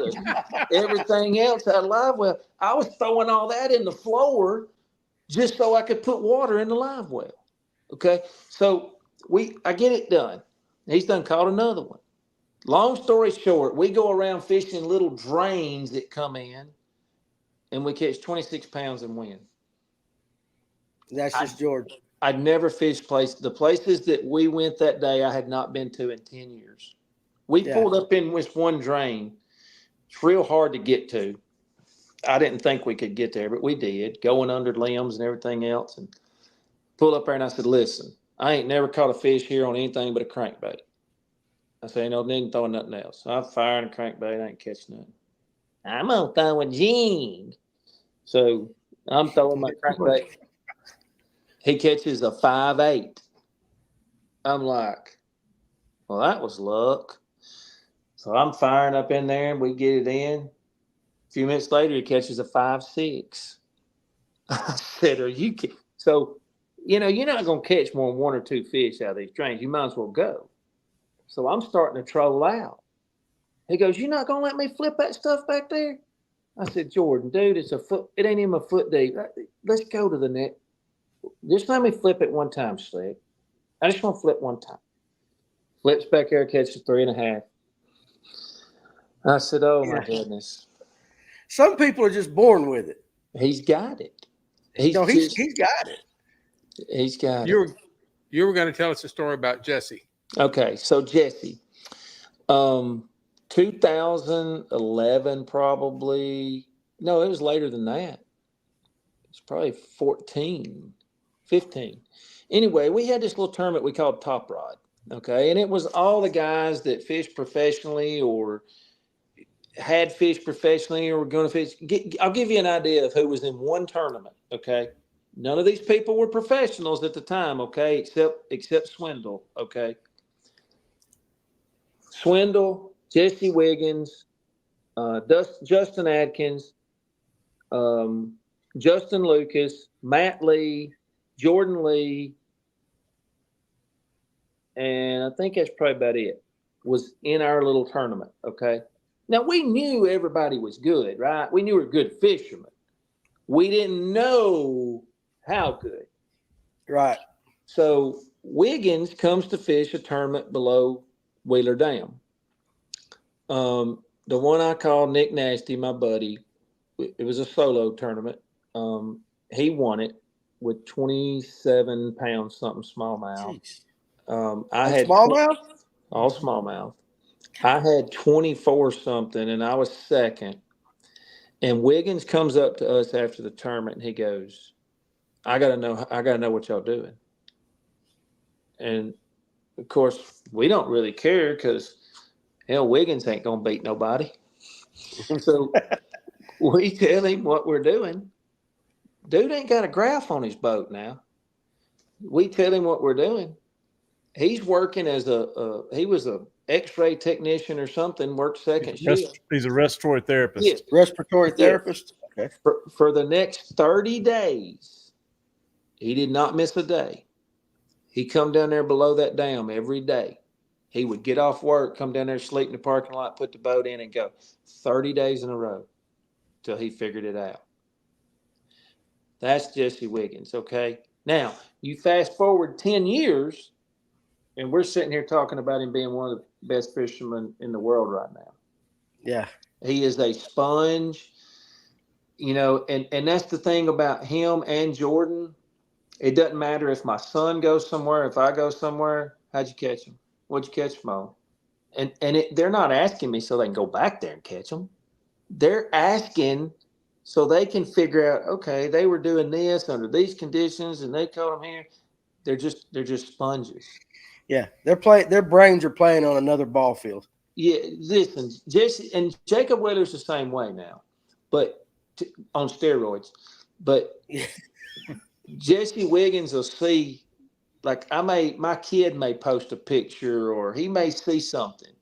everything else out of live well. I was throwing all that in the floor just so I could put water in the live well. Okay, so I get it done. He's done caught another one. Long story short, we go around fishing little drains that come in, and we catch 26 pounds and win. That's just Jordan. I'd never fished the places that we went that day. I had not been to in 10 years. We pulled up in this one drain. It's real hard to get to. I didn't think we could get there, but we did, going under limbs and everything else. And pulled up there and I said, "Listen, I ain't never caught a fish here on anything but a crankbait." I said, "Ain't no need to throw nothing else." So I'm firing a crankbait. I ain't catching nothing. "I'm going to throw a jig." So I'm throwing my crankbait. He catches a 5.8. I'm like, well, that was luck. So I'm firing up in there and we get it in. A few minutes later, he catches a 5.6. I said, "Are you kidding?" So, you're not going to catch more than one or two fish out of these drains. You might as well go. So I'm starting to troll out. He goes, "You're not going to let me flip that stuff back there?" I said, "Jordan, dude, it's a foot. It ain't even a foot deep. Let's go to the net. Just let me flip it one time, Slick. I just want to flip one time." Flips back there, catches 3.5. I said, "Oh my goodness." Some people are just born with it. He's got it. He's got it. He's got You it. were going to tell us a story about Jesse. Okay, so Jesse, 2011 probably. No, it was later than that. It's probably 14, 15. Anyway, we had this little tournament we called Top Rod. Okay, and it was all the guys that fish professionally or had fished professionally or were going to fish. I'll give you an idea of who was in one tournament. Okay, none of these people were professionals at the time. Okay, except Swindle. Okay, Swindle, Jesse Wiggins, Justin Adkins, Justin Lucas, Matt Lee, Jordan Lee, and I think that's probably about it, was in our little tournament. Okay. Now, we knew everybody was good, right? We knew we were good fishermen. We didn't know how good. Right. So Wiggins comes to fish a tournament below Wheeler Dam. The one I call Nick Nasty, my buddy, it was a solo tournament. He won it with 27 pounds, something smallmouth. I had smallmouth? All smallmouth. I had 24 something and I was second. And Wiggins comes up to us after the tournament and he goes, I gotta know what y'all doing. And of course, we don't really care because Wiggins ain't gonna beat nobody. So we tell him what we're doing. Dude ain't got a graph on his boat now. We tell him what we're doing. He's working as he was a X-ray technician or something, worked second shift. He's a respiratory therapist. Yes. Respiratory therapist. Okay. For the next 30 days, he did not miss a day. He come down there below that dam every day. He would get off work, come down there, sleep in the parking lot, put the boat in and go 30 days in a row till he figured it out. That's Jesse Wiggins, okay? Now, you fast forward 10 years, and we're sitting here talking about him being one of the best fishermen in the world right now. Yeah. He is a sponge, and that's the thing about him and Jordan. It doesn't matter if my son goes somewhere, if I go somewhere. How'd you catch him? What'd you catch him on? And they're not asking me so they can go back there and catch them. They're asking so they can figure out, okay, they were doing this under these conditions and they caught them here. They're just sponges. Yeah. Their brains are playing on another ball field. Yeah, listen, Jesse and Jacob Wheeler's the same way now, but on steroids. But Jesse Wiggins will see, like my kid may post a picture or he may see something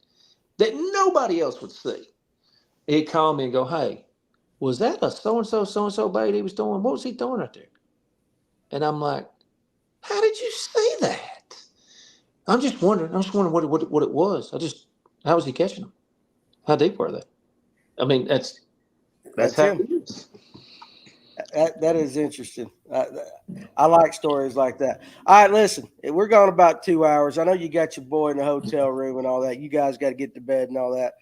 that nobody else would see. He'd call me and go, "Hey, was that a so-and-so bait he was throwing? What was he throwing out there?" And I'm like, "How did you see that?" I'm just wondering what it was. How was he catching them? How deep were they? I mean, that's how him. it is. That is interesting. I like stories like that. All right, listen, we're going about 2 hours. I know you got your boy in the hotel room and all that. You guys got to get to bed and all that.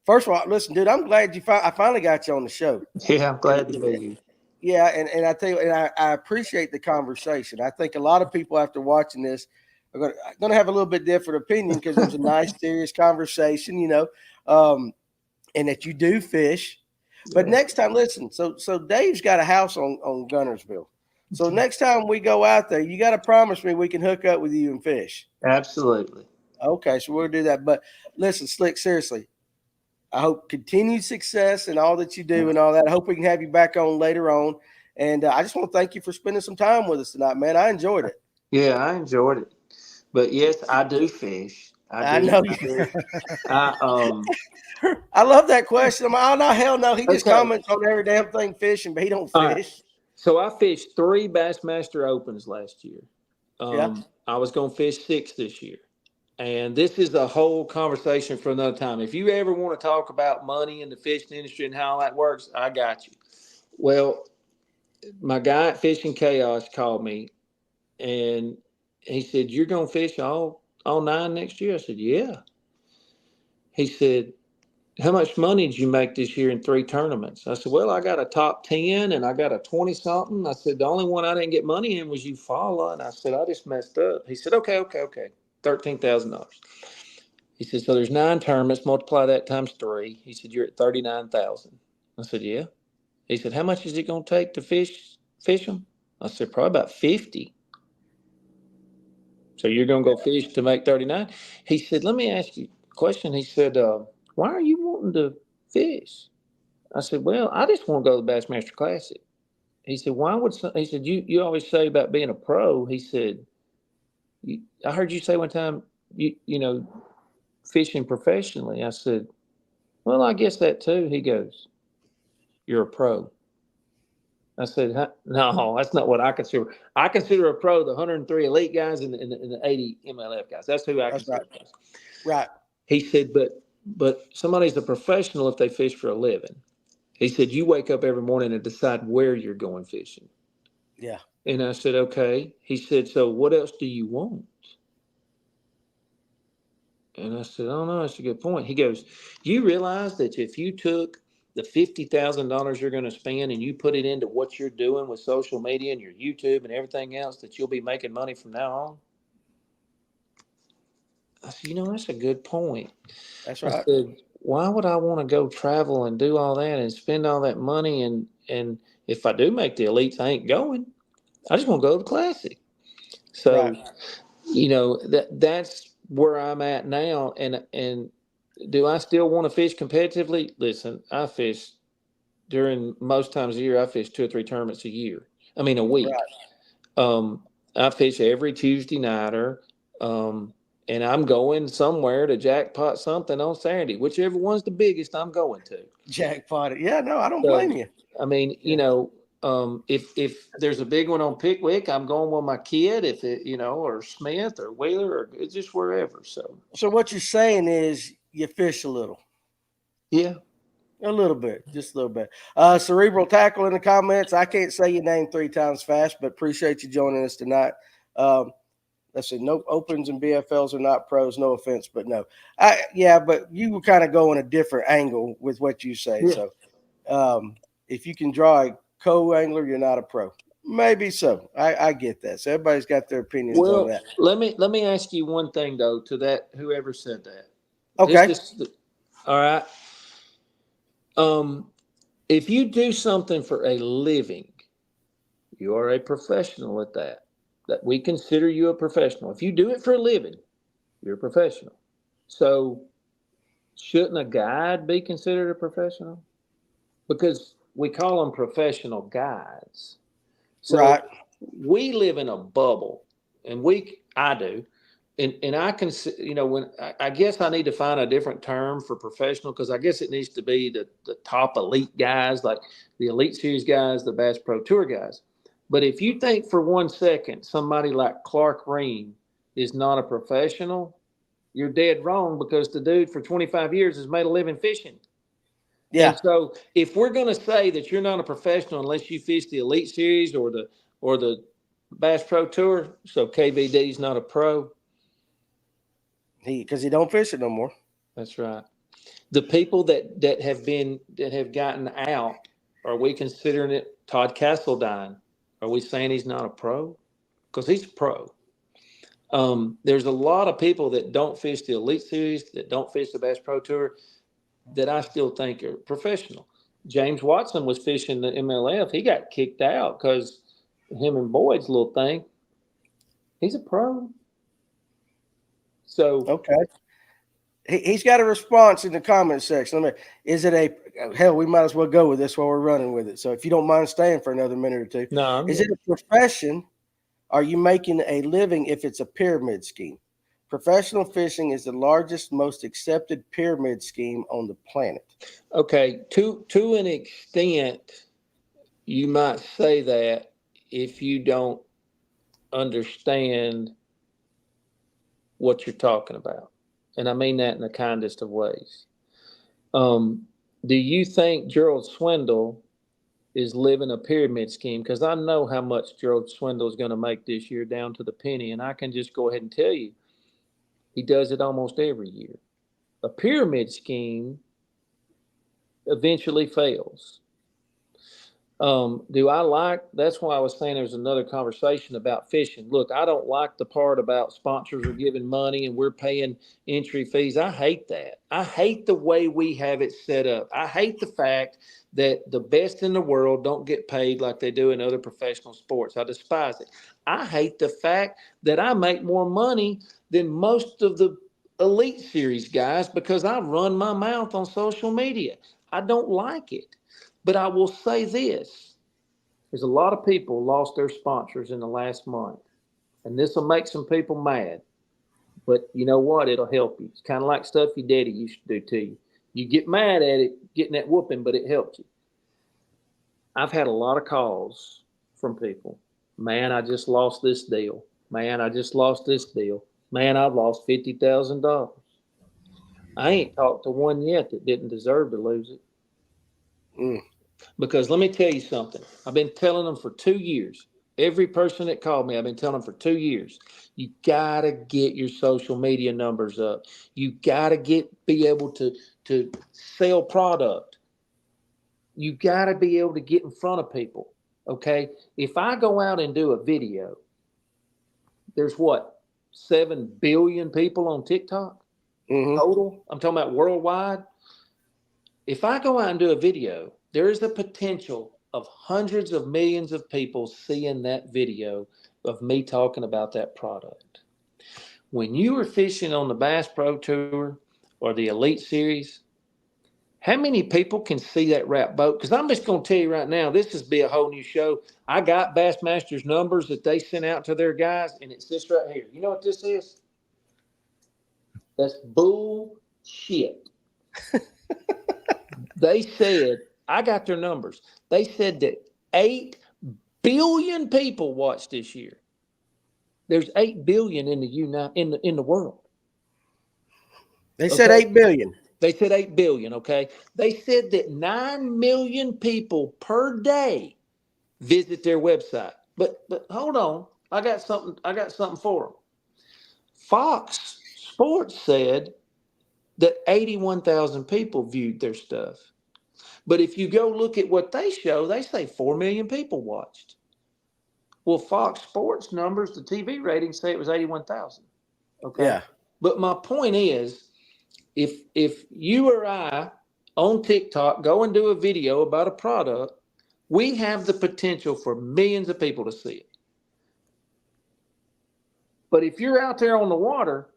First of all, listen, dude, I'm glad I finally got you on the show. Yeah, I'm glad to be here. Yeah, and I tell you, and I appreciate the conversation. I think a lot of people after watching this are going to have a little bit different opinion because it was a nice, serious conversation, and that you do fish. But next time, listen, so Dave's got a house on Guntersville. So next time we go out there, you got to promise me we can hook up with you and fish. Absolutely. Okay, so we'll do that. But listen, Slick, seriously, I hope continued success in all that you do and all that. I hope we can have you back on later on. And I just want to thank you for spending some time with us tonight, man. I enjoyed it. Yeah, I enjoyed it. But yes, I do fish. I know you. do. I love that question. I'm like, oh, no, hell no. He just Okay. comments on every damn thing fishing, but he don't All fish. right. So I fished 3 Bassmaster Opens last year. Yeah. I was going to fish 6 this year. And this is a whole conversation for another time. If you ever want to talk about money in the fishing industry and how that works, I got you. Well, my guy at Fishing Chaos called me and he said, "You're going to fish all 9 next year?" I said, "Yeah." He said, "How much money did you make this year in 3 tournaments?" I said, "Well, I got a top 10 and I got a 20 something." I said, "The only one I didn't get money in was Eufaula." And I said, "I just messed up." He said, Okay. $13,000. He said, "So there's 9 tournaments, multiply that times 3. He said, "You're at 39,000. I said, "Yeah." He said, "How much is it going to take to fish them?" I said, "Probably about 50. So you're going to go fish to make 39? He said, "Let me ask you a question." He said, "Why are you wanting to fish?" I said, "Well, I just want to go to the Bassmaster Classic." He said, he said, you always say about being a pro. He said, "I heard you say one time, fishing professionally." I said, "Well, I guess that too." He goes, "You're a pro." I said, "No, that's not what I consider. I consider a pro the 103 elite guys and the 80 MLF guys. That's who I consider pros." Right. He said, but somebody's a professional if they fish for a living. He said, "You wake up every morning and decide where you're going fishing." Yeah. And I said, "Okay." He said, "So what else do you want?" And I said, "I don't know. That's a good point." He goes, "You realize that if you took the $50,000 you're going to spend and you put it into what you're doing with social media and your YouTube and everything else, that you'll be making money from now on?" I said, "That's a good point." That's I right. said, "Why would I want to go travel and do all that and spend all that money? And if I do make the elites, I ain't going. I just want to go to the Classic." So, Right. that's where I'm at now. And do I still want to fish competitively? Listen, I fish during most times of the year. I fish 2 or 3 tournaments a week. Right. I fish every Tuesday nighter. And I'm going somewhere to jackpot something on Saturday. Whichever one's the biggest, I'm going to. Jackpot. Yeah, no, I don't So, blame you. if there's a big one on Pickwick, I'm going with my kid. If it, or Smith or Wheeler or it's just wherever. So what you're saying is you fish a little. yeah, A little bit, just a little bit. Cerebral Tackle in the comments. I can't say your name 3 times fast, but appreciate you joining us tonight. Let's see, no opens and BFLs are not pros. No offense, but no. But you were kind of going a different angle with what you say. Yeah. So if you can draw a co-angler, you're not a pro. Maybe so. I get that. So everybody's got their opinions on Well, that. let me ask you one thing though, to that whoever said that. Okay. All right. If you do something for a living, you are a professional at that. That we consider you a professional. If you do it for a living, you're a professional. So shouldn't a guide be considered a professional? Because we call them professional guides. So Right. we live in a bubble, and I do. And I can, when I guess I need to find a different term for professional, because I guess it needs to be the top elite guys, like the Elite Series guys, the Bass Pro Tour guys. But if you think for 1 second somebody like Clark Ream is not a professional, you're dead wrong, because the dude for 25 years has made a living fishing. Yeah. And so if we're going to say that you're not a professional unless you fish the Elite Series or the Bass Pro Tour, so KVD is not a pro. Because he don't fish it no more. That's right. The people that have gotten out, are we considering it Todd Castledine? Are we saying he's not a pro? Because he's a pro. There's a lot of people that don't fish the Elite Series, that don't fish the Bass Pro Tour, that I still think are professional. James Watson was fishing the MLF. He got kicked out because him and Boyd's little thing. He's a pro. So okay. He's got a response in the comment section. Is it hell? We might as well go with this while we're running with it. So if you don't mind staying for another minute or two, no, is it a profession? Are you making a living if it's a pyramid scheme? Professional fishing is the largest, most accepted pyramid scheme on the planet. Okay, to an extent, you might say that if you don't understand what you're talking about. And I mean that in the kindest of ways. Do you think Gerald Swindle is living a pyramid scheme? Because I know how much Gerald Swindle is going to make this year, down to the penny. And I can just go ahead and tell you, he does it almost every year. A pyramid scheme eventually fails. That's why I was saying there's another conversation about fishing. Look, I don't like the part about sponsors are giving money and we're paying entry fees. I hate that. I hate the way we have it set up. I hate the fact that the best in the world don't get paid like they do in other professional sports. I despise it. I hate the fact that I make more money than most of the Elite Series guys because I run my mouth on social media. I don't like it. But I will say this, there's a lot of people lost their sponsors in the last month, and this will make some people mad. But you know what? It'll help you. It's kind of like stuff your daddy used to do to you. You get mad at it, getting that whooping, but it helped you. I've had a lot of calls from people. Man, I just lost this deal. Man, I just lost this deal. Man, I've lost $50,000. I ain't talked to one yet that didn't deserve to lose it. Because let me tell you something. I've been telling them for 2 years. Every person that called me, I've been telling them for 2 years. You got to get your social media numbers up. You got to be able to sell product. You got to be able to get in front of people. Okay? If I go out and do a video, there's 7 billion people on TikTok total? I'm talking about worldwide. If I go out and do a video, there is the potential of hundreds of millions of people seeing that video of me talking about that product. When you are fishing on the Bass Pro Tour or the Elite Series, how many people can see that wrap boat? Because I'm just going to tell you right now, this is be a whole new show. I got Bassmasters numbers that they sent out to their guys, and it's this right here. You know what this is? That's bullshit. They said, I got their numbers. They said that 8 billion people watched this year. There's 8 billion in the world. They said 8 billion. They said 8 billion. Okay. They said that 9 million people per day visit their website. But hold on. I got something for them. Fox Sports said that 81,000 people viewed their stuff. But if you go look at what they show, they say 4 million people watched. Well, Fox Sports numbers, the TV ratings say it was 81,000. Okay. Yeah. But my point is, if you or I on TikTok go and do a video about a product, we have the potential for millions of people to see it. But if you're out there on the water,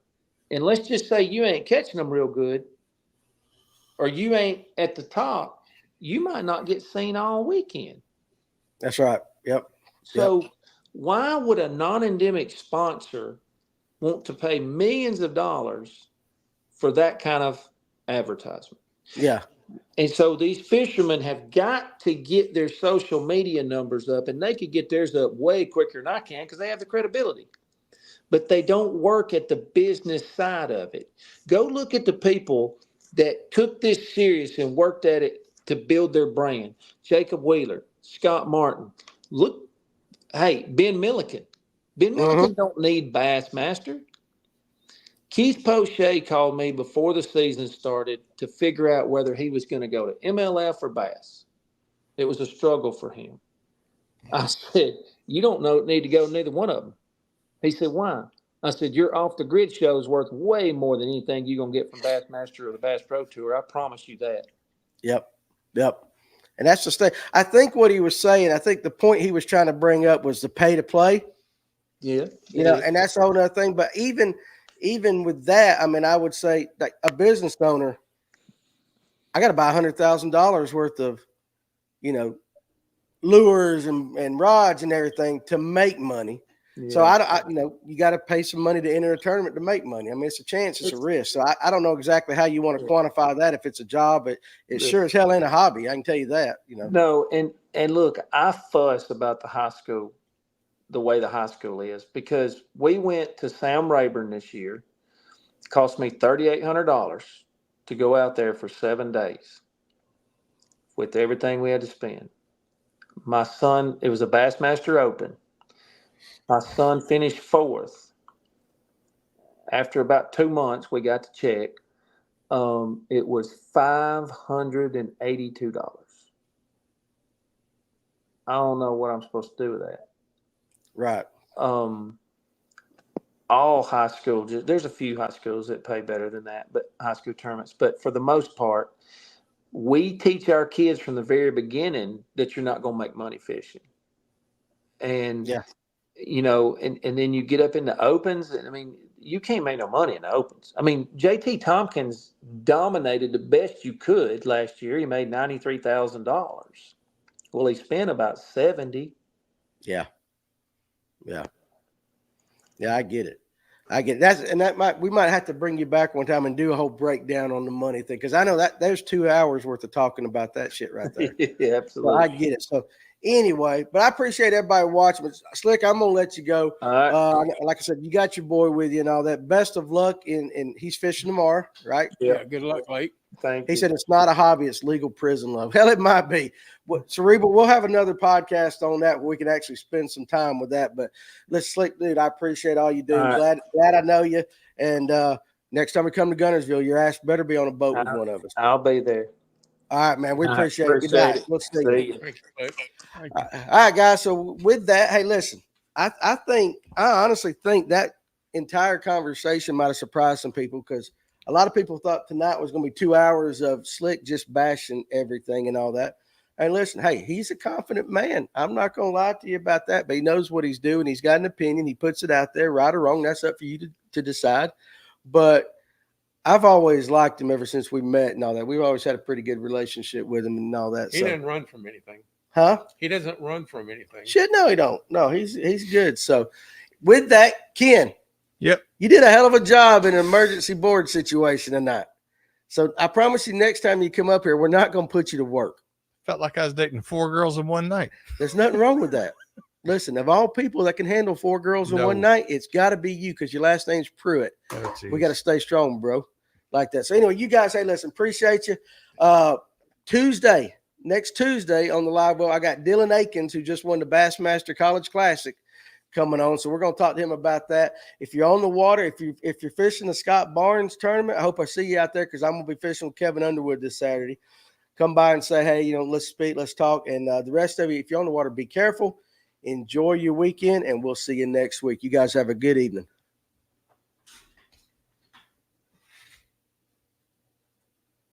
and let's just say you ain't catching them real good, or you ain't at the top, you might not get seen all weekend. That's right. Yep. So why would a non-endemic sponsor want to pay millions of dollars for that kind of advertisement? Yeah. And so these fishermen have got to get their social media numbers up, and they could get theirs up way quicker than I can because they have the credibility. But they don't work at the business side of it. Go look at the people that took this serious and worked at it to build their brand. Jacob Wheeler, Scott Martin. Look, hey, Ben Milliken. Ben Milliken don't need Bassmaster. Keith Poche called me before the season started to figure out whether he was going to go to MLF or Bass. It was a struggle for him. I said, you don't need to go to neither one of them. He said, why? I said, your off the grid show is worth way more than anything you're going to get from Bassmaster or the Bass Pro Tour. I promise you that. Yep. And that's the thing. I think what he was saying, I think the point he was trying to bring up was the pay to play. Yeah. You know, and that's a whole other thing. But even with that, I mean, I would say like a business owner, I got to buy $100,000 worth of, you know, lures and rods and everything to make money. Yeah. So I you know, you got to pay some money to enter a tournament to make money. I mean, it's a chance, it's a risk. So I don't know exactly how you want to quantify that. If it's a job, but it sure as hell ain't a hobby. I can tell you that, you know. No. And look, I fuss about the high school, the way the high school is, because we went to Sam Rayburn this year. It cost me $3,800 to go out there for 7 days with everything we had to spend. My son, it was a Bassmaster Open. My son finished 4th. After about 2 months, we got to check. It was $582. I don't know what I'm supposed to do with that. Right. All high schools, there's a few high schools that pay better than that, but high school tournaments. But for the most part, we teach our kids from the very beginning that you're not going to make money fishing. And, you know, and then you get up in the opens, and I mean, you can't make no money in the opens. I mean, JT Tompkins dominated the best you could last year. He made $93,000. Well, he spent about 70. Yeah, I get it. We might have to bring you back one time and do a whole breakdown on the money thing, because I know that there's 2 hours worth of talking about that shit right there. Yeah, absolutely. So I get it. So anyway, but I appreciate everybody watching. But Slick, I'm gonna let you go. All right. Like I said, you got your boy with you and all that. Best of luck in he's fishing tomorrow, right? Yeah. Good luck, Blake. Thank you. He said it's not a hobby, it's legal prison love. Hell, it might be. Cerebral, we'll have another podcast on that where we can actually spend some time with that. But let's Slick, dude, I appreciate all you do. All right. Glad I know you. And next time we come to Guntersville, your ass better be on a boat with one of us. I'll be there. All right, man. We appreciate it. Good night. We'll see you. Thank you, Blake. All right, guys. So with that, hey, listen, I honestly think that entire conversation might have surprised some people, because a lot of people thought tonight was going to be 2 hours of Slick just bashing everything and all that. And listen, hey, he's a confident man. I'm not going to lie to you about that, but he knows what he's doing. He's got an opinion. He puts it out there, right or wrong. That's up for you to decide. But I've always liked him ever since we met and all that. We've always had a pretty good relationship with him and all that. He didn't run from anything. Huh? He doesn't run from anything. Shit, no, he don't. No, he's good. So with that, Ken. Yep. You did a hell of a job in an emergency board situation tonight. So I promise you, next time you come up here, we're not going to put you to work. Felt like I was dating 4 girls in one night. There's nothing wrong with that. Listen, of all people that can handle 4 girls in one night, it's got to be you, because your last name's Pruitt. Oh, we got to stay strong, bro. like that. So anyway, you guys, hey, listen, appreciate you. Next Tuesday on the live well, I got Dylan Akins, who just won the Bassmaster College Classic, coming on. So we're going to talk to him about that. If you're on the water, if you're fishing the Scott Barnes tournament, I hope I see you out there, because I'm going to be fishing with Kevin Underwood this Saturday. Come by and say, hey, let's speak, let's talk. And the rest of you, if you're on the water, be careful. Enjoy your weekend, and we'll see you next week. You guys have a good evening.